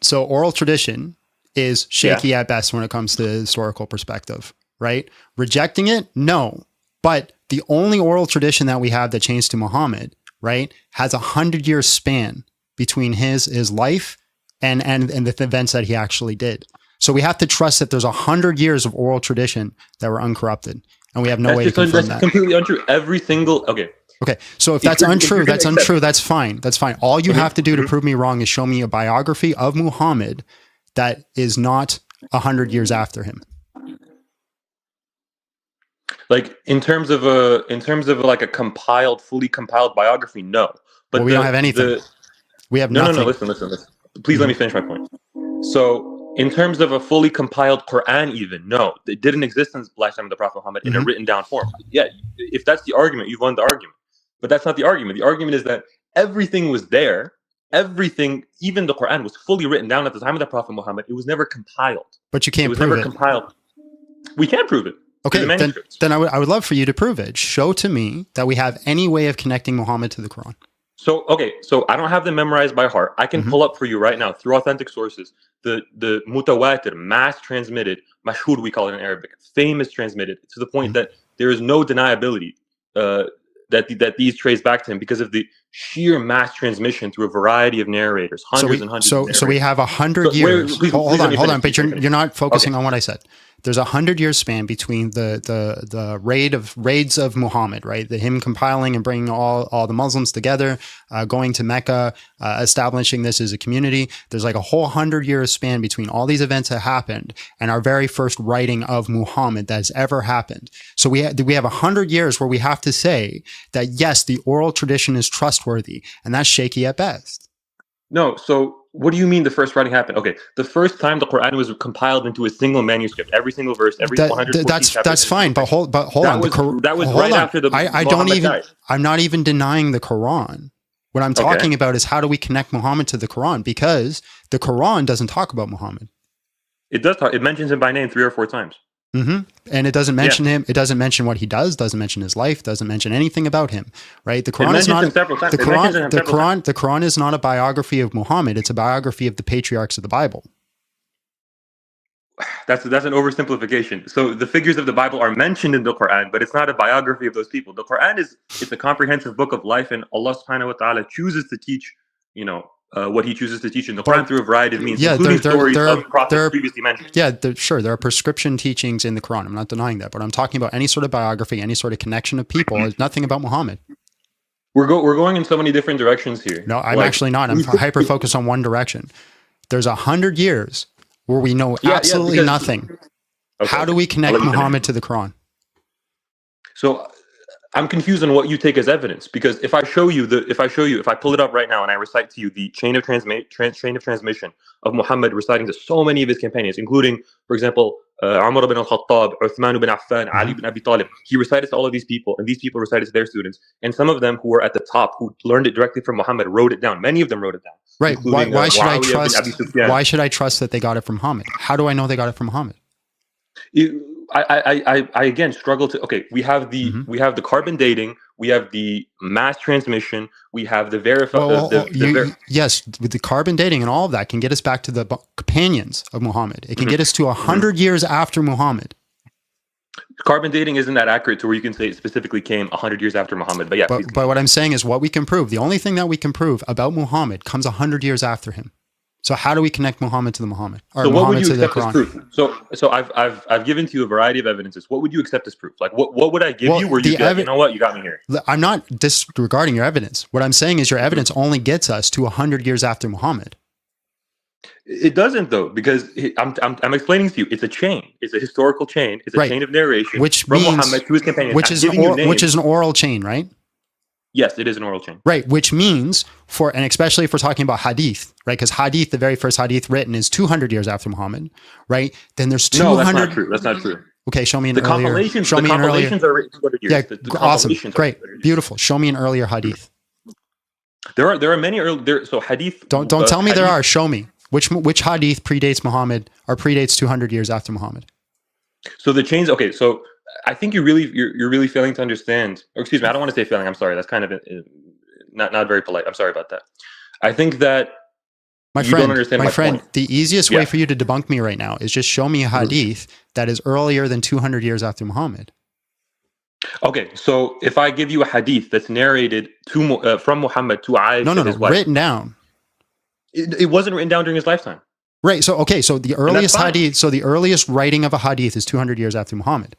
So oral tradition is shaky at best when it comes to the historical perspective, right? Rejecting it, no. But the only oral tradition that we have that changed to Muhammad, right, has 100-year span between his life and the events that he actually did. So we have to trust that there's 100 years of oral tradition that were uncorrupted, and we have no way to confirm that. That's completely untrue. Every single Okay, so if that's untrue, that's fine. That's fine. All you have to do to prove me wrong is show me a biography of Muhammad that is not 100 years after him. Like in terms of like a fully compiled biography, no. But we don't have anything. We have nothing. No. Listen. Please let me finish my point. So in terms of a fully compiled Quran, even no, it didn't exist in the lifetime of the Prophet Muhammad in a written down form. Yeah, if that's the argument, you've won the argument. But that's not the argument. The argument is that everything was there. Everything, even the Quran, was fully written down at the time of the Prophet Muhammad. It was never compiled. But you can't prove it. It was never compiled. We can prove it. Okay, then I would love for you to prove it. Show to me that we have any way of connecting Muhammad to the Quran. So I don't have them memorized by heart. I can pull up for you right now through authentic sources the mutawatir, mass transmitted, mashhur we call it in Arabic, famous transmitted, to the point that there is no deniability that these trace back to him because of the sheer mass transmission through a variety of narrators, hundreds and hundreds of narrators. So we have 100 years. Hold on, but you're not focusing on what I said. There's 100-year span between the raids of Muhammad, right? Him compiling and bringing all the Muslims together, going to Mecca, establishing this as a community. There's like a whole 100-year span between all these events that happened and our very first writing of Muhammad that has ever happened. So we have 100 years where we have to say that yes, the oral tradition is trustworthy, and that's shaky at best. No, so what do you mean the first writing happened? Okay, the first time the Quran was compiled into a single manuscript, every single verse, every 114 chapters. That's fine, but hold on. That was right after the Muhammad died. I'm not even denying the Quran. What I'm talking about is how do we connect Muhammad to the Quran? Because the Quran doesn't talk about Muhammad. It does talk. It mentions him by name 3 or 4 times. And it doesn't mention him. It doesn't mention what he does. Doesn't mention his life. Doesn't mention anything about him. Right? The Quran is not. The Quran is not a biography of Muhammad. It's a biography of the patriarchs of the Bible. That's an oversimplification. So the figures of the Bible are mentioned in the Quran, but it's not a biography of those people. The Quran it's a comprehensive book of life, and Allah Subhanahu wa Taala chooses to teach, what He chooses to teach in the Quran through a variety of means, including stories of prophets previously mentioned. Yeah, there are prescription teachings in the Quran. I'm not denying that, but I'm talking about any sort of biography, any sort of connection of people. There's nothing about Muhammad. We're going in so many different directions here. No, I'm actually not. I'm hyper focused on one direction. There's 100 years where we know absolutely nothing. How do we connect Muhammad to the Quran? So I'm confused on what you take as evidence, because if I pull it up right now and I recite to you the chain of transmission of Muhammad reciting to so many of his companions, including, for example, Umar ibn al-Khattab, Uthman ibn Affan, Ali ibn Abi Talib, he recited to all of these people, and these people recited to their students, and some of them who were at the top, who learned it directly from Muhammad, wrote it down. Many of them wrote it down, Right. including Why should I Muawiyah trust? ibn Abi Sufyan. Why should I trust that they got it from Muhammad? How do I know they got it from Muhammad? I again struggle to. Okay, we have the carbon dating, we have the mass transmission, we have the yes, with the carbon dating and all of that can get us back to the companions of Muhammad. It can get us to 100 years after Muhammad. Carbon dating isn't that accurate to where you can say it specifically came 100 years after Muhammad. But yeah, but what I'm saying is what we can prove. The only thing that we can prove about Muhammad comes 100 years after him. So how do we connect Muhammad to the Muhammad? Or so what Muhammad would you to the accept as Quran? proof? So I've given to you a variety of evidences. What would you accept as proof? Like what would I give you where you get, you know what, you got me here? I'm not disregarding your evidence. What I'm saying is your evidence only gets us to 100 years after Muhammad. It doesn't though, because I'm explaining to you. It's a chain. It's a historical chain. It's a chain of narration from Muhammad to his companions. Which is an oral chain, right? Yes, it is an oral chain. Right, which means and especially if we're talking about hadith, right? Because hadith, the very first hadith written is 200 years after Muhammad, right? Then there's 200. No, that's not true. That's not true. Okay, show me an the earlier. Compilations, show the me compilations an earlier. are written 200 years. Yeah, awesome, great, beautiful. Show me an earlier hadith. There are many early. So hadith. Don't tell me there are. Show me which hadith predates Muhammad or predates 200 years after Muhammad. So the chains. Okay, so I think you're really failing to understand. Or excuse me, I don't want to say failing. I'm sorry. That's kind of not very polite. I'm sorry about that. I think that my you friend, don't understand my friend, point. the easiest way for you to debunk me right now is just show me a hadith that is earlier than 200 years after Muhammad. Okay, so if I give you a hadith that's narrated from Muhammad to Aisha, his wife, written down. It wasn't written down during his lifetime. Right. So so the earliest hadith, so the earliest writing of a hadith is 200 years after Muhammad.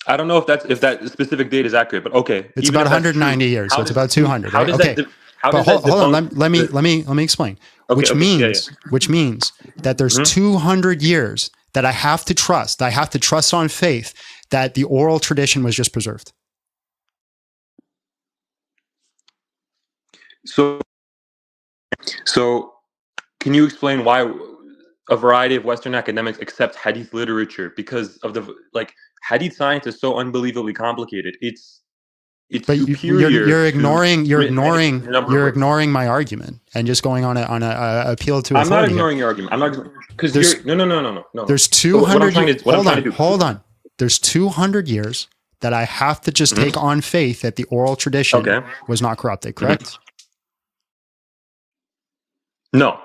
I don't know if that specific date is accurate, but okay. It's about 190 years, so it's about 200. Right? Okay. But hold on. Let me explain. Okay, which means that there's 200 years that I have to trust. I have to trust on faith that the oral tradition was just preserved. So can you explain why a variety of Western academics accept hadith literature? Because of hadith science is so unbelievably complicated. It's but superior. You're ignoring my argument and just going on a appeal to authority. I'm not ignoring your argument. I'm not, because no. There's 200. Hold on. There's 200 years that I have to just take on faith that the oral tradition was not corrupted. Correct? No.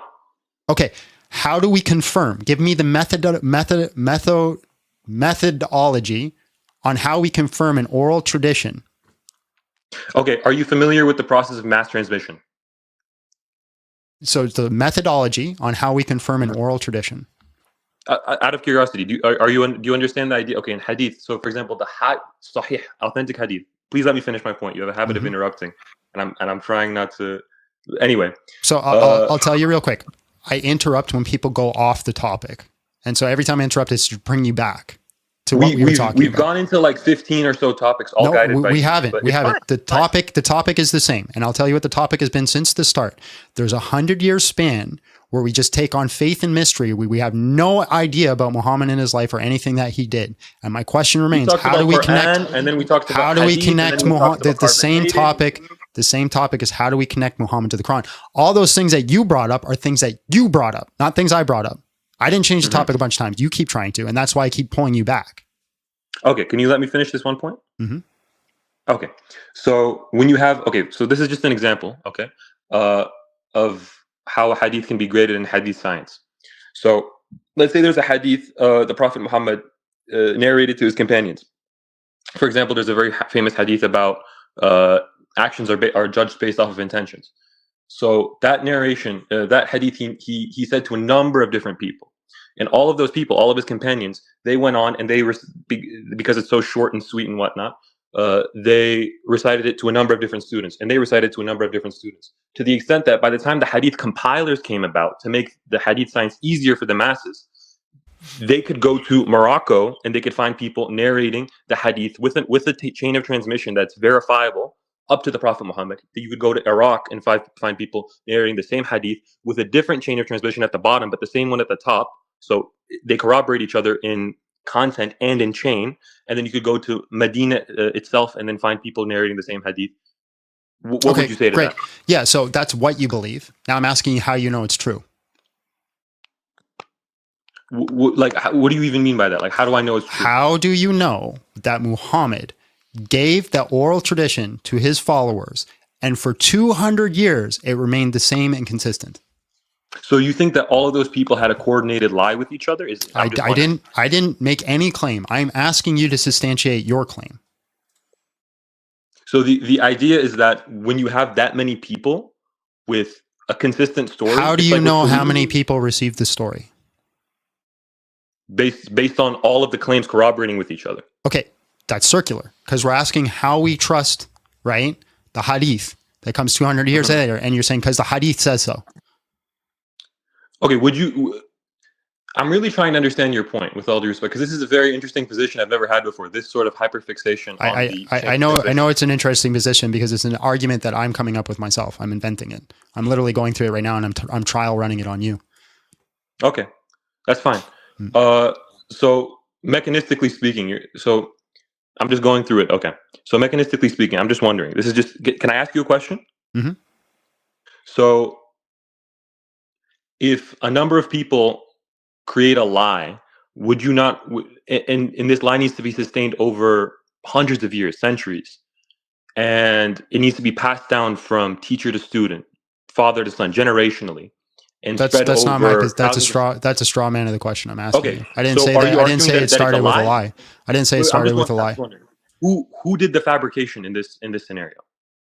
Okay. How do we confirm? Give me the methodology on how we confirm an oral tradition. Okay. Are you familiar with the process of mass transmission? So it's the methodology on how we confirm an oral tradition. Out of curiosity, do you understand the idea? Okay, in hadith. So, for example, the sahih, authentic hadith. Please let me finish my point. You have a habit of interrupting, and I'm trying not to. Anyway. So I'll tell you real quick. I interrupt when people go off the topic, and so every time I interrupt, it's to bring you back to what we were talking about. We've gone into like 15 or so topics, all guided by. We haven't. The topic is the same, and I'll tell you what the topic has been since the start. There's 100-year span where we just take on faith and mystery. We have no idea about Muhammad and his life or anything that he did. And my question remains: how do we connect? And then we talked about how do we connect Muhammad? The same topic. The same topic is how do we connect Muhammad to the Quran? All those things that you brought up are things that you brought up, not things I brought up. I didn't change the topic a bunch of times. You keep trying to, and that's why I keep pulling you back. Okay, can you let me finish this one point? Okay, so when you have, so this is just an example, of how a hadith can be graded in hadith science. So let's say there's a hadith the Prophet Muhammad narrated to his companions. For example, there's a very famous hadith about actions are judged based off of intentions. So that narration, that hadith, he said to a number of different people, and all of those people, all of his companions, they went on and they because it's so short and sweet and whatnot, they recited it to a number of different students, and they recited to a number of different students, to the extent that by the time the hadith compilers came about to make the hadith science easier for the masses, they could go to Morocco and they could find people narrating the hadith with a chain of transmission that's verifiable up to the Prophet Muhammad. You could go to Iraq and find people narrating the same hadith with a different chain of transmission at the bottom, but the same one at the top. So they corroborate each other in content and in chain. And then you could go to Medina itself and then find people narrating the same hadith. What Okay, would you say to great. that? Yeah, so that's what you believe. Now I'm asking you how you know it's true. What do you even mean by that? Like, how do I know it's true? How do you know that Muhammad gave the oral tradition to his followers, and for 200 years it remained the same and consistent? So you think that all of those people had a coordinated lie with each other? I didn't make any claim. I'm asking you to substantiate your claim. So the idea is that when you have that many people with a consistent story, How do you know how many people received the story? Based on all of the claims corroborating with each other. Okay, that's circular, because we're asking how we trust, right? The hadith that comes 200 years later, and you're saying because the hadith says so. Okay, I'm really trying to understand your point with all due respect, because this is a very interesting position I've never had before. This sort of hyperfixation on the I know it's an interesting position because it's an argument that I'm coming up with myself. I'm inventing it. I'm literally going through it right now, and I'm trial running it on you. Okay, that's fine. So mechanistically speaking, so I'm just going through it. Okay, so mechanistically speaking, I'm just wondering. This is just. Can I ask you a question? Mm-hmm. So, if a number of people create a lie, would you not? And this lie needs to be sustained over hundreds of years, centuries, and it needs to be passed down from teacher to student, father to son, generationally. And that's not my that's a straw man of the question I'm asking. Okay, you. I didn't say that. I didn't say it started with a lie. I didn't say it started with a lie. Who did the fabrication in this scenario?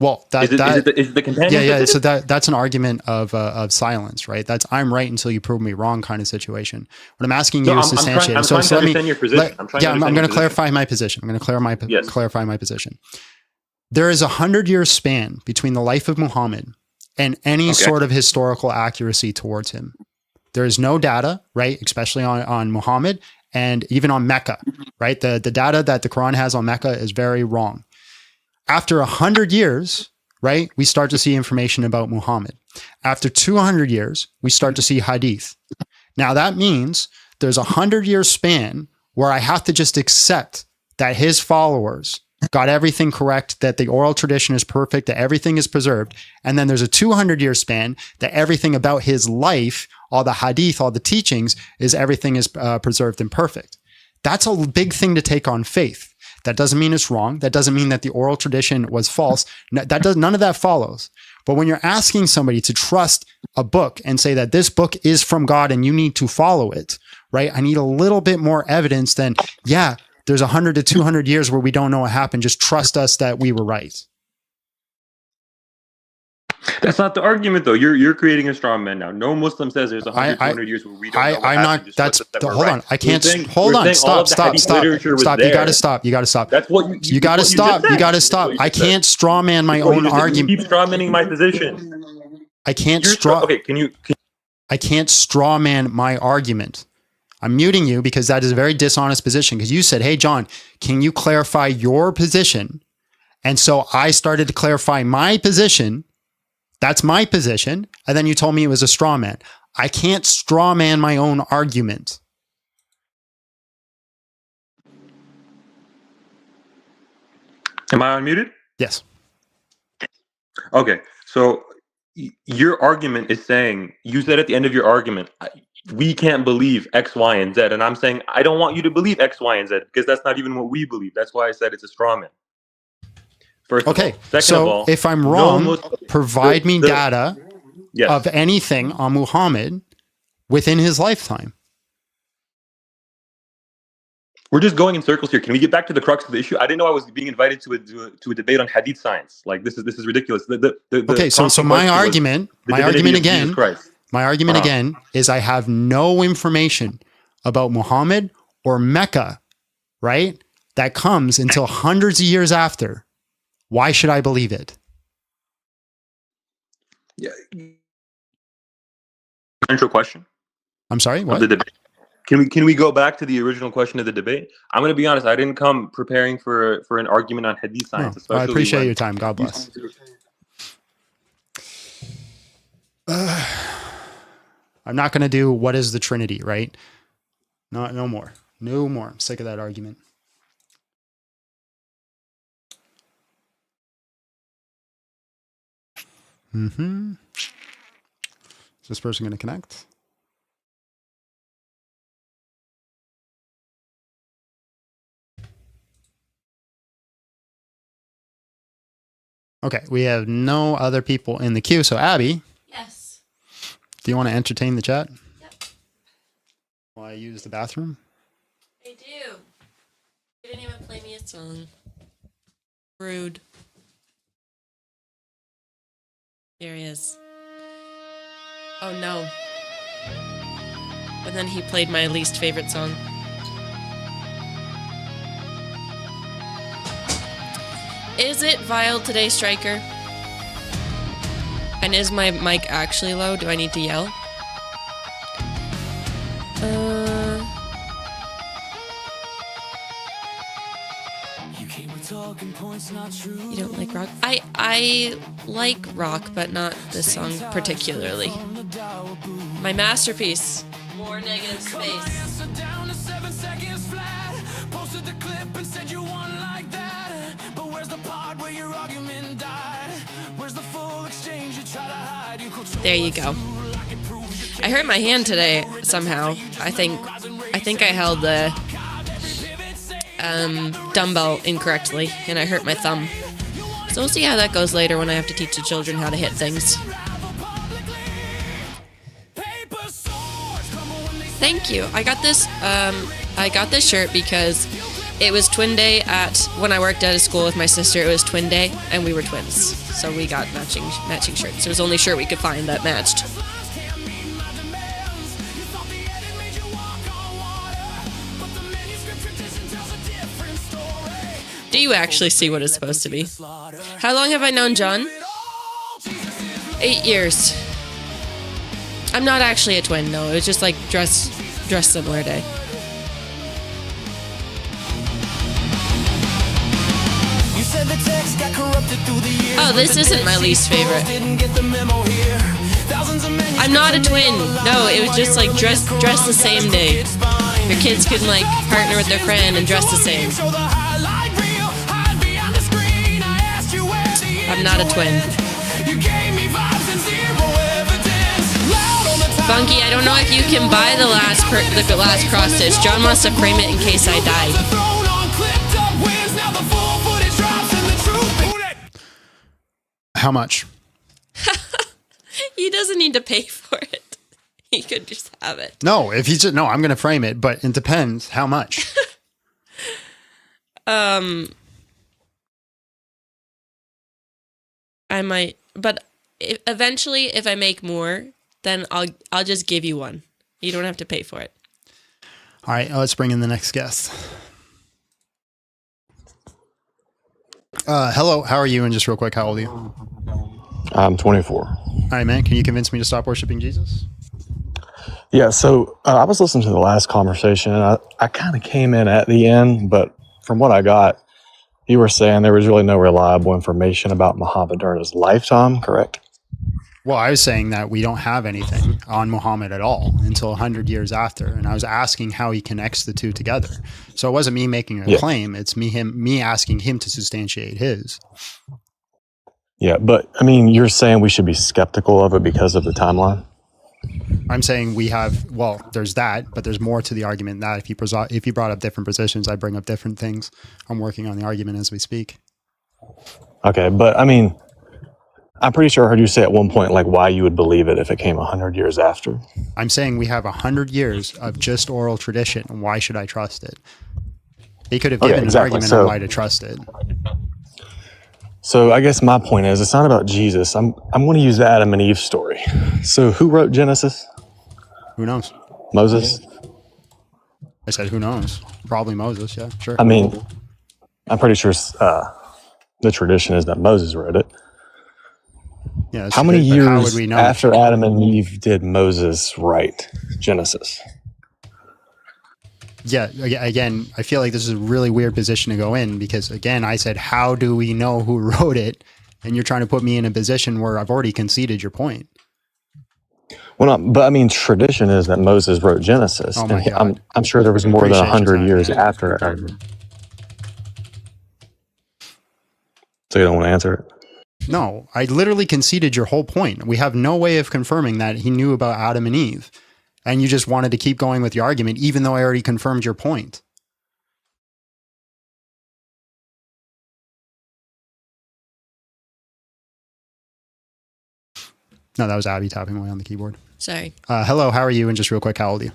Well, is it the companion? Yeah. So that's an argument of silence, right? That's I'm right until you prove me wrong kind of situation. What I'm asking you is substantiate. I'm trying to understand your position. I'm going to clarify my position. I'm going to clarify my position. There is 100-year span between the life of Muhammad and any sort of historical accuracy towards him. There is no data, right? Especially on Muhammad and even on Mecca, right? The data that the Quran has on Mecca is very wrong. After 100 years, right, we start to see information about Muhammad. After 200 years, we start to see hadith. Now that means there's a 100-year span where I have to just accept that his followers got everything correct, that the oral tradition is perfect, that everything is preserved. And then there's a 200-year span that everything about his life, all the hadith, all the teachings, everything is preserved and perfect. That's a big thing to take on faith. That doesn't mean it's wrong. That doesn't mean that the oral tradition was false. None of that follows. But when you're asking somebody to trust a book and say that this book is from God and you need to follow it, right? I need a little bit more evidence than, there's 100 to 200 years where we don't know what happened. Just trust us that we were right. That's not the argument, though. You're creating a straw man now. No Muslim says there's 100, 200 years where we don't know what happened. Hold on. I can't. Hold on. Stop. You got to stop. That's what you got to stop. You got to stop. I can't straw man my own argument. You keep straw manning my position. I can't Okay, I can't straw man my argument. I'm muting you because that is a very dishonest position, because you said, hey, John, can you clarify your position? And so I started to clarify my position. That's my position. And then you told me it was a straw man. I can't straw man my own argument. Am I unmuted? Yes. Okay. So your argument is saying, you said at the end of your argument, we can't believe X, Y, and Z. And I'm saying, I don't want you to believe X, Y, and Z, because that's not even what we believe. That's why I said it's a straw man. First of all. Second of all, if I'm wrong, provide me data of anything on Muhammad within his lifetime. We're just going in circles here. Can we get back to the crux of the issue? I didn't know I was being invited to a debate on hadith science. Like, this is ridiculous. So my argument again is I have no information about Muhammad or Mecca, right? That comes until hundreds of years after. Why should I believe it? Yeah. Intro question. I'm sorry, what? Can we go back to the original question of the debate? I'm going to be honest. I didn't come preparing for an argument on Hadith science. No, Especially I appreciate when your time. God bless. I'm not going to do what is the Trinity, right? No more. No more. I'm sick of that argument. Is this person going to connect? Okay, we have no other people in the queue. So, Abby. Yes. Do you want to entertain the chat? Yep. While I use the bathroom? I do. You didn't even play me a song. Rude. Here he is. Oh no. But then he played my least favorite song. Is it vile today, Striker? And is my mic actually low? Do I need to yell? You don't like rock? I like rock, but not this song particularly. My masterpiece. More negative space. There you go. I hurt my hand today somehow. I think I held the dumbbell incorrectly and I hurt my thumb. So we'll see how that goes later when I have to teach the children how to hit things. Thank you. I got this shirt because it was twin day when I worked at a school with my sister. It was twin day and we were twins. So we got matching shirts. It was the only shirt we could find that matched. Do you actually see what it's supposed to be? How long have I known John? 8 years. I'm not actually a twin, no. It was just like dress similar day. Oh, this isn't my least favorite. I'm not a twin. No, it was just like dress the same day. Your kids can like partner with their friend and dress the same. I'm not a twin. Funky, I don't know if you can buy the last cross stitch. John wants to frame it in case I die. How much? He doesn't need to pay for it. He could just have it. No, if he's no, I'm going to frame it, but it depends how much. I might, but eventually, if I make more, then I'll just give you one. You don't have to pay for it. All right, let's bring in the next guest. Hello, how are you? And just real quick, how old are you? I'm 24. All right, man. Can you convince me to stop worshiping Jesus? Yeah, so I was listening to the last conversation, and I kind of came in at the end, but from what I got, you were saying there was really no reliable information about Muhammad during his lifetime, correct? Well, I was saying that we don't have anything on Muhammad at all until 100 years after, and I was asking how he connects the two together. So it wasn't me making a claim; it's me asking him to substantiate his. Yeah, but I mean, you're saying we should be skeptical of it because of the timeline? I'm saying there's that, but there's more to the argument than that if you brought up different positions, I bring up different things. I'm working on the argument as we speak. Okay, but I mean, I'm pretty sure I heard you say at one point, like, why you would believe it if it came 100 years after. I'm saying we have 100 years of just oral tradition, and why should I trust it? He could have given an argument on why to trust it. So I guess my point is, it's not about Jesus. I'm going to use the Adam and Eve story. So who wrote Genesis? Who knows? Moses? I said, who knows? Probably Moses, yeah, sure. I mean, I'm pretty sure the tradition is that Moses wrote it. Yeah, how many years after Adam and Eve did Moses write Genesis? Yeah, again, I feel like this is a really weird position to go in because, again, I said, how do we know who wrote it? And you're trying to put me in a position where I've already conceded your point. Well, but I mean, tradition is that Moses wrote Genesis. Oh my and God. I'm sure there was more than Appreciate your 100 time, years man. after it. So you don't want to answer it? No, I literally conceded your whole point. We have no way of confirming that he knew about Adam and Eve. And you just wanted to keep going with your argument, even though I already confirmed your point. No, that was Abby tapping away on the keyboard. Sorry. Hello, how are you? And just real quick, how old are you?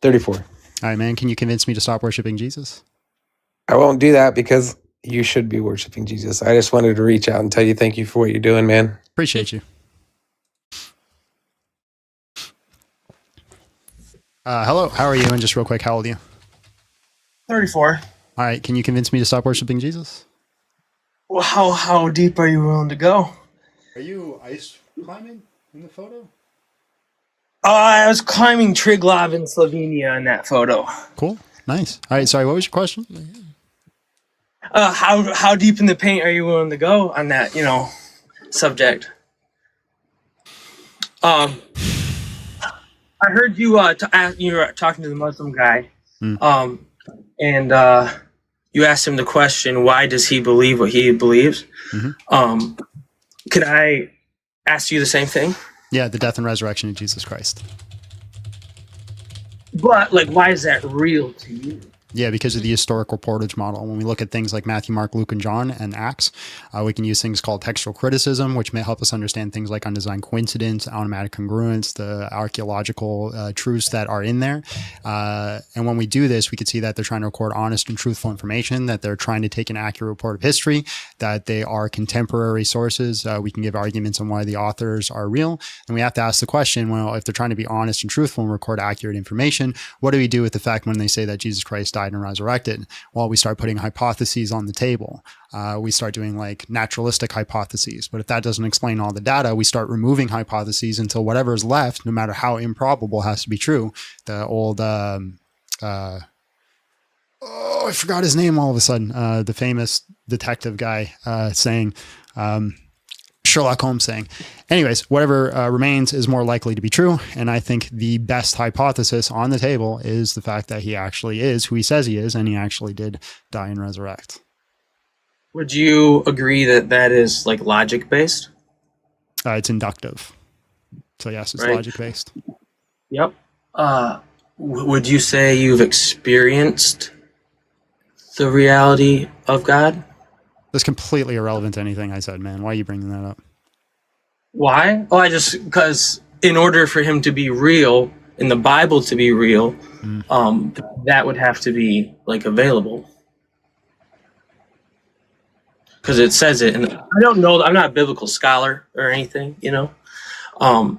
34. All right, man. Can you convince me to stop worshiping Jesus? I won't do that because you should be worshiping Jesus. I just wanted to reach out and tell you thank you for what you're doing, man. Appreciate you. Hello, how are you? And just real quick, how old are you? 34. All right, can you convince me to stop worshiping Jesus? Well, how deep are you willing to go? Are you ice climbing in the photo? I was climbing Triglav in Slovenia in that photo. Cool. Nice. All right, sorry, what was your question? How deep in the paint are you willing to go on that, subject? I heard you you were talking to the Muslim guy, and you asked him the question, why does he believe what he believes? Can I ask you the same thing? Yeah, the death and resurrection of Jesus Christ. But, why is that real to you? Yeah, because of the historical portage model. When we look at things like Matthew, Mark, Luke, and John, and Acts, we can use things called textual criticism, which may help us understand things like undesigned coincidence, automatic congruence, the archaeological truths that are in there. And when we do this, we can see that they're trying to record honest and truthful information, that they're trying to take an accurate report of history, that they are contemporary sources. We can give arguments on why the authors are real. And we have to ask the question, well, if they're trying to be honest and truthful and record accurate information, what do we do with the fact when they say that Jesus Christ died and resurrected? Well, we start putting hypotheses on the table. We start doing naturalistic hypotheses. But if that doesn't explain all the data, we start removing hypotheses until whatever is left, no matter how improbable, has to be true. The old, I forgot his name all of a sudden. The famous detective guy saying, Sherlock Holmes saying. Anyways, whatever remains is more likely to be true. And I think the best hypothesis on the table is the fact that he actually is who he says he is, and he actually did die and resurrect. Would you agree that that is logic based? It's inductive. So yes, it's Right. logic based. Yep. Would you say you've experienced the reality of God? That's completely irrelevant to anything I said, man. Why are you bringing that up? Why? Oh, because in order for him to be real, in the Bible to be real, that would have to be available. Because it says it, and I don't know. I'm not a biblical scholar or anything, But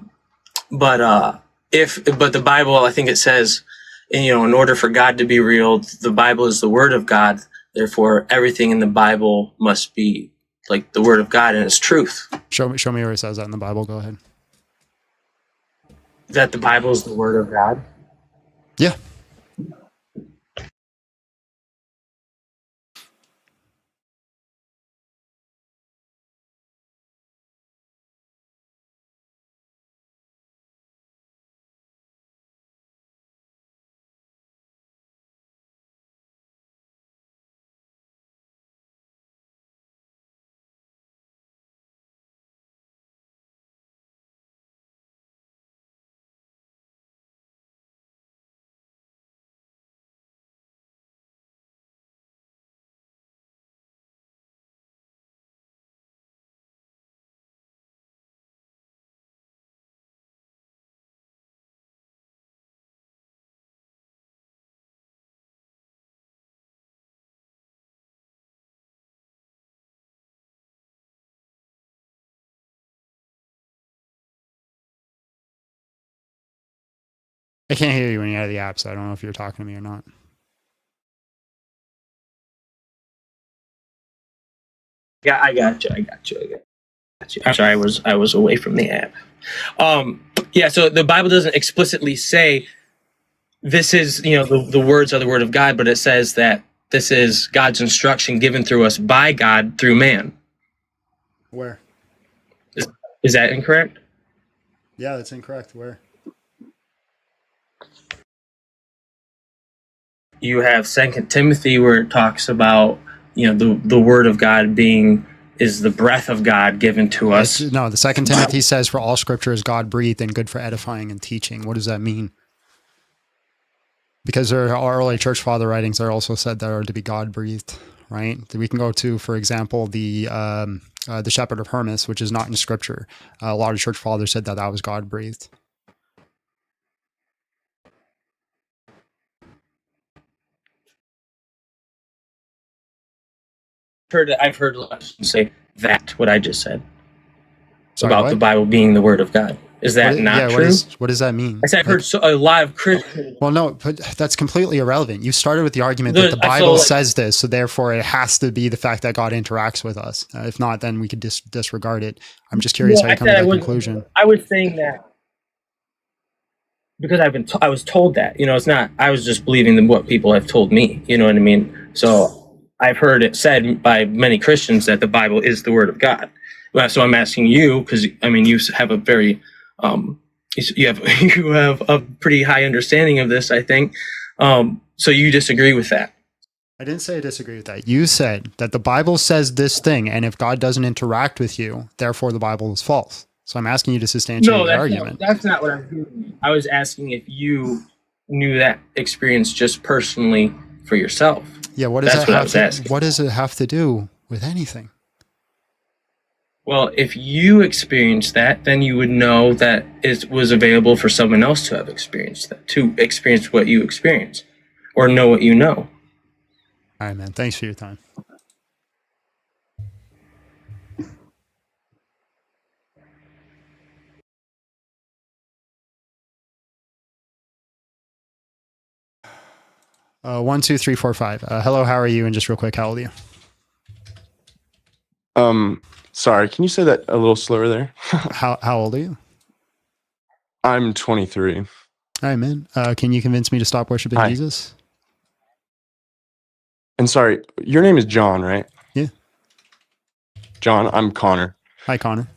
the Bible, I think it says, in order for God to be real, the Bible is the Word of God. Therefore, everything in the Bible must be the Word of God and its truth. Show me where it says that in the Bible. Go ahead. That the Bible is the Word of God. Yeah. I can't hear you when you're out of the app, so I don't know if you're talking to me or not. Yeah, I got you. I'm sorry, I was away from the app. Yeah, so the Bible doesn't explicitly say this is, the words are the word of God, but it says that this is God's instruction given through us by God through man. Where? Is that incorrect? Yeah, that's incorrect. Where? You have Second Timothy where it talks about, the word of God is the breath of God given to us. No, the Second Timothy says, for all scripture is God breathed and good for edifying and teaching. What does that mean? Because there are early church father writings that also said that are to be God breathed, right? We can go to, for example, the Shepherd of Hermas, which is not in scripture. A lot of church fathers said that was God breathed. I've heard say that what I just said. Sorry, about what? the Bible being the word of God. Is that not true? What does that mean? I said I've heard a lot of Christians. Well, no, but that's completely irrelevant. You started with the argument that the Bible says this, so therefore it has to be the fact that God interacts with us. If not, then we could disregard it. I'm just curious how you come to that conclusion. I was saying that because I was told that. It's not. I was just believing what people have told me. You know what I mean? So I've heard it said by many Christians that the Bible is the word of God. So I'm asking you because you have a very you have a pretty high understanding of this, I think. So you disagree with that? I didn't say I disagree with that. You said that the Bible says this thing, and if God doesn't interact with you, therefore the Bible is false. So I'm asking you to substantiate the argument. That's not what I'm doing. I was asking if you knew that experience just personally for yourself. Yeah, what does it have to do with anything? Well, if you experienced that, then you would know that it was available for someone else to have experienced that, to experience what you experience, or know what you know. All right, man. Thanks for your time. One, two, three, four, five. Hello, how are you? And just real quick, how old are you? Sorry, can you say that a little slower there? How old are you? I'm 23. All right, man. Can you convince me to stop worshiping Jesus? And sorry, your name is John, right? Yeah. John, I'm Connor. Hi, Connor.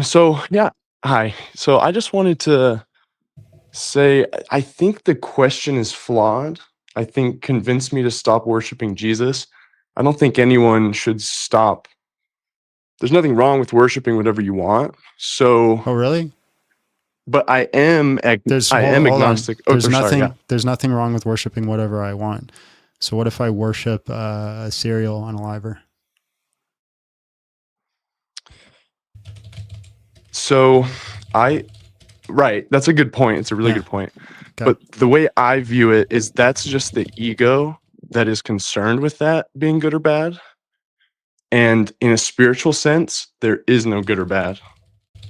So yeah, hi. So I just wanted to say, I think the question is flawed. I think convince me to stop worshiping Jesus. I don't think anyone should stop. There's nothing wrong with worshiping whatever you want. So. Oh, really? But I am agnostic. There's nothing wrong with worshiping whatever I want. So what if I worship a cereal unaliver? So right. That's a good point. It's a really good point. Okay. But the way I view it is that's just the ego that is concerned with that being good or bad. And in a spiritual sense, there is no good or bad.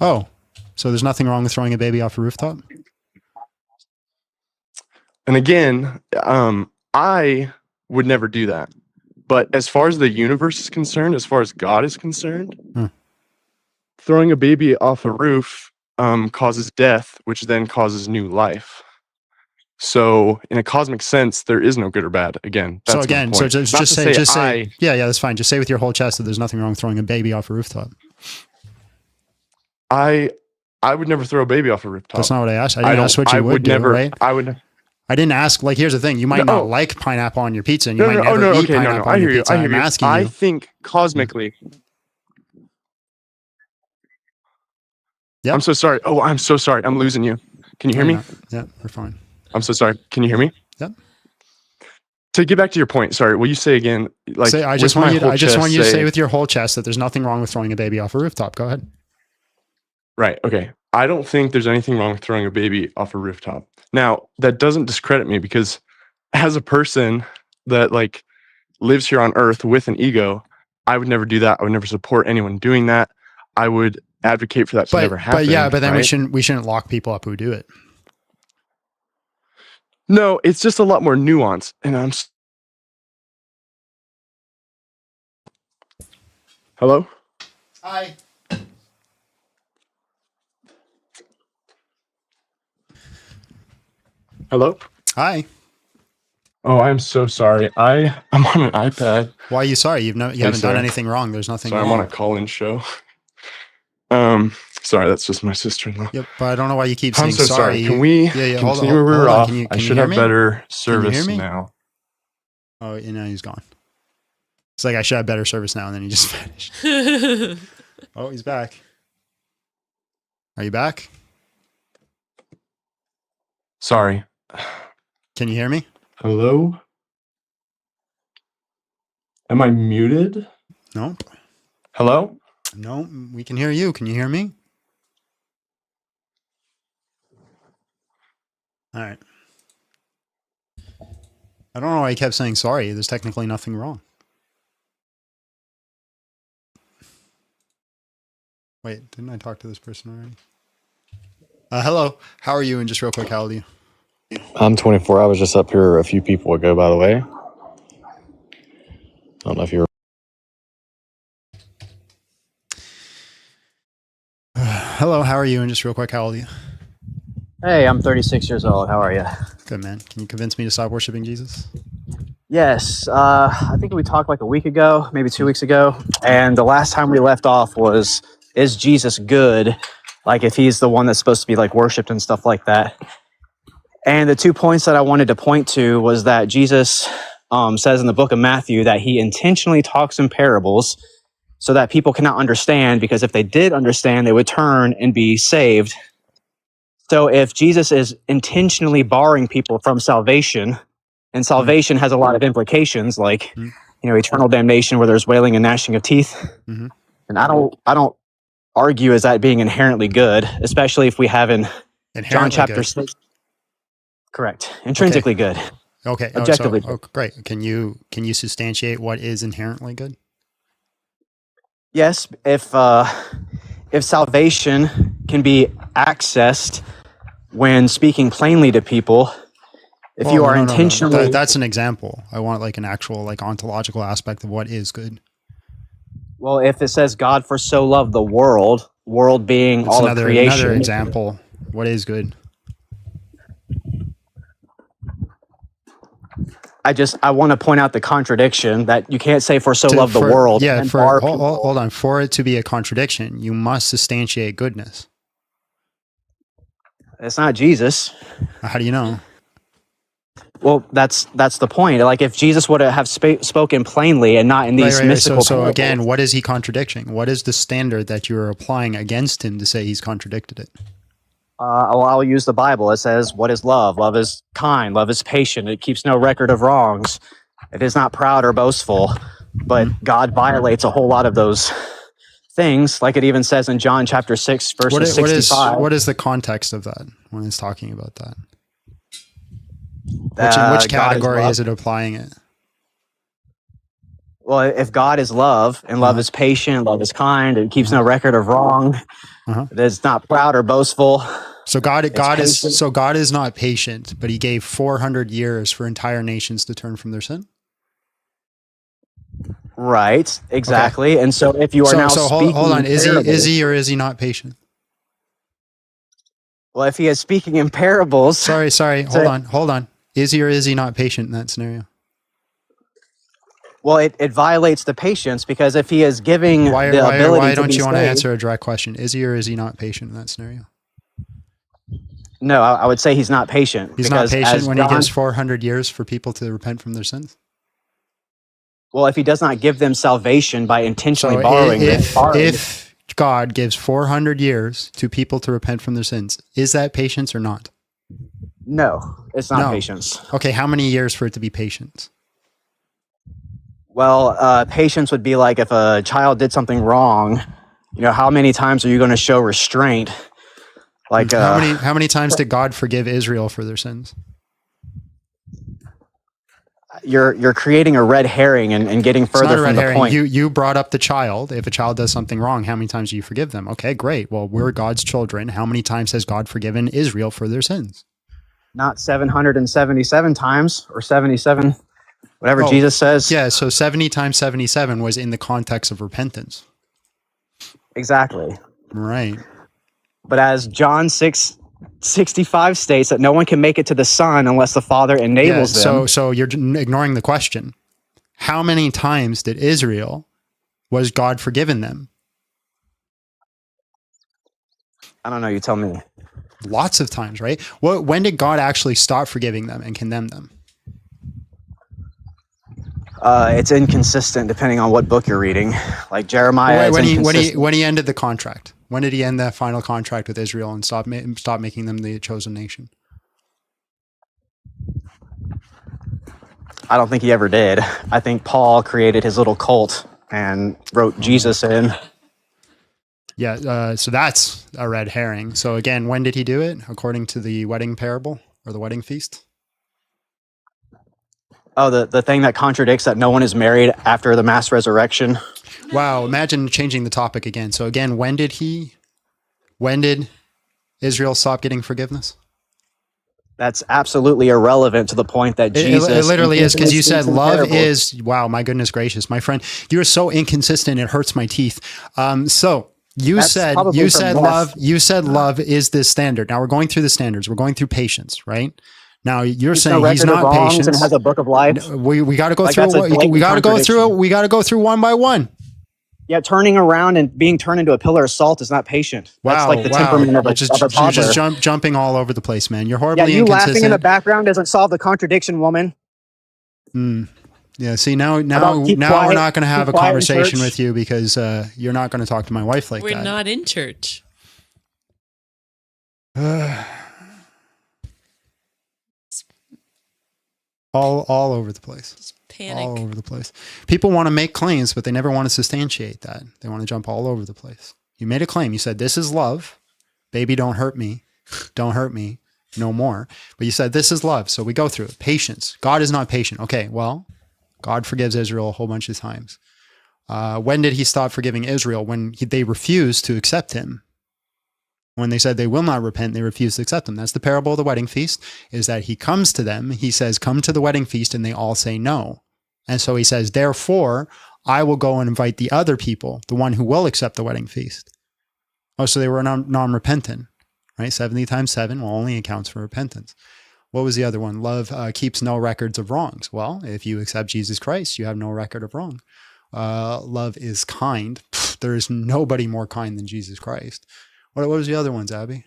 Oh, so there's nothing wrong with throwing a baby off a rooftop? And again, I would never do that. But as far as the universe is concerned, as far as God is concerned, throwing a baby off a roof causes death, which then causes new life. So in a cosmic sense, there is no good or bad. Again, that's my point. So just say, yeah, that's fine. Just say with your whole chest that there's nothing wrong with throwing a baby off a rooftop. I would never throw a baby off a rooftop. That's not what I asked. I didn't ask what you would do, right? I didn't ask, here's the thing. You might not like pineapple on your pizza, and you might never eat pineapple on your pizza. I'm asking you. I think cosmically. Yep. I'm so sorry. Oh, I'm so sorry. I'm losing you. Can you hear me? Yeah, we're fine. I'm so sorry. Can you hear me? Yep. To get back to your point, sorry, will you say again? I just want you to say with your whole chest that there's nothing wrong with throwing a baby off a rooftop. Go ahead. Right. Okay. I don't think there's anything wrong with throwing a baby off a rooftop. Now, that doesn't discredit me because as a person that lives here on earth with an ego, I would never do that. I would never support anyone doing that. I would advocate for that to never happen. But then we shouldn't lock people up who do it. No, it's just a lot more nuanced. And Hello? Hi. Hello? Hi. Oh, I'm so sorry. I'm on an iPad. Why are you sorry? You haven't done sorry. anything wrong. There's nothing Sorry, wrong. I'm on a call-in show. Sorry, that's just my sister-in-law. Yep, but I don't know why you keep I'm saying so sorry. Can You- we yeah, continue where we were hold on. off? Can you I should hear have me? better Can you service hear me? now. Oh, you know, he's gone. It's like I should have better service now, and then he just vanished. Oh, he's back. Are you back? Sorry. Can you hear me? Hello? Am I muted? Nope. Hello? No, we can hear you. Can you hear me? All right. I don't know why he kept saying sorry. There's technically nothing wrong. Wait, didn't I talk to this person already? Hello. How are you? And just real quick, how old are you? I'm 24. I was just up here a few people ago, by the way. I don't know if you were. Hello. How are you? And just real quick, how old are you? Hey, I'm 36 years old. How are you? Good, man. Can you convince me to stop worshiping Jesus? Yes, I think we talked like a week ago, maybe 2 weeks ago, and the last time we left off was, is Jesus good? Like if he's the one that's supposed to be like worshipped and stuff like that. And the 2 points that I wanted to point to was that Jesus says in the book of Matthew that he intentionally talks in parables so that people cannot understand, because if they did understand, they would turn and be saved. So if Jesus is intentionally barring people from salvation, and salvation has a lot of implications, like eternal damnation where there's wailing and gnashing of teeth. Mm-hmm. And I don't argue as that being inherently good, especially if we have in John chapter good. 6. Correct. Intrinsically good. Okay. Objectively Oh, great. Can you substantiate what is inherently good? Yes, if salvation can be accessed when speaking plainly to people, if you are intentionally... That's an example. I want like an actual like ontological aspect of what is good. Well, if it says God for so loved the world being That's all of creation... Another example. What is good? I want to point out the contradiction that you can't say for so loved the world. Yeah, hold on. For it to be a contradiction, you must substantiate goodness. It's not Jesus. How do you know? Well, that's the point. Like if Jesus would have spoken plainly and not in these mystical. So again, what is he contradicting? What is the standard that you are applying against him to say he's contradicted it? I'll use the Bible. It says, "What is love? Love is kind. Love is patient. It keeps no record of wrongs. It is not proud or boastful." But God violates a whole lot of those things, like it even says in John chapter 6, verses 65. What is the context of that when it's talking about that? In which category is it applying it? Well, if God is love, and love is patient, love is kind, it keeps no record of wrong, it is not proud or boastful. So God is not patient, but he gave 400 years for entire nations to turn from their sin. Right, exactly. Okay. And so if you are now speaking, hold on, is he or is he not patient? Well, if he is speaking in parables, sorry, hold on. Is he or is he not patient in that scenario? Well, it violates the patience, because if he is giving why don't you want to answer a direct question? Is he or is he not patient in that scenario? No, I would say he's not patient. He's not patient when he gives 400 years for people to repent from their sins? Well, if he does not give them salvation by intentionally borrowing if God gives 400 years to people to repent from their sins, is that patience or not? No, it's not patience. Okay, how many years for it to be patience? Well, patience would be like if a child did something wrong, how many times are you going to show restraint? Like how many times did God forgive Israel for their sins? You're creating a red herring and getting further from the point. You brought up the child. If a child does something wrong, how many times do you forgive them? Okay, great. Well, we're God's children. How many times has God forgiven Israel for their sins? Not 777 times or 77, whatever Jesus says. Yeah, so 70 times 77 was in the context of repentance. Exactly. Right. But as John 6, 65 states that no one can make it to the Son unless the Father enables them. So you're ignoring the question. How many times did was God forgiven them? I don't know. You tell me. Lots of times, right? When did God actually stop forgiving them and condemn them? It's inconsistent depending on what book you're reading. Like Jeremiah, When he ended the contract. When did he end that final contract with Israel and stop making them the chosen nation? I don't think he ever did. I think Paul created his little cult and wrote Jesus in. Yeah, so that's a red herring. So again, when did he do it? According to the wedding parable or the wedding feast? Oh, the thing that contradicts that no one is married after the mass resurrection. Wow, imagine changing the topic again. So again, when did Israel stop getting forgiveness? That's absolutely irrelevant to the point that Jesus... It literally is, because you said love is... Wow, my goodness gracious. My friend, you're so inconsistent, it hurts my teeth. So you said love is the standard. Now we're going through the standards. We're going through patience, right? Now you're saying he's not patient. And has a book of life. We got to go through. We got to go through it. We got to go through one by one. Yeah, turning around and being turned into a pillar of salt is not patient. That's like the temperament of a toddler. You're just jumping all over the place, man. You're horribly inconsistent. inconsistent. Laughing in the background doesn't solve the contradiction, woman. Yeah, see, now we're not going to have a conversation with you because you're not going to talk to my wife like that. We're not in church. All over the place. Just panic. All over the place. People want to make claims, but they never want to substantiate that. They want to jump all over the place. You made a claim. You said, this is love. Baby, don't hurt me. Don't hurt me. No more. But you said, this is love. So we go through it. Patience. God is not patient. Okay, well, God forgives Israel a whole bunch of times. When did he stop forgiving Israel? When they refused to accept him. When they said they will not repent, they refuse to accept him. That's the parable of the wedding feast, is that he comes to them. He says, come to the wedding feast, and they all say no. And so he says, therefore, I will go and invite the other people, the one who will accept the wedding feast. Oh, so they were non-repentant, right? 70 times 7 only accounts for repentance. What was the other one? Love keeps no records of wrongs. Well, if you accept Jesus Christ, you have no record of wrong. Love is kind. There is nobody more kind than Jesus Christ. What was the other ones, Abby?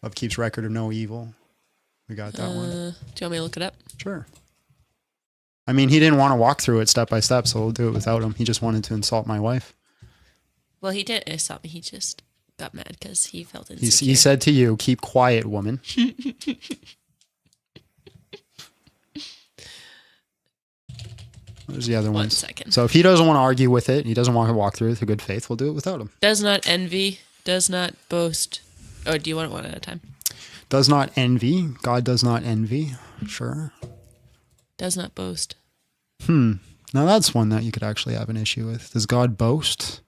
Love keeps record of no evil. We got that one. Do you want me to look it up? Sure. I mean, he didn't want to walk through it step by step, so we'll do it without him. He just wanted to insult my wife. Well, he didn't insult me. He just got mad because he felt insecure. He said to you, keep quiet, woman. There's the other ones. 1 second. So if he doesn't want to argue with it, he doesn't want to walk through it with good faith, we'll do it without him. Does not envy, does not boast. Oh, do you want it one at a time? Does not envy. God does not envy. Sure. Does not boast. Now that's one that you could actually have an issue with. Does God boast?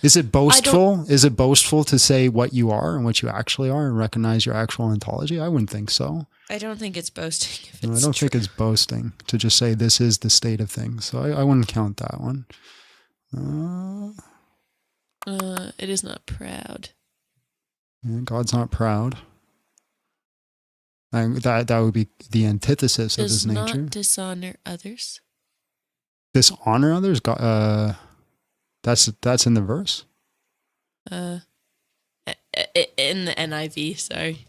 Is it boastful? Is it boastful to say what you are and what you actually are and recognize your actual ontology? I wouldn't think so. I don't think it's boasting. If No, it's I don't think it's boasting to just say this is the state of things. So I wouldn't count that one. It is not proud. Yeah, God's not proud. And that would be the antithesis of his nature. Does not dishonor others. Dishonor others? God, that's in the verse. In the NIV, sorry.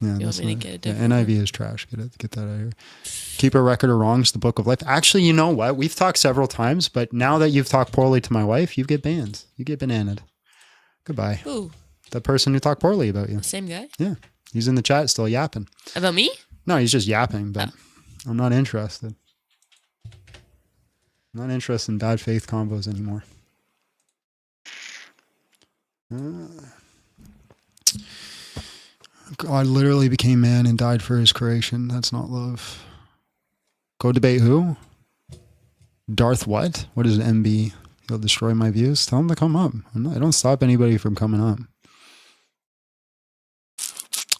Yeah, you want me to get a different NIV is trash. Get that out of here. Keep a record of wrongs, the book of life. Actually, you know what? We've talked several times, but now that you've talked poorly to my wife, you get banned. You get bananaed. Goodbye. Who? The person who talked poorly about you. The same guy? Yeah. He's in the chat still yapping. About me? No, he's just yapping, but I'm not interested. I'm not interested in bad faith combos anymore. God literally became man and died for his creation. That's not love. Go debate who? Darth what? What is MB? He'll destroy my views? Tell him to come up. I don't stop anybody from coming up.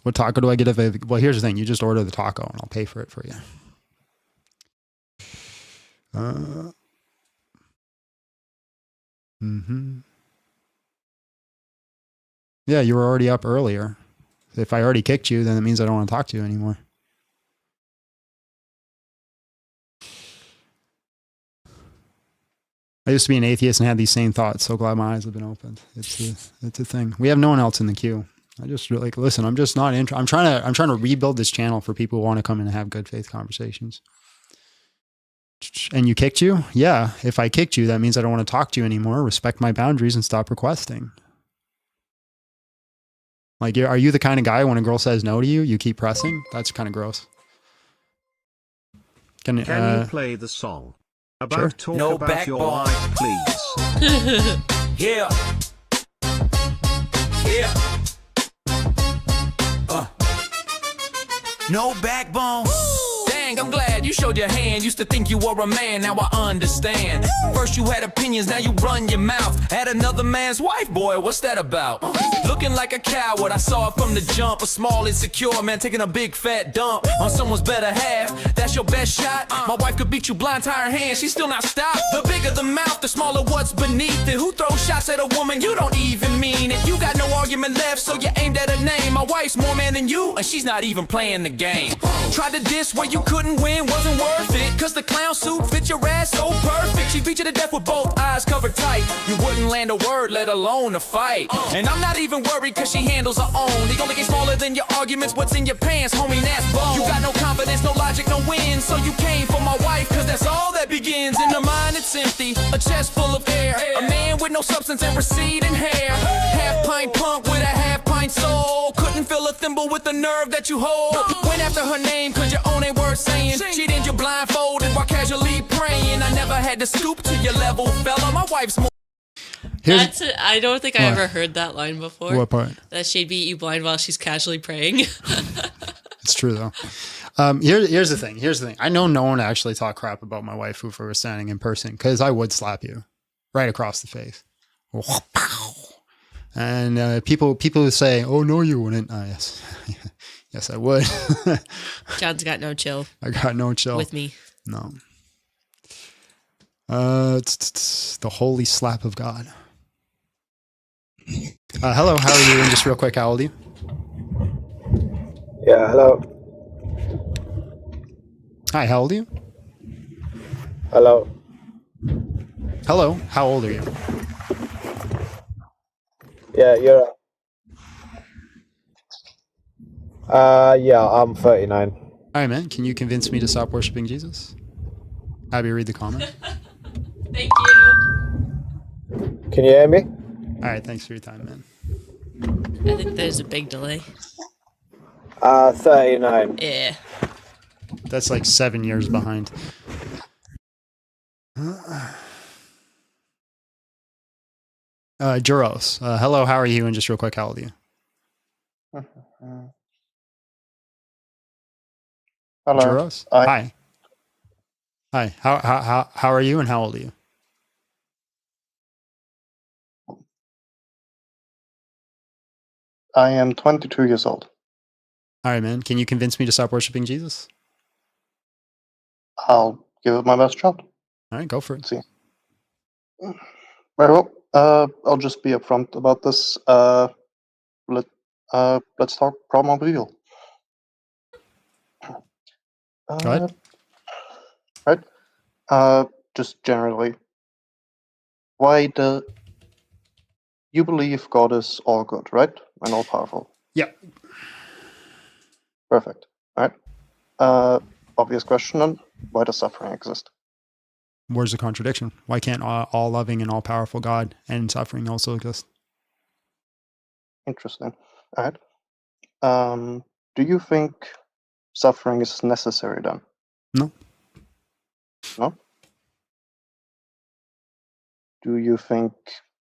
What taco do I get if I... Well, here's the thing. You just order the taco and I'll pay for it for you. Yeah, you were already up earlier. If I already kicked you, then it means I don't want to talk to you anymore. I used to be an atheist and had these same thoughts. So glad my eyes have been opened. It's a thing. We have no one else in the queue. I just like listen. I'm just not interested. I'm trying to rebuild this channel for people who want to come in and have good faith conversations. And you kicked you? Yeah. If I kicked you, that means I don't want to talk to you anymore. Respect my boundaries and stop requesting. Like, are you the kind of guy when a girl says no to you, you keep pressing? That's kind of gross. Can you play the song? About talk No about your backbone. wife, please. Yeah. Yeah. No backbone. Dang, I'm glad you showed your hand. Used to think you were a man, now I understand. First you had opinions, now you run your mouth. At another man's wife, boy, what's that about? Looking like a coward, I saw it from the jump. A small, insecure man taking a big fat dump on someone's better half. That's your best shot. My wife could beat you blind, tie her hands, she's still not stopped. The bigger the mouth, the smaller what's beneath it. Who throws shots at a woman? You don't even mean it. You got no argument left, so you aimed at her name. My wife's more man than you, and she's not even playing the game. Tried to diss where you couldn't win, wasn't worth it. Cause the clown suit fit your ass so perfect. She beat you to death with both eyes covered tight. You wouldn't land a word, let alone a fight. And I'm not even worried cause she handles her own. The only game smaller than your arguments, what's in your pants, homie, that's bone. You got no confidence, no logic, no win. So you came for my wife cause that's all that begins. In her mind it's empty, a chest full of air. A man with no substance and receding hair. Half pint punk with a half pint soul. Couldn't fill a thimble with the nerve that you hold. Went after her name cause your own ain't worth saying. Cheated you blindfolded while casually praying. I never had to stoop to your level, fella. My wife's more. I don't think I ever heard that line before. What part? That she'd beat you blind while she's casually praying. It's true though. Here's the thing. Here's the thing. I know no one actually talk crap about my wife if we were standing in person because I would slap you right across the face. And people who say, "Oh no, you wouldn't." Yes, yes, I would. John's got no chill. I got no chill with me. No. It's the holy slap of God. Hello, how are you? And just real quick, how old are you? Yeah, hello. Hi, how old are you? Hello. Hello, how old are you? Yeah, you're. Yeah, I'm 39. All right, man. Can you convince me to stop worshiping Jesus? Abby, read the comment. Thank you. Can you hear me? All right, thanks for your time, man. I think there's a big delay. 39. Yeah. That's like 7 years behind. Juros, hello, how are you? And just real quick, how old are you? Hello. Juros? Hi. Hi. How are you? And how old are you? I am 22 years old. All right, man. Can you convince me to stop worshiping Jesus? I'll give it my best shot. All right, go for it. See. Very well. I'll just be upfront about this. Let's talk problem of evil. Go ahead. Right. Just generally, why do you believe God is all good, right? And all powerful? Yeah. Perfect. All right. Obvious question then. Why does suffering exist? Where's the contradiction? Why can't all loving and all powerful God and suffering also exist? Interesting. All right. Do you think suffering is necessary then? No. No? Do you think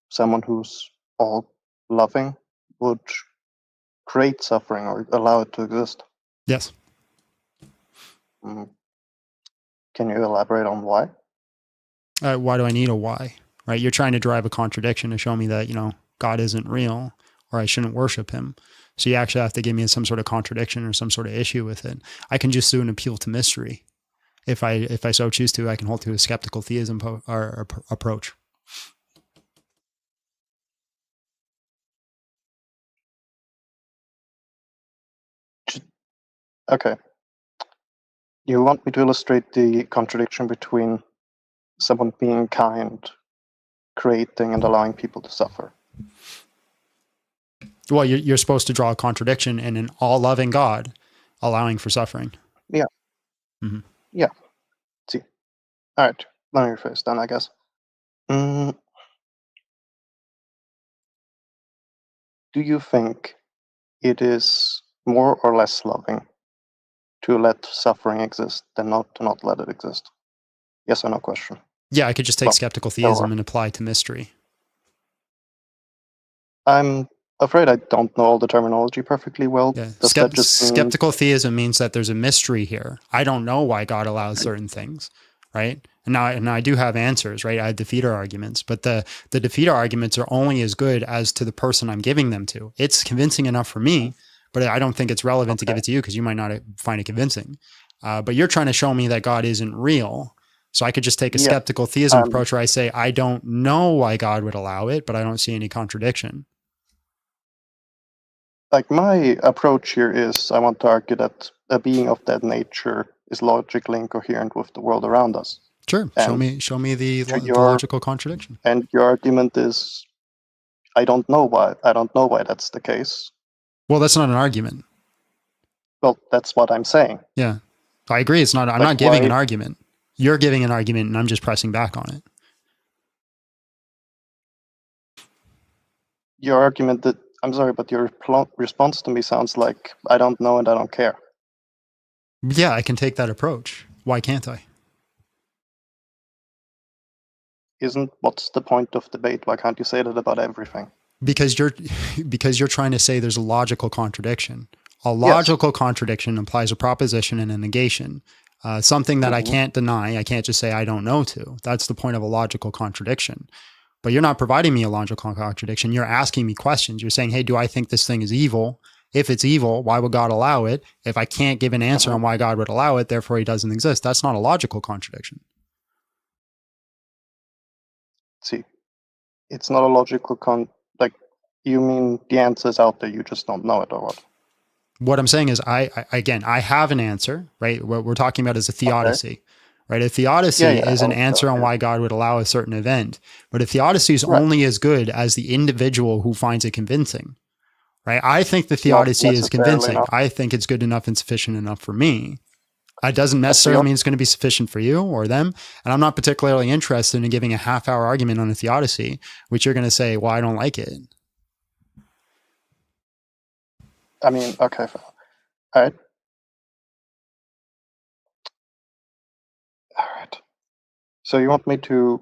someone who's all loving would create suffering or allow it to exist? Yes. Mm. Can you elaborate on why? Why do I need a why? Right? You're trying to drive a contradiction to show me that, God isn't real or I shouldn't worship him. So you actually have to give me some sort of contradiction or some sort of issue with it. I can just do an appeal to mystery. If I so choose to, I can hold to a skeptical theism approach. Okay. You want me to illustrate the contradiction between someone being kind, creating, and allowing people to suffer? Well, you're supposed to draw a contradiction in an all-loving God allowing for suffering. Yeah. Mm-hmm. Yeah. See. All right. Let me rephrase then, I guess. Do you think it is more or less loving to let suffering exist than not to not let it exist? Yes or no question. Yeah, I could just take Well, skeptical there theism are. and apply to mystery. I'm afraid I don't know all the terminology perfectly well. Yeah. Does that just mean Skeptical theism means that there's a mystery here. I don't know why God allows certain things, right? And I do have answers, right? I have defeater arguments, but the defeater arguments are only as good as to the person I'm giving them to. It's convincing enough for me, but I don't think it's relevant to give it to you because you might not find it convincing. But you're trying to show me that God isn't real. So I could just take a skeptical theism approach where I say, I don't know why God would allow it, but I don't see any contradiction. like my approach here is I want to argue that a being of that nature is logically incoherent with the world around us. Sure. And Show me the your logical contradiction. And your argument is I don't know why that's the case. Well, that's not an argument. Well, that's what I'm saying. Yeah. I agree. It's not, I'm not giving an argument. You're giving an argument and I'm just pressing back on it. Your argument that, I'm sorry, but your response to me sounds like I don't know and I don't care. Yeah, I can take that approach. Why can't I? What's the point of debate? Why can't you say that about everything? Because you're trying to say there's a logical contradiction. A logical contradiction implies a proposition and a negation. Something that I can't deny, I can't just say I don't know to. That's the point of a logical contradiction. But you're not providing me a logical contradiction. You're asking me questions. You're saying, hey, do I think this thing is evil? If it's evil, why would God allow it? If I can't give an answer on why God would allow it, therefore he doesn't exist. That's not a logical contradiction. See, it's not a logical like you mean the answer is out there, you just don't know it or what? What I'm saying is I have an answer, right? What we're talking about is a theodicy, right? A theodicy is an answer on why God would allow a certain event. But a theodicy is only as good as the individual who finds it convincing, right? I think the theodicy is convincing. I think it's good enough and sufficient enough for me. It doesn't necessarily mean it's going to be sufficient for you or them. And I'm not particularly interested in giving a half-hour argument on a theodicy, which you're going to say, well, I don't like it. I mean, okay, all right. All right. So you want me to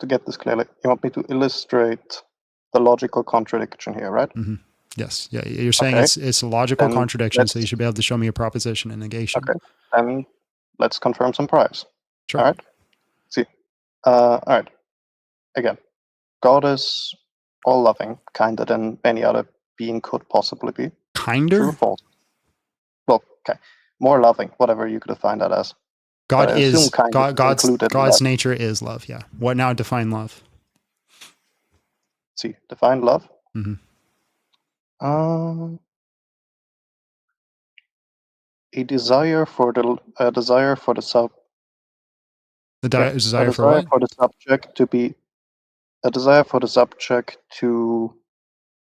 get this clearly, you want me to illustrate the logical contradiction here, right? Mm-hmm. Yes. Yeah. You're saying it's a logical contradiction, so you should be able to show me a proposition and negation. Okay. Then let's confirm some priors. Sure. All right. See. All right. Again, God is all loving, kinder than any other being could possibly be. Kinder? True or false? Well, okay. More loving, whatever you could define that as. God is God's nature is love. Yeah. What now? Define love. See, define love. Mm-hmm. A desire for the desire for the subject to be a desire for the subject to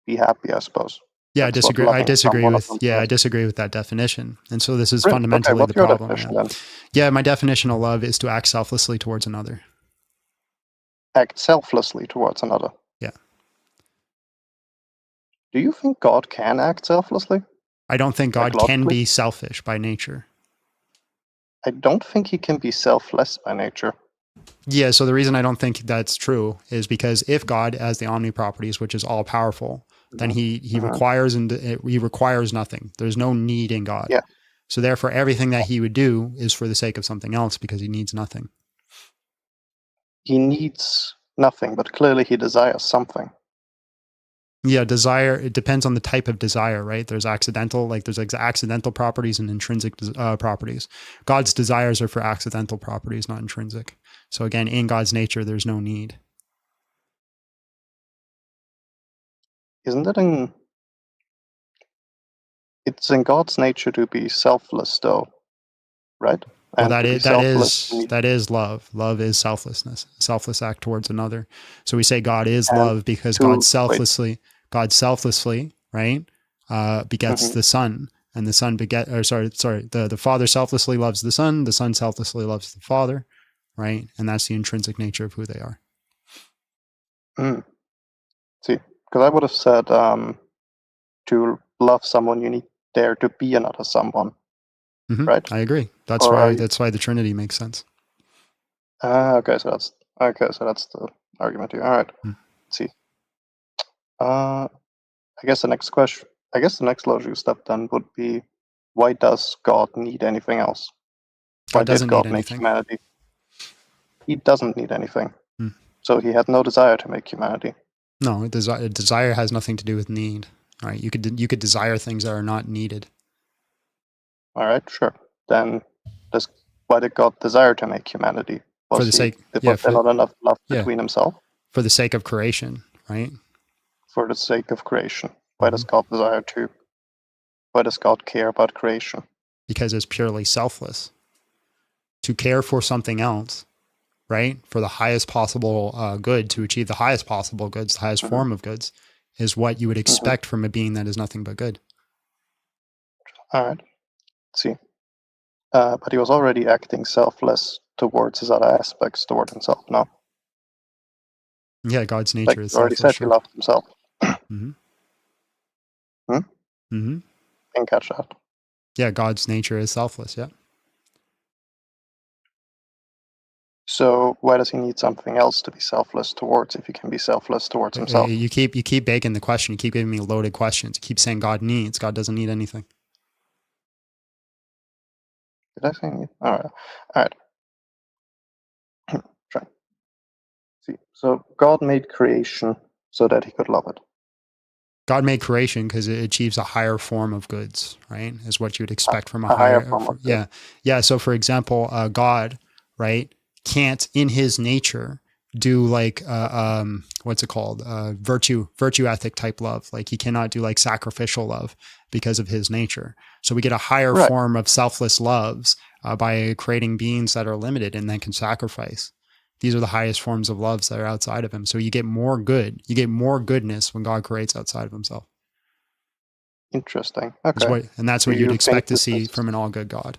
be happy, I suppose. Yeah, I disagree. I disagree with that definition. And so this is fundamentally the problem. Yeah, my definition of love is to act selflessly towards another. Act selflessly towards another. Yeah. Do you think God can act selflessly? I don't think God can be selfish by nature. I don't think he can be selfless by nature. Yeah, so the reason I don't think that's true is because if God has the omni properties, which is all powerful, then he requires he requires nothing. There's no need in God. Yeah. So therefore, everything that he would do is for the sake of something else because he needs nothing. He needs nothing, but clearly he desires something. Yeah, desire, it depends on the type of desire, right? There's accidental properties and intrinsic properties. God's desires are for accidental properties, not intrinsic. So again, in God's nature, there's no need. Isn't it in... it's in God's nature to be selfless, though, right? Well, And to be selfless, you need- that is love. Love is selflessness, selfless act towards another. So we say God is and love because to God selflessly, right, begets Mhm. the Son, and the Son the Father selflessly loves the Son selflessly loves the Father, right, and that's the intrinsic nature of who they are. Mm. See, because I would have said to love someone, you need there to be another someone, right? I agree. That's Or are why you? the Trinity makes sense. Okay, so that's the argument here. All right. Hmm. Let's see. I guess the next logical step then would be, why does God need anything else? Why God did doesn't need God make anything. humanity? He doesn't need anything. Hmm. So he had no desire to make humanity. No, desire has nothing to do with need. Right? You could desire things that are not needed. All right, sure. Then, why did God desire to make humanity? For the sake, Was there not enough love yeah, between himself? for the sake of creation, right? For the sake of creation. Why does God desire to? Why does God care about creation? Because it's purely selfless. To care for something else, right? For the highest possible good, to achieve the highest possible goods, the highest form of goods, is what you would expect from a being that is nothing but good. All right. Let's see. But he was already acting selfless towards his other aspects toward himself, no? Yeah, God's nature Like is you already selfless. said, he loved himself. Mm-hmm. Hmm? Mm-hmm. Didn't catch that. Yeah, God's nature is selfless. Yeah. So why does he need something else to be selfless towards if he can be selfless towards himself? You keep begging the question. You keep giving me loaded questions. You keep saying God needs. God doesn't need anything. Did I say need? All right. Try. See, so God made creation so that he could love it. God made creation because it achieves a higher form of goods, right? Is what you would expect from a higher higher form of yeah. Yeah. So for example, God, right, can't in his nature do like what's it called? Virtue ethic type love. Like he cannot do like sacrificial love because of his nature. So we get a higher Right. form of selfless loves by creating beings that are limited and then can sacrifice. These are the highest forms of loves that are outside of him. So you get more good. You get more goodness when God creates outside of himself. Interesting. Okay. And that's Do what you'd you expect to think see from an all good God.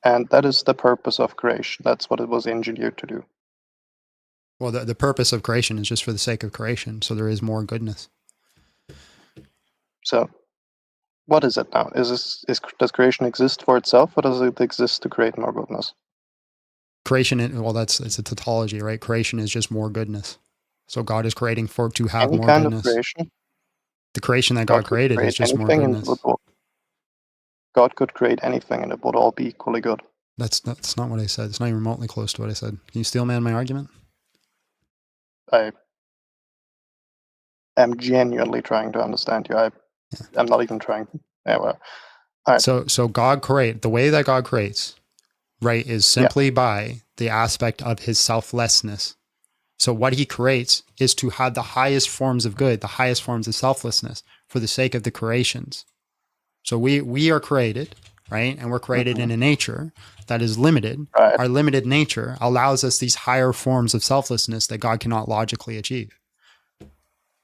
And that is the purpose of creation. That's what it was engineered to do. Well, the purpose of creation is just for the sake of creation. So there is more goodness. So what is it now? Does creation exist for itself, or does it exist to create more goodness? Creation, well, it's a tautology, right? Creation is just more goodness. So God is creating to have Any more kind goodness. of creation? The creation that God could created create is just more anything and goodness. God could create anything and it would all be equally good. That's not what I said. It's not even remotely close to what I said. Can you steel man my argument? I am genuinely trying to understand you. I'm not even trying. Yeah, well, all right. So the way that God creates, right, is simply by the aspect of his selflessness. So what he creates is to have the highest forms of good, the highest forms of selflessness for the sake of the creations. So we are created, right? And we're created in a nature that is limited. Right. Our limited nature allows us these higher forms of selflessness that God cannot logically achieve.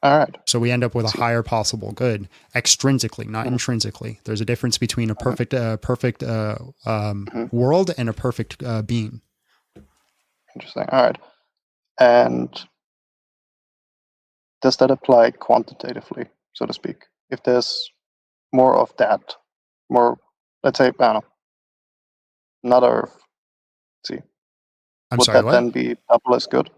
All right. So we end up with a higher possible good extrinsically, not intrinsically. There's a difference between a perfect world and a perfect being. Interesting. All right. And does that apply quantitatively, so to speak? If there's more of that, let's say, I don't know, not Earth. Let's see. Would that then be double as good?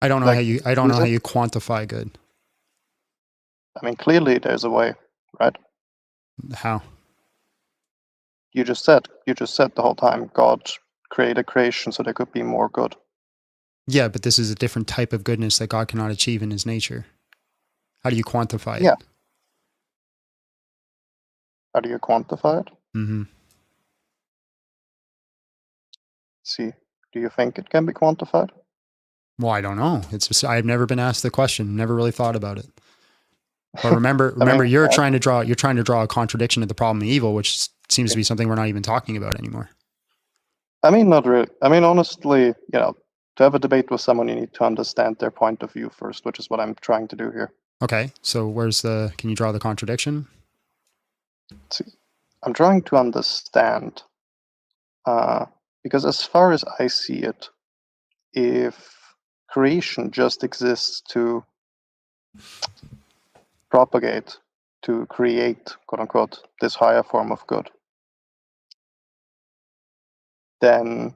I don't know how you quantify good. I mean, clearly there's a way, right? How? You just said the whole time God created creation so there could be more good. Yeah, but this is a different type of goodness that God cannot achieve in his nature. How do you quantify it? How do you quantify it? Mm-hmm. See, do you think it can be quantified? Well, I don't know. It's just, I've never been asked the question. Never really thought about it. But remember, mean, you're trying to draw a contradiction to the problem of evil, which seems to be something we're not even talking about anymore. I mean, not really. I mean, honestly, to have a debate with someone, you need to understand their point of view first, which is what I'm trying to do here. Okay, so can you draw the contradiction? See, I'm trying to understand, because as far as I see it, if creation just exists to propagate, to create, quote unquote, this higher form of good, then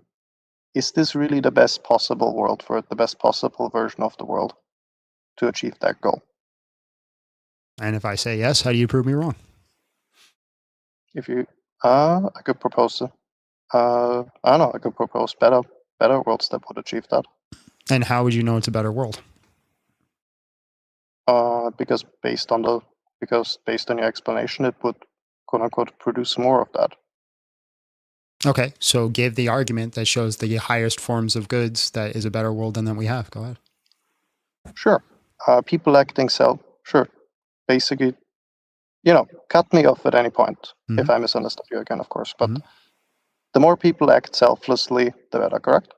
is this really the best possible world for it, the best possible version of the world to achieve that goal? And if I say yes, how do you prove me wrong? If you, I could propose, I don't know, I could propose better worlds that would achieve that. And how would you know it's a better world? Because based on your explanation, it would, quote unquote, produce more of that. Okay, so give the argument that shows the highest forms of goods that is a better world than that we have. Go ahead. Sure. People acting sure. Basically, cut me off at any point if I misunderstood you again, of course. But the more people act selflessly, the better, correct?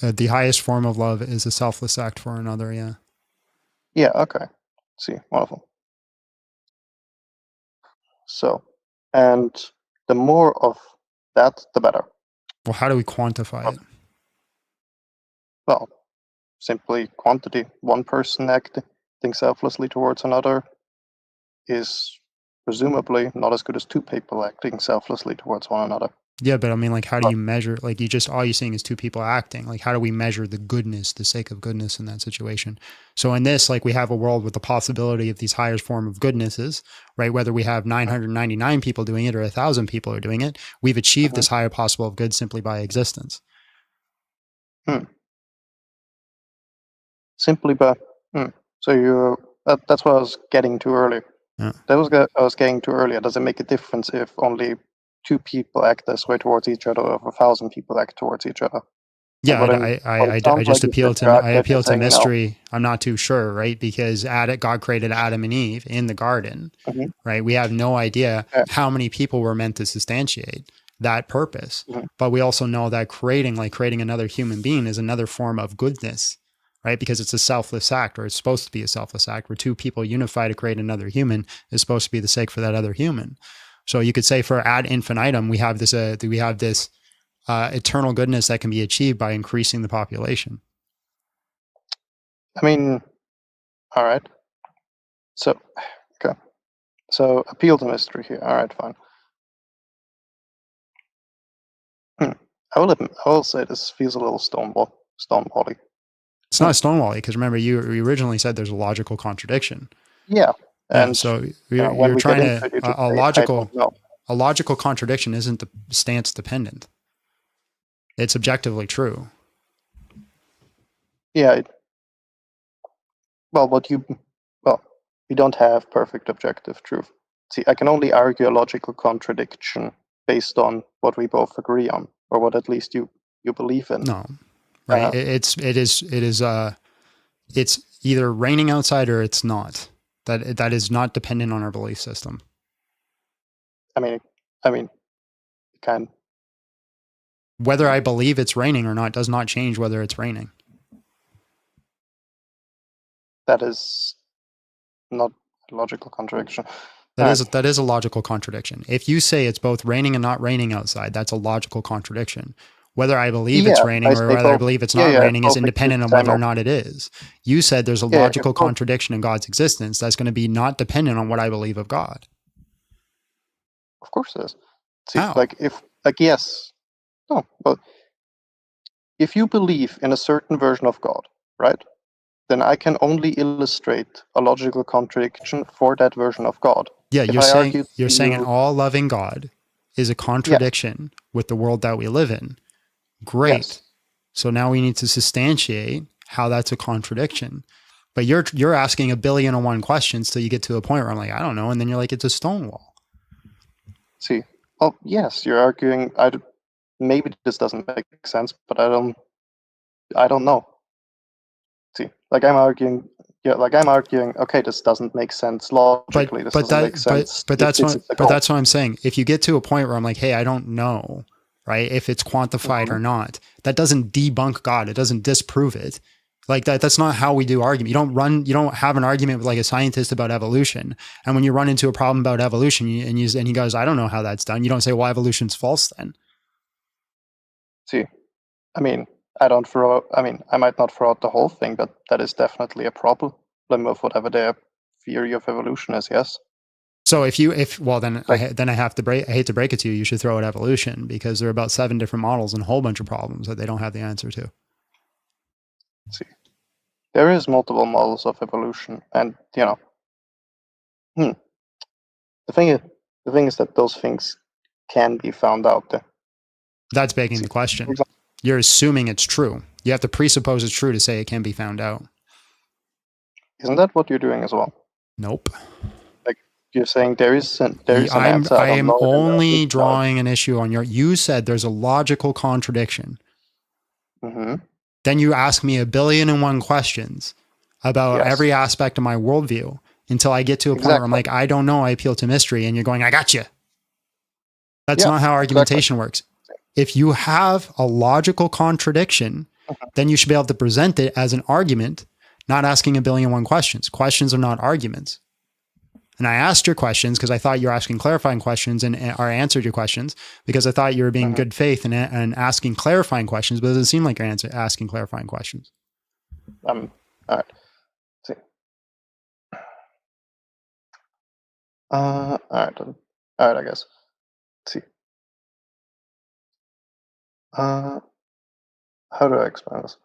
The highest form of love is a selfless act for another, yeah. Yeah, okay. See, wonderful. So, and the more of that, the better. Well, how do we quantify it? Well, simply quantity. One person acting selflessly towards another is presumably not as good as two people acting selflessly towards one another. Yeah, but I mean, like, how do you measure, like, all you're seeing is two people acting. Like, how do we measure the goodness, the sake of goodness in that situation? So in this, like, we have a world with the possibility of these highest form of goodnesses, right? Whether we have 999 people doing it or 1,000 people are doing it, we've achieved this higher possible of good simply by existence. Simply by, so that's what I was getting to earlier. Yeah. That was I was getting to earlier. Does it make a difference if only two people act this way towards each other, or if 1,000 people act towards each other? Yeah, I just appeal to mystery. I'm not too sure, right? Because God created Adam and Eve in the garden, right? We have no idea how many people were meant to substantiate that purpose. But we also know that creating another human being is another form of goodness, right? Because it's a selfless act, or it's supposed to be a selfless act, where two people unify to create another human is supposed to be the sake for that other human. So you could say for ad infinitum, we have this eternal goodness that can be achieved by increasing the population. I mean, all right. So, okay. So appeal to mystery here. All right, fine. I will say this feels a little stonewally. It's not stonewally, because remember, you originally said there's a logical contradiction. Yeah. And so you're trying to a logical contradiction isn't the stance dependent. It's objectively true. Yeah. We don't have perfect objective truth. See, I can only argue a logical contradiction based on what we both agree on, or what at least you believe in. No, right? It's either raining outside or it's not. That is not dependent on our belief system. I mean, kind. Whether I believe it's raining or not does not change whether it's raining. That is not a logical contradiction. That is a logical contradiction. If you say it's both raining and not raining outside, that's a logical contradiction. Whether I believe it's raining or whether I believe it's not raining is independent of whether or not it is. You said there's a logical contradiction in God's existence that's going to be not dependent on what I believe of God. Of course it is. See, How? Yes. No, but if you believe in a certain version of God, right, then I can only illustrate a logical contradiction for that version of God. Yeah, you're saying an all-loving God is a contradiction with the world that we live in. Great. Yes. So now we need to substantiate how that's a contradiction. But you're asking 1,000,000,001 questions till you get to a point where I'm like, I don't know, and then you're like, it's a stonewall. See, well, yes, you're arguing. Maybe this doesn't make sense, but I don't know. See, like I'm arguing Yeah, like I'm arguing, okay, this doesn't make sense logically. This doesn't make sense. But that's what I'm saying. If you get to a point where I'm like, hey, I don't know, right? If it's quantified or not, that doesn't debunk God. It doesn't disprove it. Like that's not how we do argument. You don't have an argument with like a scientist about evolution. And when you run into a problem about evolution and he goes, I don't know how that's done. You don't say, well, evolution's false then. See, I mean, I might not throw out the whole thing, but that is definitely a problem of whatever their theory of evolution is. Yes. So I hate to break it to you. You should throw out evolution because there are about 7 different models and a whole bunch of problems that they don't have the answer to. See, there is multiple models of evolution, and the thing is that those things can be found out there. That's begging the question. You're assuming it's true. You have to presuppose it's true to say it can be found out. Isn't that what you're doing as well? Nope. Like you're saying there is an answer. I am only drawing an issue on you said there's a logical contradiction. Mm-hmm. Then you ask me 1,000,000,001 questions about every aspect of my worldview until I get to a point where I'm like, I don't know. I appeal to mystery. And you're going, I got you. That's not how argumentation works. If you have a logical contradiction, then you should be able to present it as an argument, not asking 1,000,000,001 questions. Questions are not arguments. And I asked your questions because I thought you were asking clarifying questions or answered your questions because I thought you were being good faith and asking clarifying questions, but it doesn't seem like you're asking clarifying questions. All right. See. All right, I guess. Let's see. How do I explain this?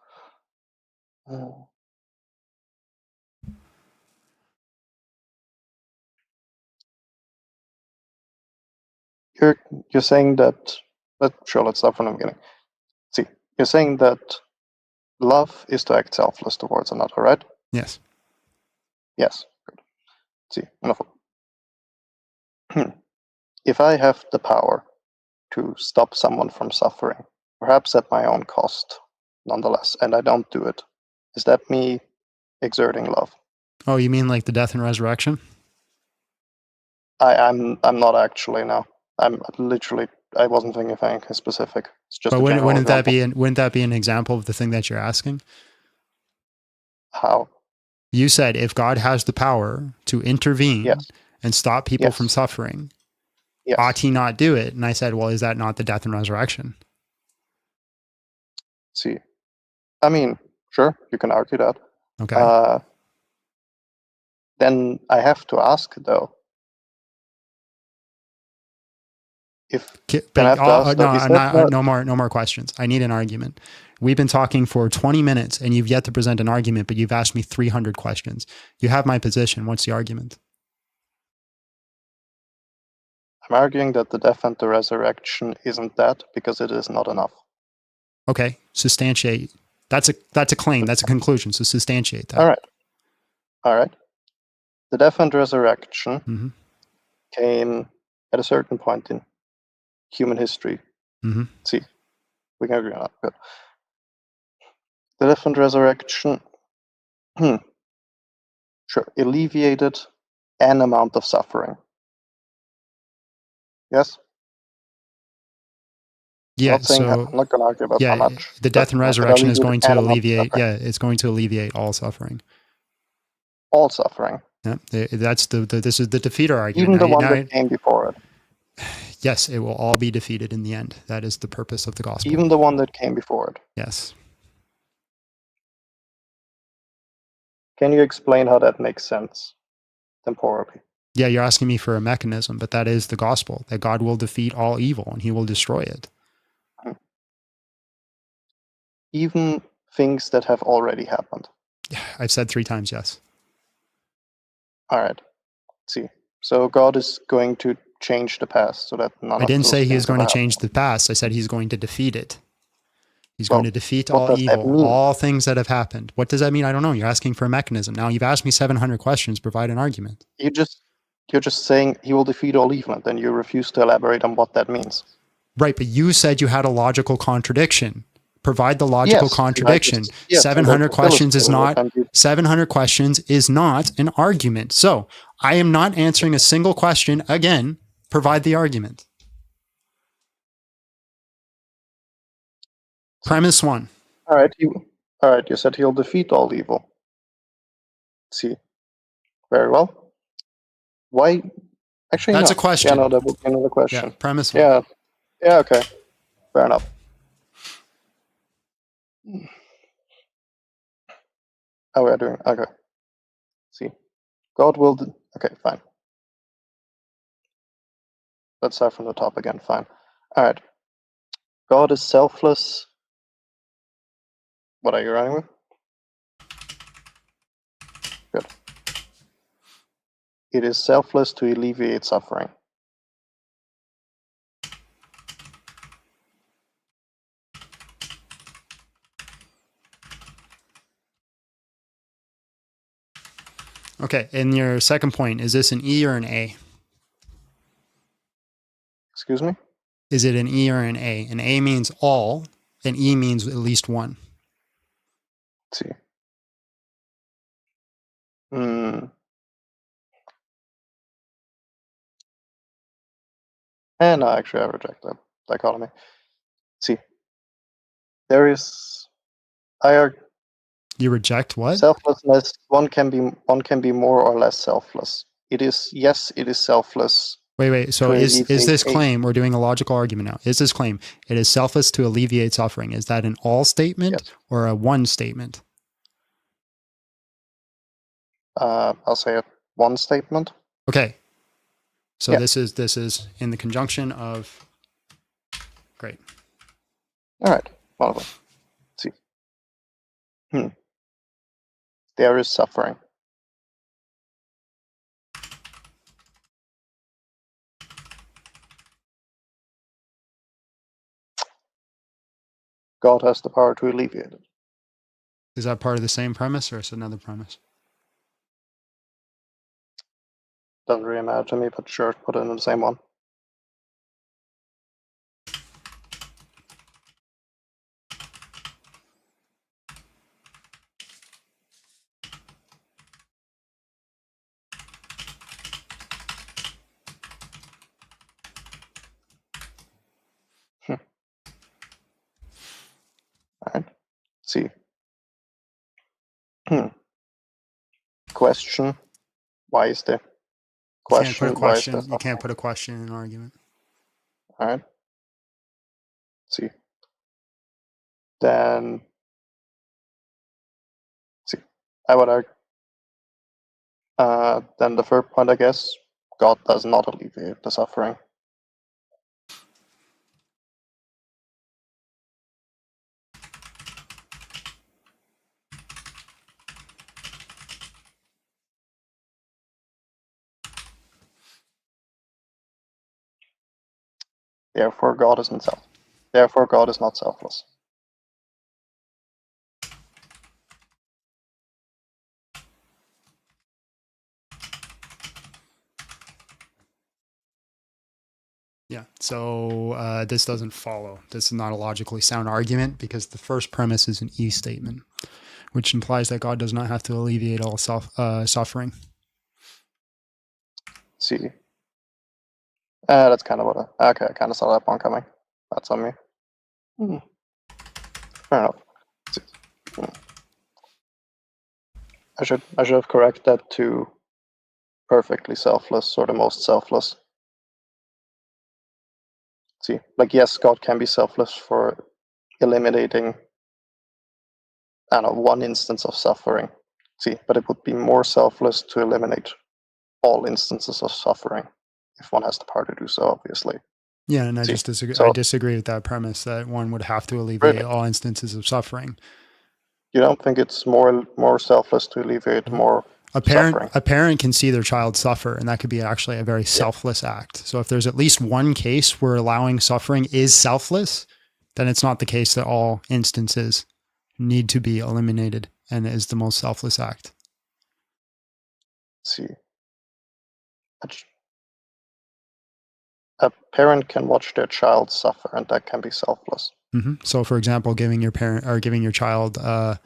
You're saying that. Let's start from the beginning. See, you're saying that love is to act selfless towards another, right? Yes. Yes. Good. See, wonderful. If I have the power to stop someone from suffering, perhaps at my own cost, nonetheless, and I don't do it, is that me exerting love? Oh, you mean like the death and resurrection? I'm not actually, no. I'm literally, I wasn't thinking of anything specific. It's just. But wouldn't that be an example of the thing that you're asking? How? You said if God has the power to intervene and stop people from suffering, ought he not do it? And I said, well, is that not the death and resurrection? See, I mean, sure, you can argue that. Okay. Then I have to ask though. No more questions. I need an argument. We've been talking for 20 minutes and you've yet to present an argument, but you've asked me 300 questions. You have my position. What's the argument? I'm arguing that the death and the resurrection isn't that because it is not enough. Okay, substantiate. That's a claim. That's a conclusion. So substantiate that. All right. The death and resurrection came at a certain point in human history. See, we can agree on that. Good. The death and resurrection, alleviated an amount of suffering. Yes. Yeah. I'm not going to argue about how much. The death and resurrection is going to alleviate. Yeah, it's going to alleviate all suffering. All suffering. Yeah, this is the defeater argument. Even the one that came before it. Yes, it will all be defeated in the end. That is the purpose of the gospel. Even the one that came before it. Yes. Can you explain how that makes sense temporally? Yeah, you're asking me for a mechanism, but that is the gospel, that God will defeat all evil and he will destroy it. Even things that have already happened. I've said 3 times yes. All right. Let's see. So God is going to change the past so that none of I didn't those say he things is going to will change the past. I said he's going to defeat it. He's going to defeat all evil, all things that have happened. What does that mean? I don't know. You're asking for a mechanism. Now you've asked me 700 questions, provide an argument. You're just saying he will defeat all evil, and then you refuse to elaborate on what that means. Right, but you said you had a logical contradiction. Provide the logical Yes, contradiction. yes, 700 questions is not and you 700 questions is not an argument. So I am not answering a single question. Again, provide the argument. Premise 1. All right, you said he'll defeat all evil. See, very well. Why? Actually, That's no. a question. Yeah, no, that would be another question. Yeah, premise 1. Yeah, okay, fair enough. Oh, we are doing okay. See, God will. Okay, fine. Let's start from the top again. Fine. All right. God is selfless. What are you running with? Good. It is selfless to alleviate suffering. Okay, and your second point, is this an E or an A? Excuse me? Is it an E or an A? An A means all, and E means at least one. Let's see. And no, actually, I reject that dichotomy. See, there is. You reject what? Selflessness. One can be more or less selfless. It is selfless. Wait. So is this claim, we're doing a logical argument now. Is this claim, it is selfless to alleviate suffering? Is that an all statement or a one statement? I'll say it one statement. Okay. So this is in the conjunction of. Great. All right. One of them. Let's see. There is suffering. God has the power to alleviate it. Is that part of the same premise or is it another premise? Doesn't really matter to me, but sure, put it in the same one. All right. See. Question. Why is there? You can't put a question. You can't put a question in an argument. All right. See. Then. See. I would argue. Then the third point, I guess, God does not alleviate the suffering. Therefore, God isn't self. Therefore, God is not selfless. Yeah. So this doesn't follow. This is not a logically sound argument because the first premise is an E statement, which implies that God does not have to alleviate all suffering. See. That's kind of what I kind of saw that one coming. That's on me. Fair enough. I should have corrected that to perfectly selfless or the most selfless. See, like yes, God can be selfless for eliminating, I don't know, one instance of suffering. See, but it would be more selfless to eliminate all instances of suffering if one has the power to do so, obviously. Yeah, and I just disagree. I disagree with that premise that one would have to alleviate all instances of suffering. You don't think it's more selfless to alleviate more suffering? A parent can see their child suffer, and that could be actually a very selfless act. So if there's at least one case where allowing suffering is selfless, then it's not the case that all instances need to be eliminated and is the most selfless act. Let's see. A parent can watch their child suffer, and that can be selfless. So, for example, giving your parent or giving your child a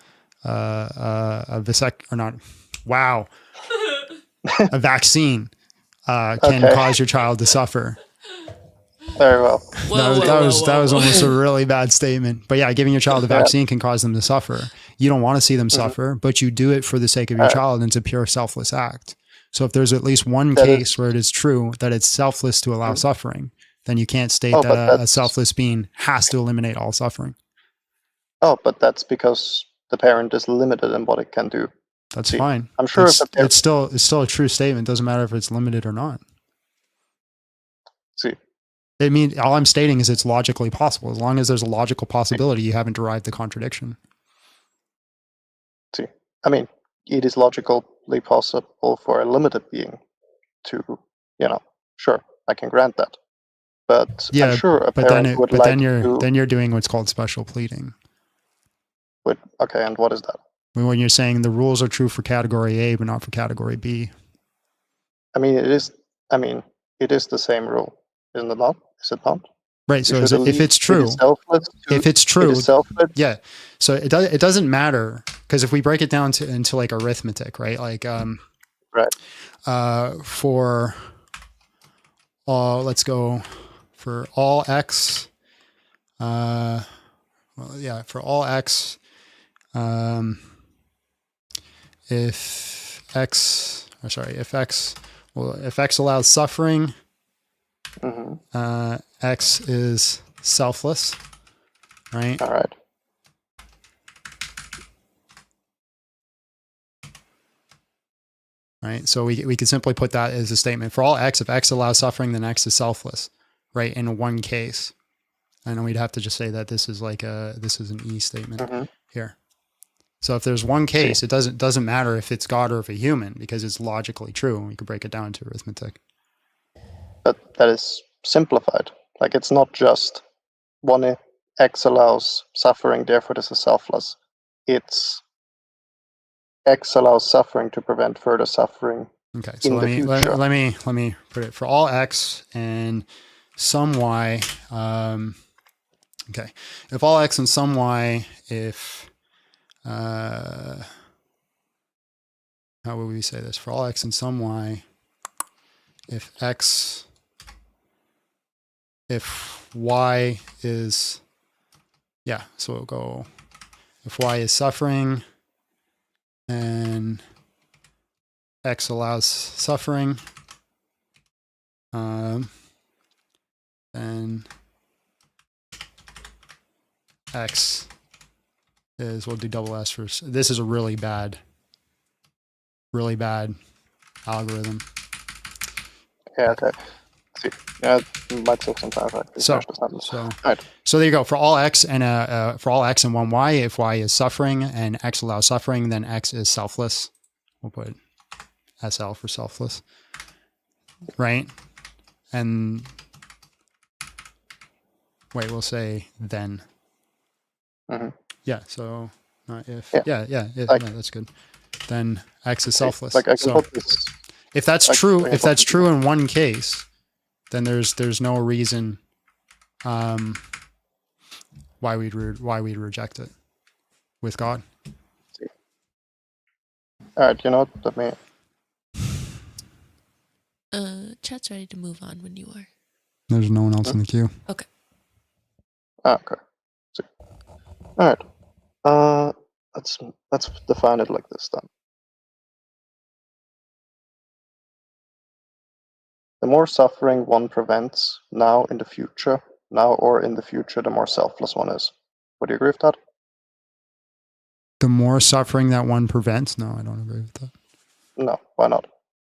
vaccine can cause your child to suffer. Very well. That was almost a really bad statement. But yeah, giving your child a vaccine can cause them to suffer. You don't want to see them suffer, but you do it for the sake of your child, and it's a pure selfless act. So if there's at least one case where it is true that it's selfless to allow suffering, then you can't state that a selfless being has to eliminate all suffering. Oh, but that's because the parent is limited in what it can do. That's fine. I'm sure it's still a true statement. It doesn't matter if it's limited or not. See. I mean, all I'm stating is it's logically possible. As long as there's a logical possibility, you haven't derived the contradiction. See, I mean, it is logically possible for a limited being to, sure, I can grant that. But yeah, I'm sure a but parent would like then you're doing what's called special pleading. Okay, and what is that? When you're saying the rules are true for category A, but not for category B. I mean, it is the same rule, isn't it not? Is it not? Right. So if it's true, yeah. So it doesn't matter, because if we break it down into like arithmetic, right? Like, for let's go for all x. For all x, if x allows suffering, x is selfless, right? All right. Right. So we could simply put that as a statement for all x. If x allows suffering, then x is selfless, right? In one case, and we'd have to just say that this is an E statement here. So if there's one case, it doesn't matter if it's God or if a human, because it's logically true. We could break it down to arithmetic. But that is simplified. Like, it's not just one x allows suffering, therefore this is selfless. It's x allows suffering to prevent further suffering. Okay, so let me put it for all x and some y. Okay, if all x and some y, if how would we say this? For all x and some y, if y is, so we'll go, if y is suffering and x allows suffering, then x is, we'll do double S first. This is a really bad algorithm. Yeah, okay. See, yeah, it might take some time. So there you go. For all x and one y, if y is suffering and x allows suffering, then x is selfless. We'll put SL for selfless, right? And wait, we'll say then. Yeah. So not if. Yeah. That's good. Then x is selfless. Like I can put this. If that's true, in one case, then there's no reason why we'd reject it with God. All right, let me. Chat's ready to move on when you are. There's no one else in the queue. Okay. Okay. All right. Let's define it like this then. The more suffering one prevents now or in the future, the more selfless one is. Would you agree with that? The more suffering that one prevents? No, I don't agree with that. No, why not?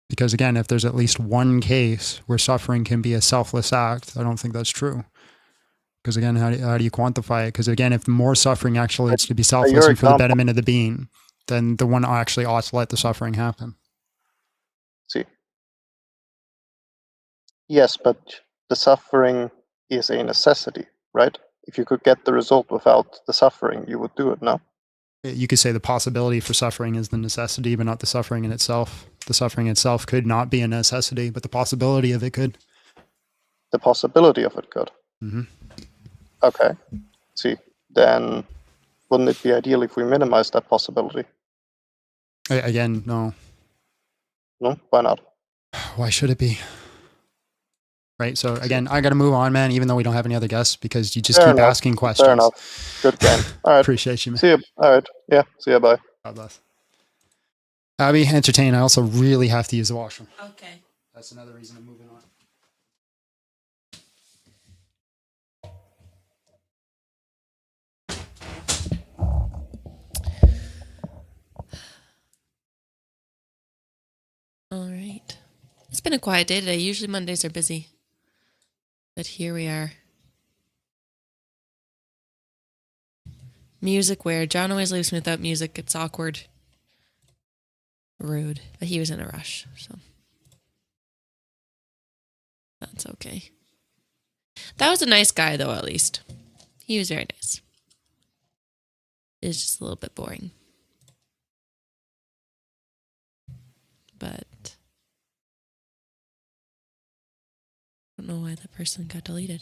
Because again, if there's at least one case where suffering can be a selfless act, I don't think that's true. Because again, how do you quantify it? Because again, if more suffering actually needs to be selfless and for the betterment of the being, then the one actually ought to let the suffering happen. See. Yes, but the suffering is a necessity, right? If you could get the result without the suffering, you would do it, no? You could say the possibility for suffering is the necessity, but not the suffering in itself. The suffering itself could not be a necessity, but the possibility of it could. The possibility of it could. Mm-hmm. Okay. see, then wouldn't it be ideal if we minimize that possibility? Again, no. No, why not? Why should it be? Right. So again, I got to move on, man. Even though we don't have any other guests, because you just Fair keep enough. asking questions. Fair enough. Good game. All right. Appreciate you, man. See you. All right. Yeah. See you. Bye. God bless. Abby, entertain. I also really have to use the washroom. Okay. That's another reason I'm moving on. All right. It's been a quiet day today. Usually Mondays are busy. But here we are. Music where John always leaves me without music. It's awkward. Rude. But he was in a rush, so that's okay. That was a nice guy, though, at least. He was very nice. It's just a little bit boring. But I don't know why that person got deleted.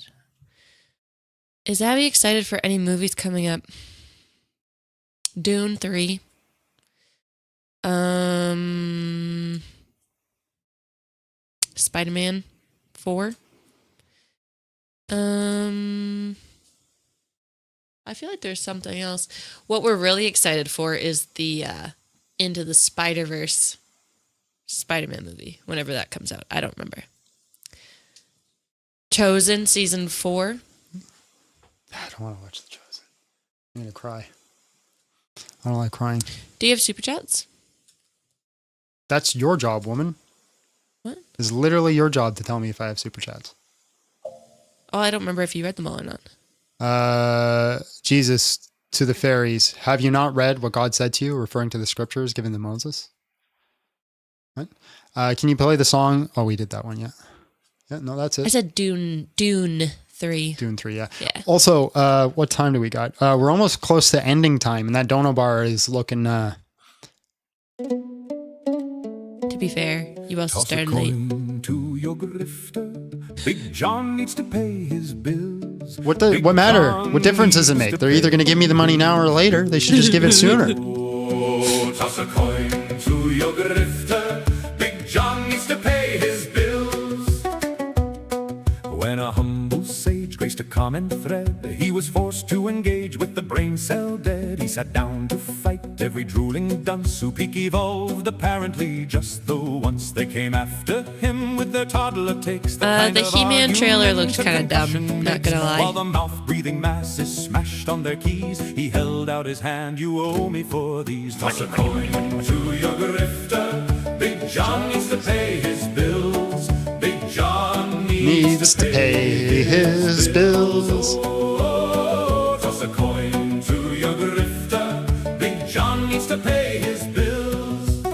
Is Abby excited for any movies coming up? Dune 3. Spider-Man 4. I feel like there's something else. What we're really excited for is the Into the Spider-Verse Spider-Man movie, whenever that comes out. I don't remember. Chosen season 4. I don't want to watch The Chosen. I'm going to cry. I don't like crying. Do you have super chats? That's your job, woman. What? It's literally your job to tell me if I have super chats. Oh, I don't remember if you read them all or not. Jesus to the fairies. Have you not read what God said to you, referring to the scriptures given to Moses? What? Can you play the song? Oh, we did that one, yeah. Yeah, no, that's it. I said Dune 3. Dune 3, yeah. Yeah. Also, what time do we got? We're almost close to ending time, and that dono bar is looking... To be fair, you also started late. To your grifter. Big John needs to pay his bills. What matter? What difference does it make? They're either going to give me the money now or later. They should just give it sooner. Oh, toss a coin to your grifter. Big John needs to pay his bills. When a humble sage graced a common thread, he was forced to engage with the brain cell dead. He sat down to fight every drooling dunce who peak evolved apparently just the once. They came after him with their toddler takes. The He-Man trailer looked kind of dumb, not gonna lie. While the mouth-breathing masses smashed on their keys, he held out his hand, you owe me for these. Toss a coin to your grifter. Big John needs to pay his bills. Big John needs to pay his bills. Oh, toss a coin to your grifter. Big John needs to pay his bills.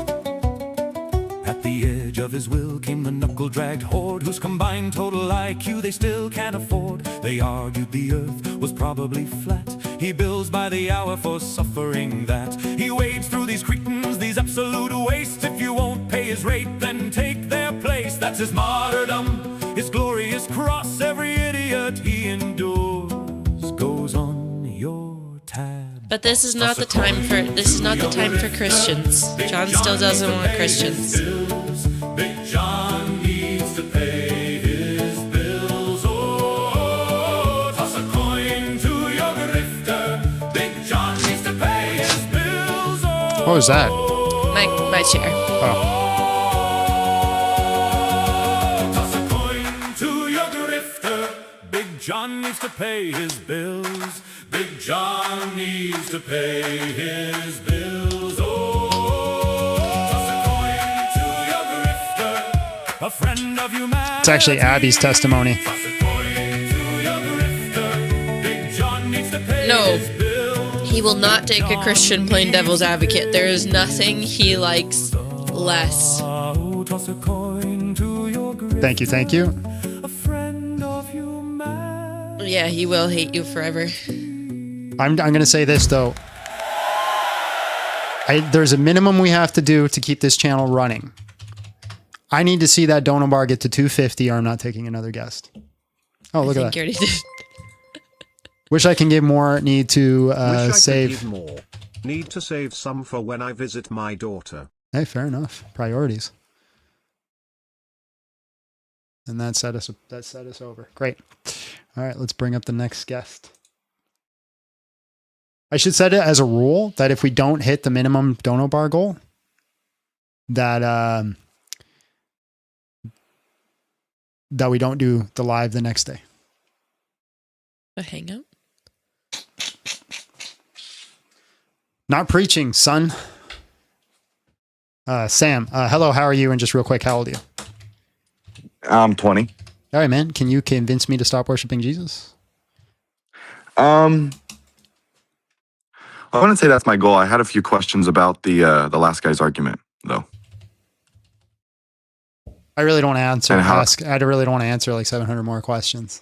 At the edge of his will came the knuckle-dragged horde, whose combined total IQ they still can't afford. They argued the earth was probably flat. He bills by the hour for suffering that. He wades through these cretins, these absolute wastes. If you won't pay his rate, then take their place. That's his martyrdom, his glorious cross. Every idiot he endures goes on your tab. But this is not the time for Christians. John still doesn't want Christians. Big John needs to pay his bills. Oh, toss a coin to your grifter. Big John needs to pay his bills. Oh, What was that? My chair. Oh. toss a coin to your grifter. Big John needs to pay his bills. Big John needs to pay his bills. Oh, toss a coin to your grifter. A friend of humanity. It's actually Abby's testimony. Toss a coin to your grifter. Big John needs to pay No. his bills. He will not take a Christian playing devil's advocate. There is nothing he likes less. Oh, toss a coin to your grifter. Thank you. A friend of humanity. Yeah, he will hate you forever. I'm going to say this, though. There's a minimum we have to do to keep this channel running. I need to see that dono bar get to 250 or I'm not taking another guest. Oh, look at that. You already did. Wish I can give more. Need to Wish I could save give more. Need to save some for when I visit my daughter. Hey, fair enough. Priorities. And that set us over. Great. All right, let's bring up the next guest. I should set it as a rule that if we don't hit the minimum dono bar goal, that we don't do the live the next day. A hangout? Not preaching, son. Sam, hello, how are you? And just real quick, how old are you? I'm 20. All right, man. Can you convince me to stop worshiping Jesus? I wouldn't say that's my goal. I had a few questions about the last guy's argument, though. I really don't want to answer. I really don't want to answer like 700 more questions.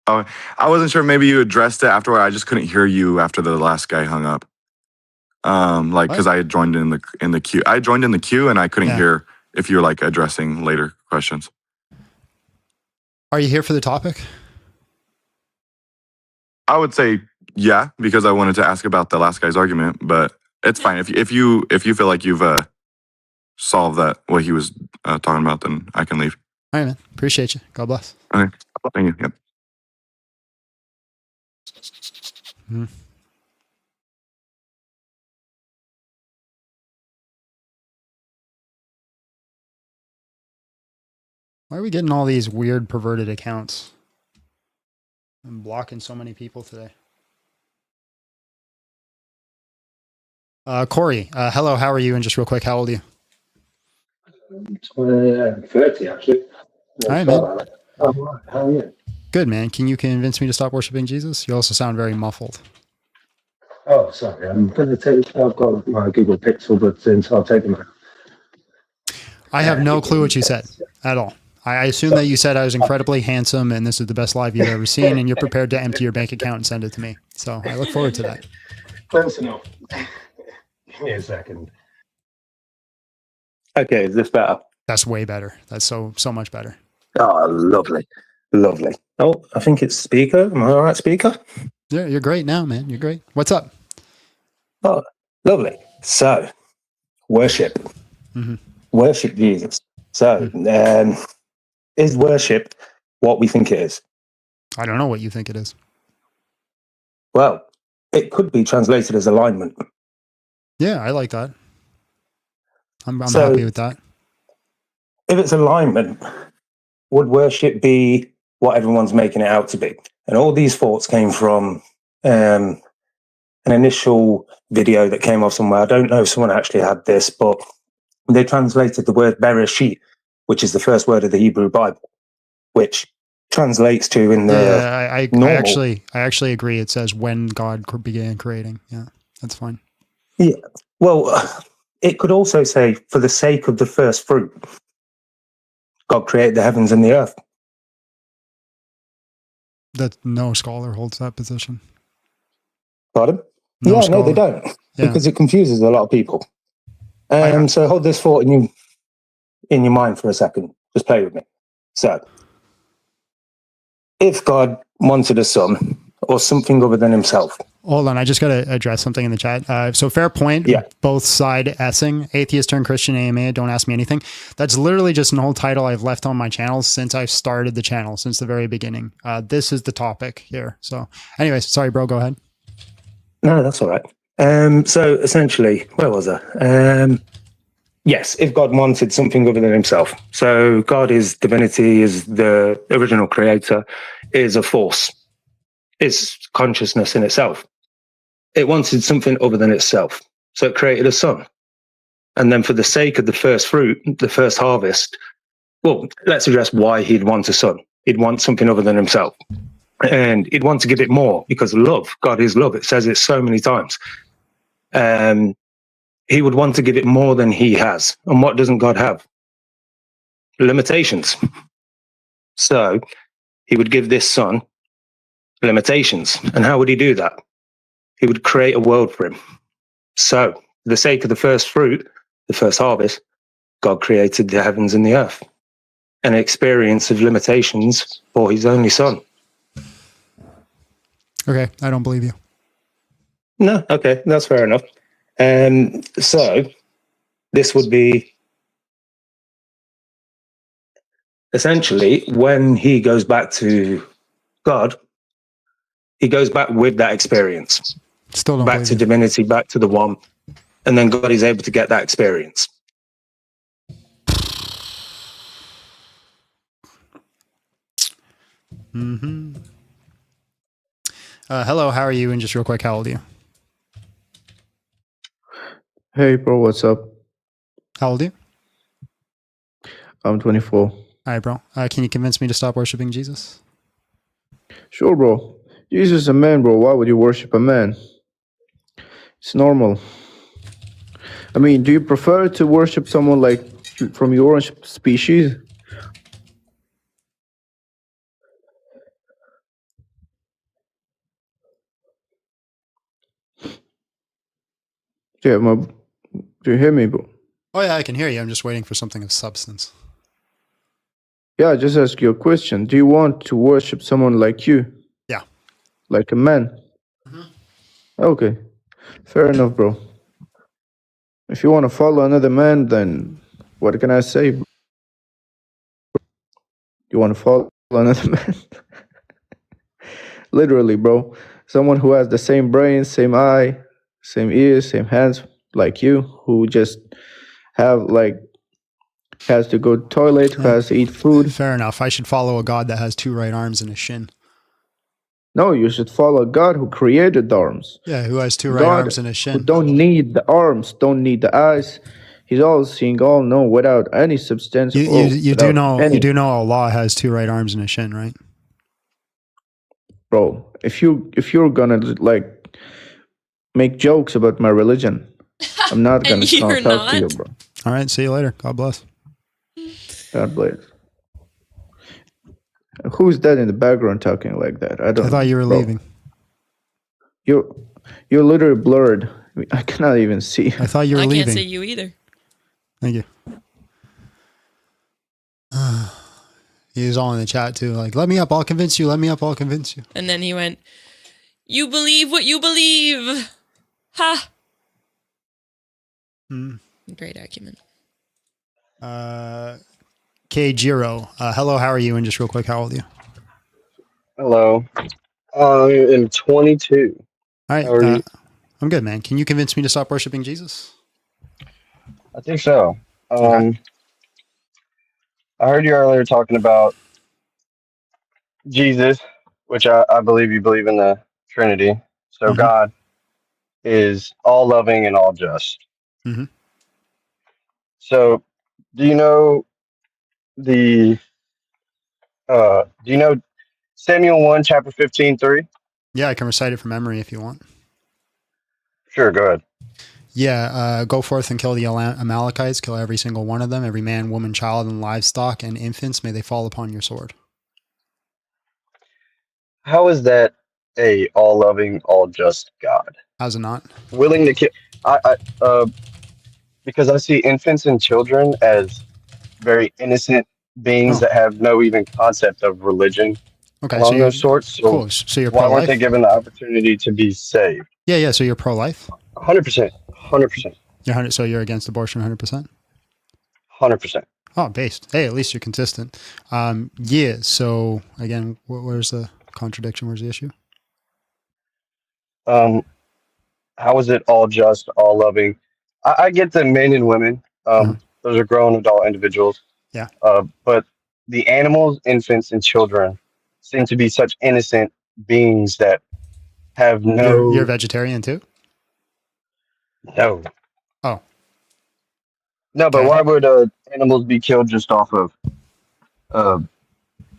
Oh, I wasn't sure. Maybe you addressed it afterward. I just couldn't hear you after the last guy hung up. Because I had joined in the queue. I joined in the queue and I couldn't hear if you were like addressing later questions. Are you here for the topic? I would say yeah, because I wanted to ask about the last guy's argument, but it's fine if you feel like you've solved that what he was talking about, then I can leave. All right, man. Appreciate you. God bless. Okay, thank you. Yep. Hmm. Why are we getting all these weird perverted accounts? I'm blocking so many people today. Corey, hello, how are you? And just real quick, how old are you? 30, actually. All right, man. How are you? Good, man. Can you convince me to stop worshiping Jesus? You also sound very muffled. Oh, sorry. I'm going to take. I've got my Google Pixel, but since I'll take them out. I have no clue what you said at all. I assume that you said I was incredibly handsome and this is the best live you've ever seen, and you're prepared to empty your bank account and send it to me. So I look forward to that. Close enough. Give me a second. Okay, is this better? That's way better. That's so much better. Oh, lovely. Lovely. Oh, I think it's speaker. Am I all right, speaker? Yeah, you're great now, man. You're great. What's up? Oh, lovely. So, worship. Mm-hmm. Worship Jesus. So, is worship what we think it is? I don't know what you think it is. Well, it could be translated as alignment. Yeah, I like that. I'm happy with that. If it's alignment, would worship be what everyone's making it out to be? And all these thoughts came from an initial video that came off somewhere. I don't know if someone actually had this, but they translated the word Bereshit, which is the first word of the Hebrew Bible, which translates to in the I normal. I actually agree. It says when God began creating. Yeah, that's fine. Yeah. Well, it could also say for the sake of the first fruit, God created the heavens and the earth. That no scholar holds that position. Pardon? No No, scholar. they don't, Yeah. because it confuses a lot of people. So hold this thought in your mind for a second. Just play with me. So, if God wanted a son or something other than himself. Hold on, I just got to address something in the chat. So fair point. Yeah. Both side essing, atheist turned Christian AMA. Don't ask me anything. That's literally just an old title I've left on my channel since I started the channel, since the very beginning. This is the topic here. So, anyways, sorry, bro. Go ahead. No, that's all right. So essentially, where was I? Yes, if God wanted something other than himself. So God is divinity, is the original creator, is a force, is consciousness in itself. It wanted something other than itself. So it created a son. And then for the sake of the first fruit, the first harvest, well, let's address why he'd want a son. He'd want something other than himself. And he'd want to give it more because love, God is love. It says it so many times. He would want to give it more than he has. And what doesn't God have? Limitations. So he would give this son limitations. And how would he do that? He would create a world for him. So, for the sake of the first fruit, the first harvest, God created the heavens and the earth. An experience of limitations for his only son. Okay, I don't believe you. No, okay, that's fair enough. So this would be essentially when he goes back to God, he goes back with that experience. Still don't back believe to you. divinity, back to the one, and then God is able to get that experience. Mm-hmm. Hello, how are you? And just real quick, how old are you? Hey, bro, what's up? How old are you? I'm 24. All right, bro. Can you convince me to stop worshiping Jesus? Sure, bro. Jesus is a man, bro. Why would you worship a man? It's normal. I mean, do you prefer to worship someone like from your own species? Yeah, do you hear me, bro? Oh, yeah, I can hear you. I'm just waiting for something of substance. Yeah, I just ask you a question. Do you want to worship someone like you? Yeah. Like a man? Okay. Fair enough, bro. If you want to follow another man, then what can I say? Bro? You want to follow another man? Literally, bro. Someone who has the same brain, same eye, same ears, same hands like you, who just have like has to go to the toilet, who has to eat food. Fair enough. I should follow a God that has 2 right arms and a shin. No, you should follow God who created the arms. Yeah, who has 2 right God arms and a who shin. don't need the arms, don't need the eyes. He's all seeing, all know without any substance. You do know Allah has 2 right arms and a shin, right? Bro, if you're gonna like make jokes about my religion, I'm not gonna you're talk to you, not? bro. All right, see you later. God bless. God bless. Who's that in the background talking like that? I don't. I thought you were leaving. You're literally blurred. I cannot even see. I thought you were I leaving. can't see you either. Thank you. He was all in the chat too. Like, let me up. I'll convince you. Let me up. I'll convince you. And then he went, "You believe what you believe." Ha! Great acumen. K Jiro. Hello, how are you? And just real quick, how old are you? Hello. I am 22. All right. How are you? I'm good, man. Can you convince me to stop worshiping Jesus? I think so. I heard you earlier talking about Jesus, which I believe you believe in the Trinity. So God is all loving and all just. Mm-hmm. So do you know the Samuel 1 chapter 15:3? Yeah, I can recite it from memory if you want. Sure, go ahead. Yeah, go forth and kill the Amalekites, kill every single one of them, every man, woman, child, and livestock, and infants, may they fall upon your sword. How is that a all loving, all just God? How's it not? Willing to kill because I see infants and children as very innocent beings that have no even concept of religion along those sorts. So, cool. So you're why weren't pro-life? they given the opportunity to be saved? Yeah. So you're pro-life? 100%. 100%. So you're against abortion 100%? 100%. Oh, based. Hey, at least you're consistent. Yeah. So again, where's the contradiction? Where's the issue? How is it all just, all loving? I get the men and women. Those are grown adult individuals. Yeah. But the animals, infants, and children seem to be such innocent beings that have no. You're a vegetarian too? No. Oh. No, but why would animals be killed just off of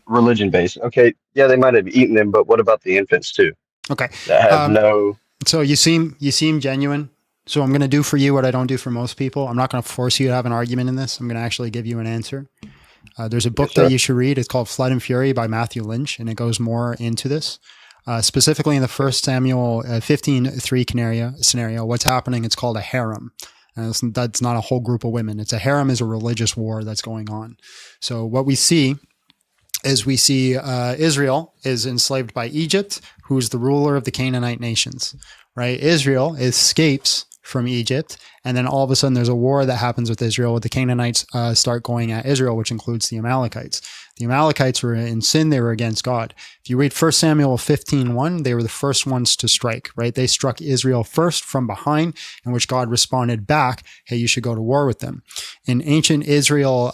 religion base? Okay, yeah, they might have eaten them, but what about the infants too? Okay. That have no. So you seem genuine. So I'm going to do for you what I don't do for most people. I'm not going to force you to have an argument in this. I'm going to actually give you an answer. There's a book that you should read. It's called Flood and Fury by Matthew Lynch, and it goes more into this. Specifically in the 1 Samuel 15:3 scenario, what's happening, it's called a harem. And that's not a whole group of women. It's a harem is a religious war that's going on. So what we see is we see Israel is enslaved by Egypt, who is the ruler of the Canaanite nations, right? Israel escapes from Egypt, and then all of a sudden there's a war that happens with Israel, with the Canaanites start going at Israel, which includes the Amalekites. The Amalekites were in sin, they were against God. If you read 1 Samuel 15:1, they were the first ones to strike, right? They struck Israel first from behind, in which God responded back, hey, you should go to war with them. In ancient Israel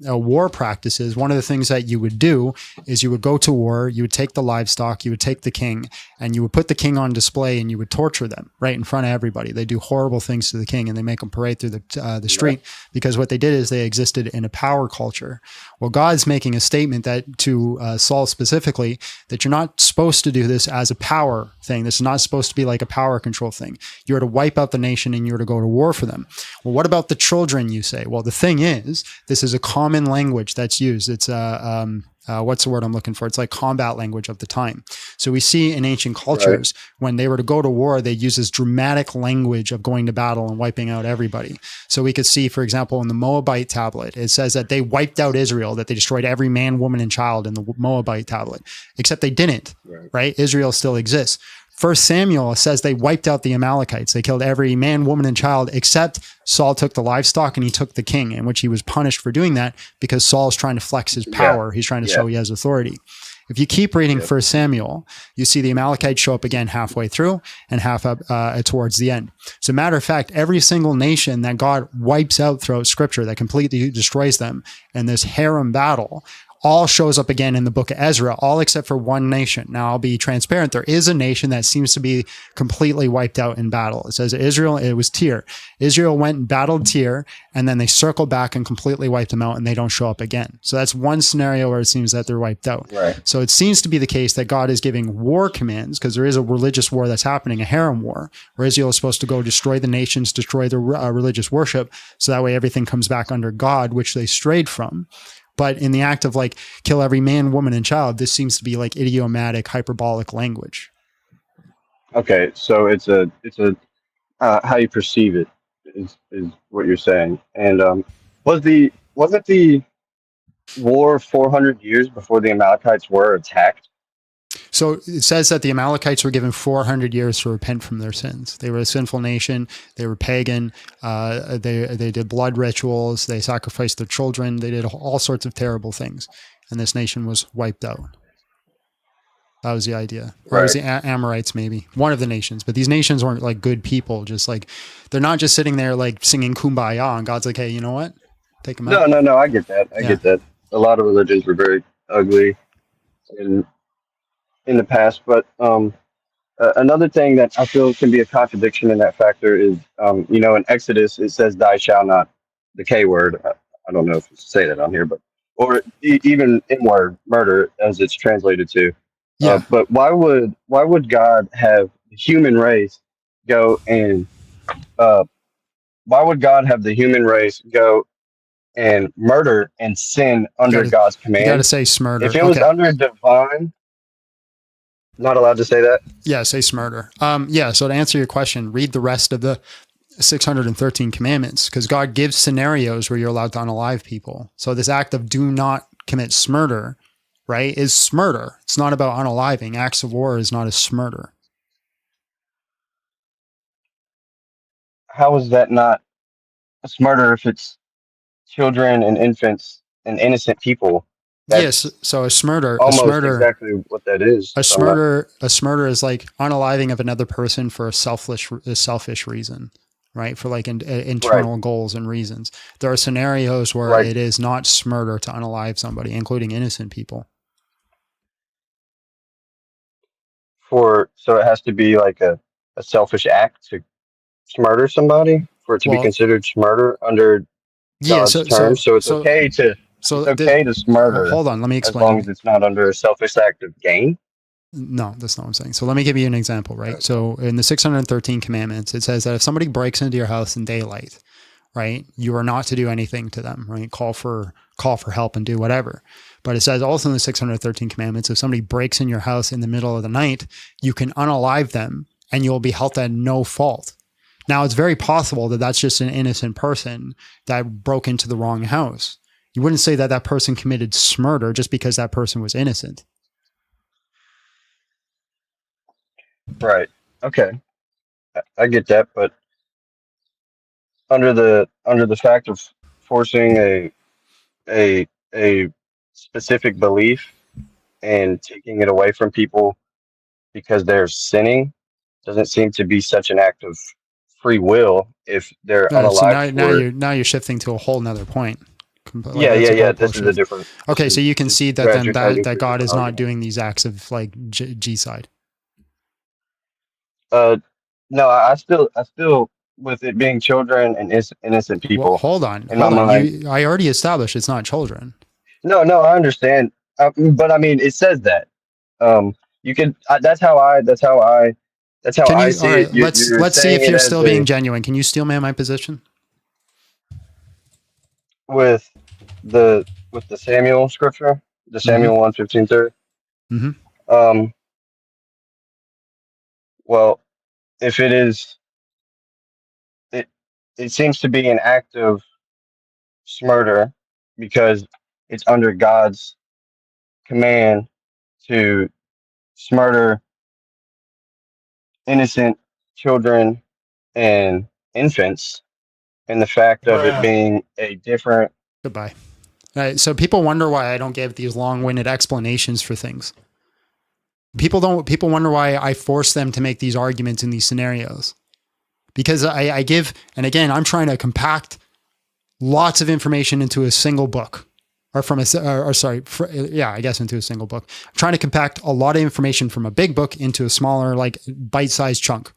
war practices, one of the things that you would do is you would go to war, you would take the livestock, you would take the king, and you would put the king on display and you would torture them right in front of everybody. They do horrible things to the king and they make them parade through the street because what they did is they existed in a power culture. Well, God's making a statement that to Saul specifically, that you're not supposed to do this as a power thing. This is not supposed to be like a power control thing. You're to wipe out the nation and you're to go to war for them. Well, what about the children, you say? Well, the thing is, this is a common language that's used. It's what's the word I'm looking for? It's like combat language of the time. So we see in ancient cultures, when they were to go to war, they use this dramatic language of going to battle and wiping out everybody. So we could see, for example, in the Moabite tablet, it says that they wiped out Israel, that they destroyed every man, woman, and child in the Moabite tablet, except they didn't, right? Israel still exists. First Samuel says they wiped out the Amalekites. They killed every man, woman, and child, except Saul took the livestock and he took the king, in which he was punished for doing that because Saul's trying to flex his power. He's trying to show he has authority. If you keep reading First Samuel, you see the Amalekites show up again halfway through and half up towards the end. As a matter of fact, every single nation that God wipes out throughout Scripture, that completely destroys them in this harem battle, all shows up again in the book of Ezra, all except for one nation. Now, I'll be transparent. There is a nation that seems to be completely wiped out in battle. It says Israel, it was Tyre. Israel went and battled Tyre, and then they circled back and completely wiped them out, and they don't show up again. So that's one scenario where it seems that they're wiped out. So it seems to be the case that God is giving war commands, because there is a religious war that's happening, a harem war, where Israel is supposed to go destroy the nations, destroy their religious worship, so that way everything comes back under God, which they strayed from. But in the act of like kill every man, woman, and child, this seems to be like idiomatic, hyperbolic language. Okay, so it's a how you perceive it is what you're saying. And wasn't the war 400 years before the Amalekites were attacked? So it says that the Amalekites were given 400 years to repent from their sins. They were a sinful nation. They were pagan. They did blood rituals. They sacrificed their children. They did all sorts of terrible things. And this nation was wiped out. That was the idea. Or it was the Amorites, maybe. One of the nations. But these nations weren't like good people. Just like, they're not just sitting there like singing Kumbaya. And God's like, hey, you know what? Take them out. No, I get that. I get that. A lot of religions were very ugly in the past, but another thing that I feel can be a contradiction in that factor is, in Exodus it says, "Thou shalt not," the K word. I don't know if you say that on here, but or even in word murder as it's translated to. But why would God have the human race go and why would God have the human race go and murder and sin under God's command? You got to say smurder. If it was under divine. Not allowed to say that? Yeah, say smurder. So to answer your question, read the rest of the 613 commandments, because God gives scenarios where you're allowed to unalive people. So this act of do not commit smurder, right, is smurder. It's not about unaliving. Acts of war is not a smurder. How is that not a smurder if it's children and infants and innocent people? Yes, so a smurder, exactly what that is. A smurder is like unaliving of another person for a selfish reason, right? For like internal goals and reasons. There are scenarios where it is not smurder to unalive somebody, including innocent people. So it has to be like a selfish act to smurder somebody for it to be considered smurder under God's terms. So it's okay to. So it's okay to smurder. Hold on, let me explain. As long as it's not under a selfish act of gain. No, that's not what I'm saying. So let me give you an example, right? So in the 613 commandments, it says that if somebody breaks into your house in daylight, right, you are not to do anything to them, right? Call for help and do whatever. But it says also in the 613 commandments, if somebody breaks in your house in the middle of the night, you can unalive them and you'll be held at no fault. Now, it's very possible that that's just an innocent person that broke into the wrong house. You wouldn't say that that person committed murder just because that person was innocent. Right. Okay. I get that, but under the fact of forcing a specific belief and taking it away from people because they're sinning doesn't seem to be such an act of free will if they're So unalive now you're shifting to a whole nother point. Yeah. This is a different. Okay, so you can see that then graduating that to a God is different not doing these acts of like G-side. No, I still with it being children and innocent people. Well, hold on. In my mind, I already established it's not children. No, I understand, but I mean, it says that. You can. That's how I see all right, it. let's see if you're still being genuine. Can you steel man my position? With the Samuel scripture, the Samuel 1:15. Mm-hmm. Well, if it is, it seems to be an act of murder because it's under God's command to murder innocent children and infants, and the fact of it being a different. Goodbye. All right, so people wonder why I don't give these long-winded explanations for things. People wonder why I force them to make these arguments in these scenarios. Because I give, and again, I'm trying to compact lots of information into a single book. Into a single book. I'm trying to compact a lot of information from a big book into a smaller, like bite-sized chunk.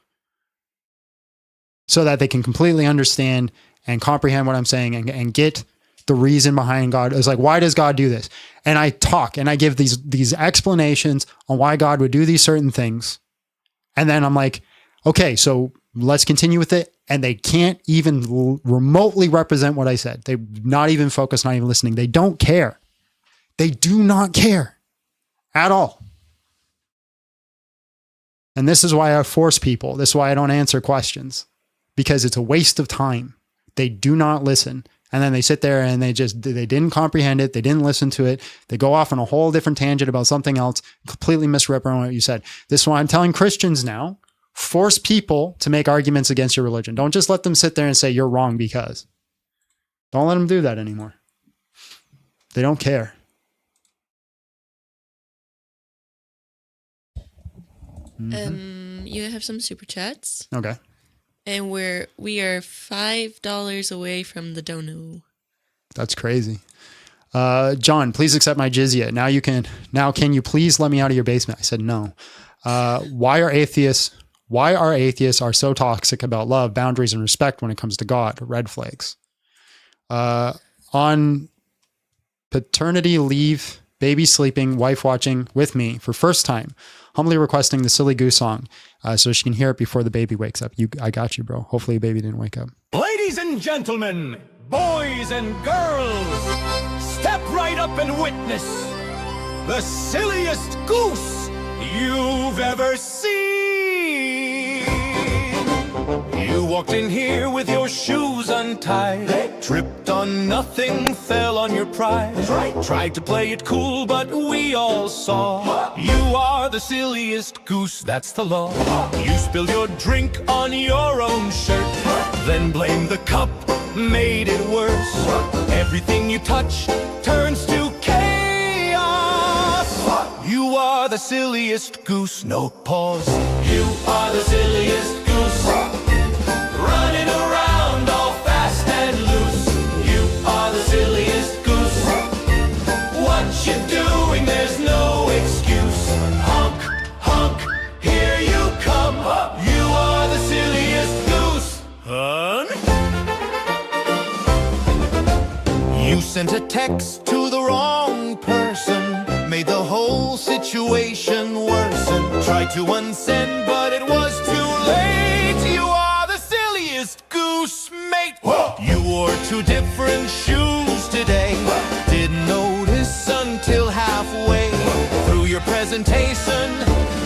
So that they can completely understand and comprehend what I'm saying and get the reason behind God. It's like, why does God do this? And I talk and I give these explanations on why God would do these certain things. And then I'm like, okay, so let's continue with it. And they can't even remotely represent what I said. They're not even focused, not even listening. They don't care. They do not care at all. And this is why I force people. This is why I don't answer questions, because it's a waste of time. They do not listen. And then they sit there and they didn't comprehend it. They didn't listen to it. They go off on a whole different tangent about something else, completely misrepresent what you said. This is why I'm telling Christians now, force people to make arguments against your religion. Don't just let them sit there and say you're wrong because. Don't let them do that anymore. They don't care. You have some super chats. Okay. And we are $5 away from the dono. That's crazy. John, please accept my jizya. Now can you please let me out of your basement? I said no. Why are atheists so toxic about love, boundaries, and respect when it comes to God? Red flags. On paternity leave, baby sleeping, wife watching with me for first time, humbly requesting the Silly Goose song so she can hear it before the baby wakes up. I got you, bro. Hopefully the baby didn't wake up. Ladies and gentlemen, boys and girls, step right up and witness the silliest goose you've ever seen. You walked in here with your shoes untied, tripped on nothing, fell on your pride. Tried to play it cool, but we all saw you are the silliest goose, that's the law. You spilled your drink on your own shirt, then blamed the cup, made it worse. Everything you touch turns to chaos. You are the silliest goose, no pause. You are the silliest goose, running around all fast and loose. You are the silliest goose. What you doing, there's no excuse. Honk, honk, here you come. You are the silliest goose. You sent a text to the wrong person, made the whole situation worsen. Tried to unsend, but it was too late. You are the silliest goose, mate. You wore two different shoes today. Didn't notice until halfway through your presentation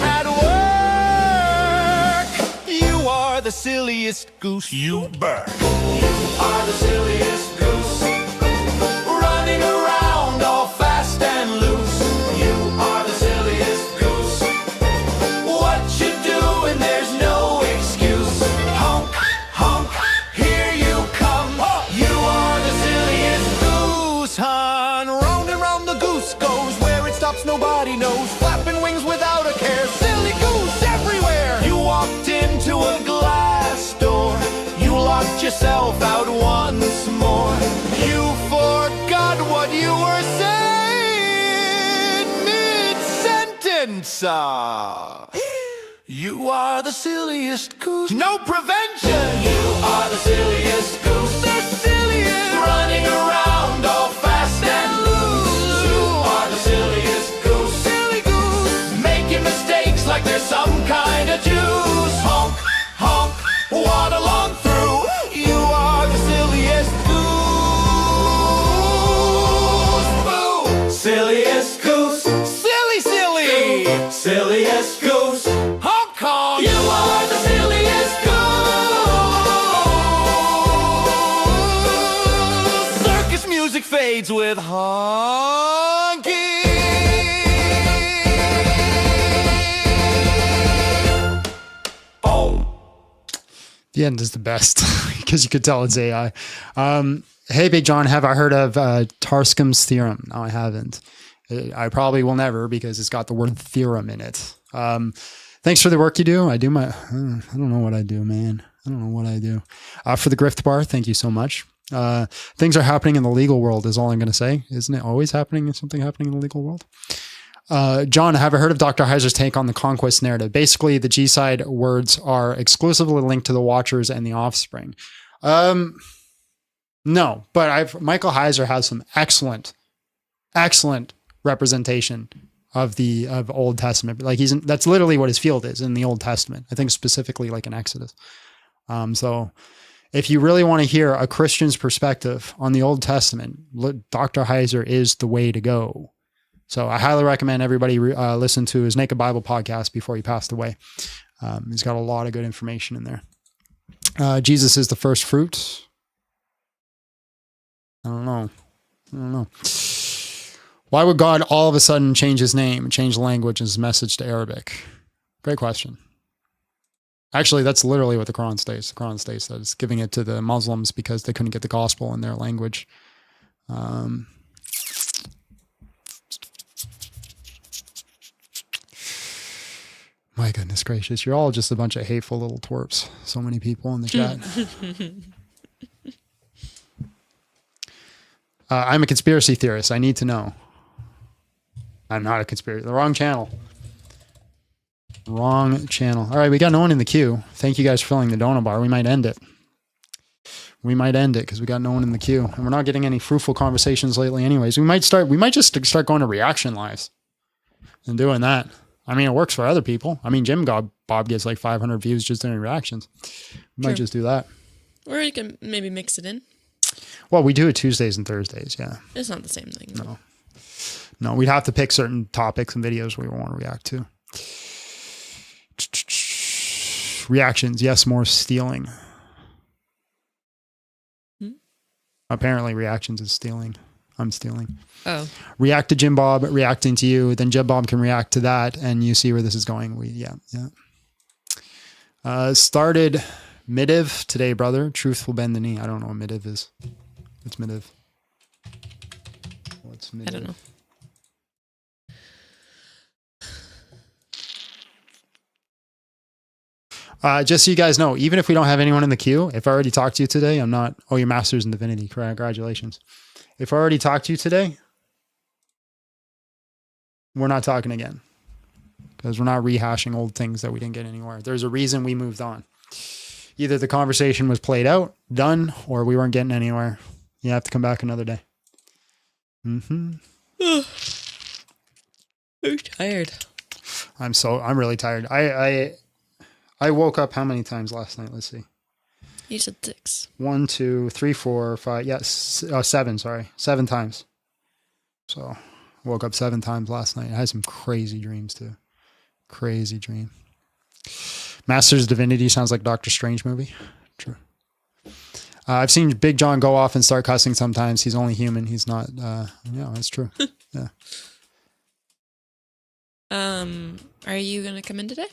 at work. You are the silliest goose, you burr. You are the silliest goose, running what you do and there's no excuse. Honk, honk, here you come. You are the silliest goose, hon. Round and round the goose goes, where it stops nobody knows. Flapping wings without a care, silly goose everywhere. You walked into a glass door, you locked yourself out once more. You forgot what you were saying mid-sentence. You are the silliest goose. No prevention. You are the silliest goose. The silliest. Running around all fast and loose. You are the silliest goose. Silly goose. Making mistakes like there's some kind of juice. Honk, honk, waddle along through. You are the silliest goose. Boo. Silliest goose. Silly, silly. Silliest goose. Honk, honk. You are the silliest goose. Circus music fades with honking. The end is the best because you could tell it's AI. Hey, Big John, have I heard of Tarscom's theorem? No, I haven't. I probably will never because it's got the word theorem in it. Thanks for the work you do. I do my, I don't know what I do, man. I don't know what I do. For the grift bar, thank you so much. Things are happening in the legal world is all I'm going to say. Isn't it always happening? Something happening in the legal world? John, have I heard of Dr. Heiser's take on the conquest narrative? Basically, the G-side words are exclusively linked to the Watchers and the Offspring. No, but Michael Heiser has some excellent representation of Old Testament. Like that's literally what his field is in the Old Testament. I think specifically like in Exodus. So if you really want to hear a Christian's perspective on the Old Testament, Dr. Heiser is the way to go. So I highly recommend everybody listen to his Naked Bible podcast before he passed away. He's got a lot of good information in there. Jesus is the first fruit. I don't know. Why would God all of a sudden change his name and change the language and his message to Arabic? Great question. Actually, that's literally what the Quran states. The Quran states that it's giving it to the Muslims because they couldn't get the gospel in their language. My goodness gracious. You're all just a bunch of hateful little twerps. So many people in the chat. I'm a conspiracy theorist. I need to know. I'm not a conspiracy. The wrong channel. Wrong channel. All right, we got no one in the queue. Thank you guys for filling the donut bar. We might end it. Because we got no one in the queue. And we're not getting any fruitful conversations lately anyways. We might just start going to reaction lives and doing that. I mean, it works for other people. I mean, Bob gets like 500 views just doing reactions. We might just do that. Or you can maybe mix it in. Well, we do it Tuesdays and Thursdays, yeah. It's not the same thing. No, we'd have to pick certain topics and videos we want to react to. Reactions, yes, more stealing. Apparently reactions is stealing. I'm stealing. Oh. React to Jim Bob, reacting to you, then Jim Bob can react to that, and you see where this is going. Started midiv today, brother. Truth will bend the knee. I don't know what midiv is. What's midiv? I don't know. Just so you guys know, even if we don't have anyone in the queue, if I already talked to you today, I'm not. Oh, your master's in divinity. Congratulations. If I already talked to you today, we're not talking again because we're not rehashing old things that we didn't get anywhere. There's a reason we moved on. Either the conversation was played out, done, or we weren't getting anywhere. You have to come back another day. I'm tired. I'm really tired. I woke up how many times last night? Let's see. You said 6. 1, 2, 3, 4, 5. Yes, 7. Sorry, 7 times. So woke up 7 times last night. I had some crazy dreams too. Crazy dream. Masters of Divinity sounds like Doctor Strange movie. True. I've seen Big John go off and start cussing sometimes. He's only human. He's not. Yeah, that's true. Yeah. Are you gonna come in today?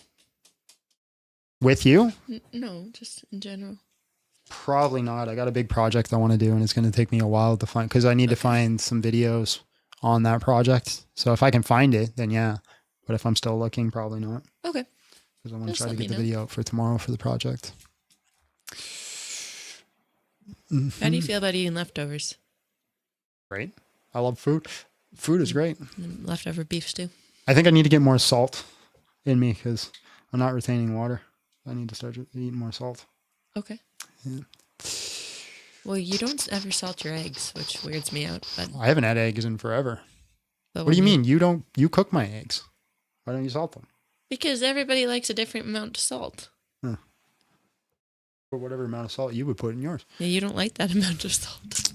With you? No, just in general. Probably not. I got a big project I want to do, and it's going to take me a while to find, because I need to find some videos on that project. So if I can find it, then yeah. But if I'm still looking, probably not. Okay. Because I want to Just try to let get me the know. video out for tomorrow for the project. How do you feel about eating leftovers? Great. I love food. Food is great. Leftover beef stew. I think I need to get more salt in me because I'm not retaining water. I need to start eating more salt. Okay. Yeah. Well, you don't ever salt your eggs, which weirds me out. But I haven't had eggs in forever. But What do you when mean? You cook my eggs. Why don't you salt them? because everybody likes a different amount of salt. Huh. Or whatever amount of salt you would put in yours. Yeah, you don't like that amount of salt.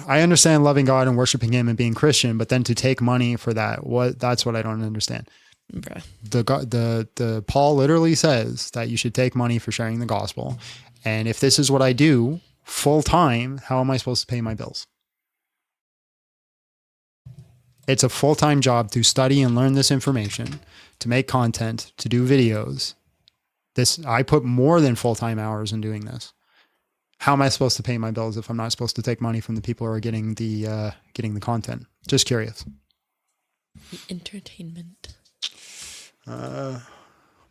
I understand loving God and worshiping Him and being Christian, but then to take money for that, that's what I don't understand. Bruh. The Paul literally says that you should take money for sharing the gospel, and if this is what I do full time, how am I supposed to pay my bills? It's a full-time job to study and learn this information, to make content, to do videos. I put more than full-time hours in doing this. How am I supposed to pay my bills if I'm not supposed to take money from the people who are getting the content? Just curious. The entertainment.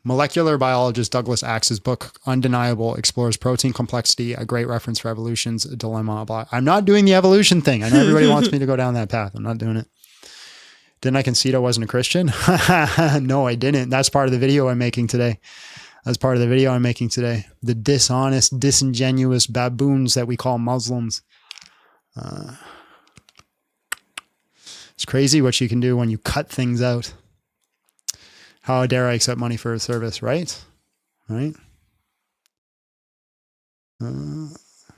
Molecular biologist Douglas Axe's book, Undeniable, explores protein complexity, a great reference for evolution's dilemma. I'm not doing the evolution thing. I know everybody wants me to go down that path. I'm not doing it. Didn't I concede I wasn't a Christian? No, I didn't. That's part of the video I'm making today. The dishonest, disingenuous baboons that we call Muslims. It's crazy what you can do when you cut things out. How dare I accept money for a service, right? Right?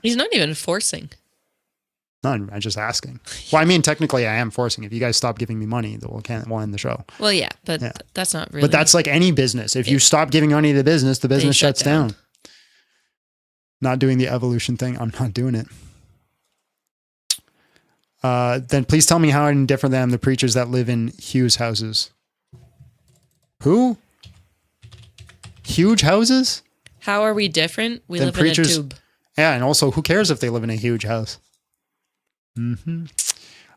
He's not even forcing. No, I'm just asking. Well, I mean, technically I am forcing. If you guys stop giving me money, then we'll end the show. Well, yeah, but that's not really. But that's like any business. If you stop giving money to the business shuts down. Not doing the evolution thing. I'm not doing it. Then please tell me how I'm different than the preachers that live in Hughes houses. Who? Huge houses? How are we different? We live in a tube. Yeah, and also, who cares if they live in a huge house? Mm-hmm.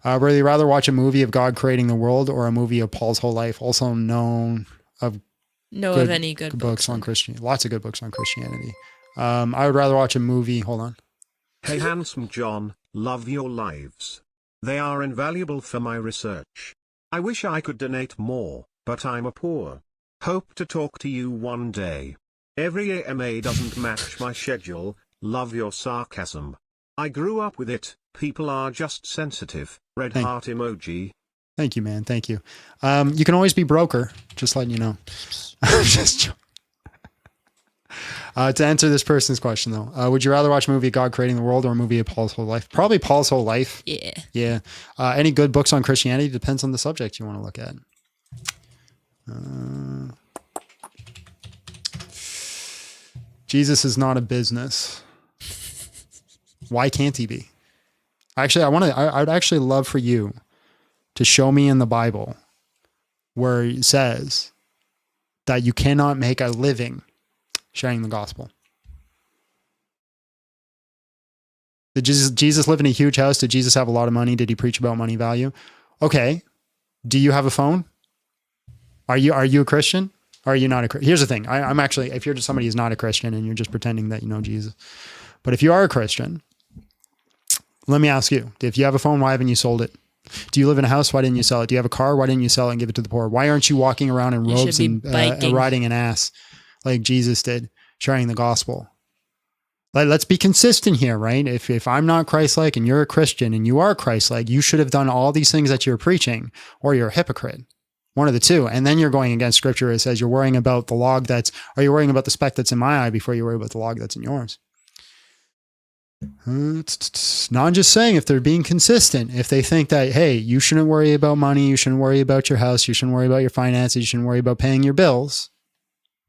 Would you rather watch a movie of God creating the world or a movie of Paul's whole life, also known of any good books on Christianity? Lots of good books on Christianity. I would rather watch a movie. Hold on. Hey, handsome John, love your lives. They are invaluable for my research. I wish I could donate more, but I'm a poor. Hope to talk to you one day. Every AMA doesn't match my schedule. Love your sarcasm. I grew up with it. People are just sensitive. Red heart emoji. Thank you, man. Thank you. You can always be broker. Just letting you know. Just to answer this person's question, though, would you rather watch a movie of God creating the world or a movie of Paul's whole life? Probably Paul's whole life. Yeah. Yeah. Any good books on Christianity? Depends on the subject you want to look at. Jesus is not a business. Why can't he be? Actually, I'd actually love for you to show me in the Bible where it says that you cannot make a living sharing the gospel. Did Jesus live in a huge house? Did Jesus have a lot of money? Did he preach about money value? Okay. Do you have a phone? Are you a Christian? Or are you not a Christian? Here's the thing. I'm actually, if you're just somebody who's not a Christian and you're just pretending that you know Jesus, but if you are a Christian, let me ask you, if you have a phone, why haven't you sold it? Do you live in a house? Why didn't you sell it? Do you have a car? Why didn't you sell it and give it to the poor? Why aren't you walking around in robes and riding an ass like Jesus did, sharing the gospel? Let's be consistent here, right? If I'm not Christ-like and you're a Christian and you are Christ-like, you should have done all these things that you're preaching, or you're a hypocrite. One of the two. And then you're going against scripture. It says you're worrying about the log are you worrying about the speck that's in my eye before you worry about the log that's in yours? No, I'm just saying, if they're being consistent, if they think that, hey, you shouldn't worry about money, you shouldn't worry about your house, you shouldn't worry about your finances, you shouldn't worry about paying your bills,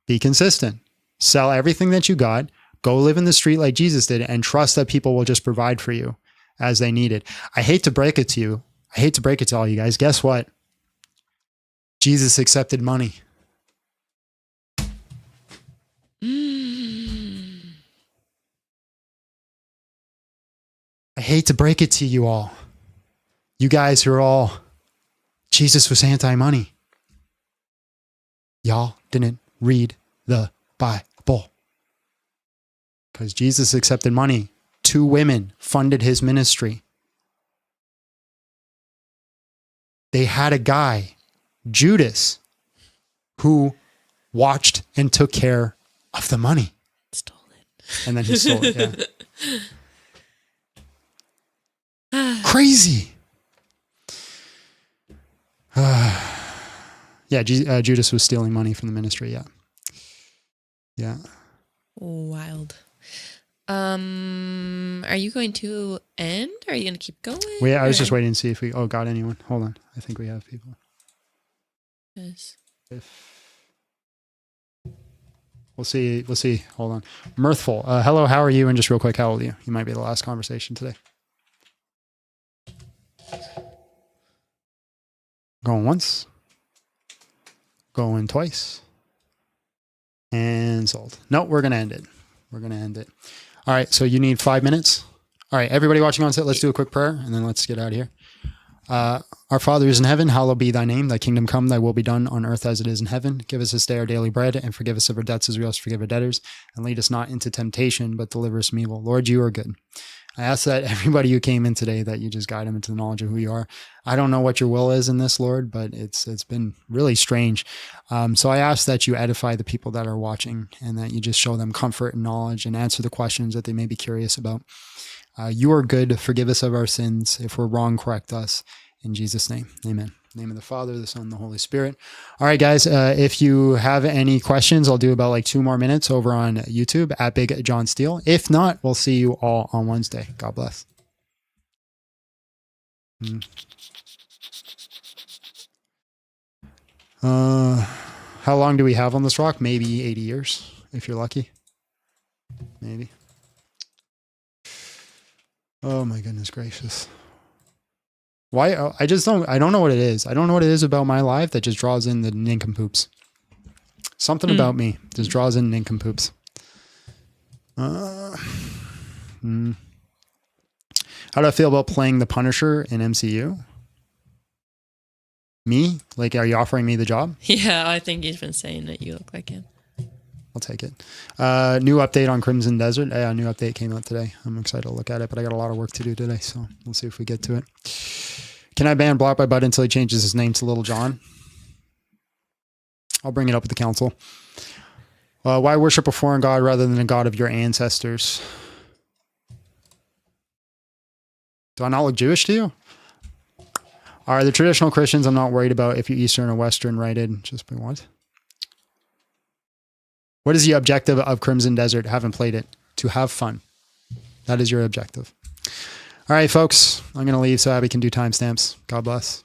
be consistent. Sell everything that you got, go live in the street like Jesus did, and trust that people will just provide for you as they need it. I hate to break it to you. I hate to break it to all you guys. Guess what? Jesus accepted money. hate to break it to you all. You guys who are all, Jesus was anti-money. Y'all didn't read the Bible. Because Jesus accepted money. 2 women funded his ministry. They had a guy, Judas, who watched and took care of the money. Stole it. And then he stole it, yeah. Crazy. Yeah, Judas was stealing money from the ministry, yeah. Yeah. Wild. Are you going to end? Or are you going to keep going? Well, yeah, I was just waiting to see if we got anyone. Hold on. I think we have people. Yes. We'll see. Hold on. Mirthful. Hello, how are you? And just real quick, how old are you? You might be the last conversation today. Going once. Going twice. And sold. No, we're going to end it. All right. So you need 5 minutes. All right. Everybody watching on set, let's do a quick prayer and then let's get out of here. Our Father who is in heaven, hallowed be thy name. Thy kingdom come, thy will be done on earth as it is in heaven. Give us this day our daily bread and forgive us of our debts as we also forgive our debtors. And lead us not into temptation, but deliver us from evil. Lord, you are good. I ask that everybody who came in today, that you just guide them into the knowledge of who you are. I don't know what your will is in this, Lord, but it's been really strange. So I ask that you edify the people that are watching and that you just show them comfort and knowledge and answer the questions that they may be curious about. You are good. Forgive us of our sins. If we're wrong, correct us. In Jesus' name, amen. In the name of the Father, the Son, and the Holy Spirit. All right, guys, if you have any questions, I'll do about like 2 more minutes over on YouTube at Big John Steele. If not, we'll see you all on Wednesday. God bless. How long do we have on this rock? Maybe 80 years, if you're lucky. Maybe. Oh my goodness gracious. Why? I don't know what it is. I don't know what it is about my life that just draws in the nincompoops. Something about me just draws in nincompoops. How do I feel about playing the Punisher in MCU? Me? Like, are you offering me the job? Yeah, I think he's been saying that you look like him. I'll take it. New update on Crimson Desert. Yeah, a new update came out today. I'm excited to look at it, but I got a lot of work to do today, so we'll see if we get to it. Can I ban Block by Bud until he changes his name to Little John? I'll bring it up with the council. Why worship a foreign god rather than a god of your ancestors? Do I not look Jewish to you? Are the traditional Christians I'm not worried about if you're Eastern or Western righted? Just by what? What is the objective of Crimson Desert? Haven't played it. To have fun. That is your objective. All right, folks. I'm going to leave so Abby can do timestamps. God bless.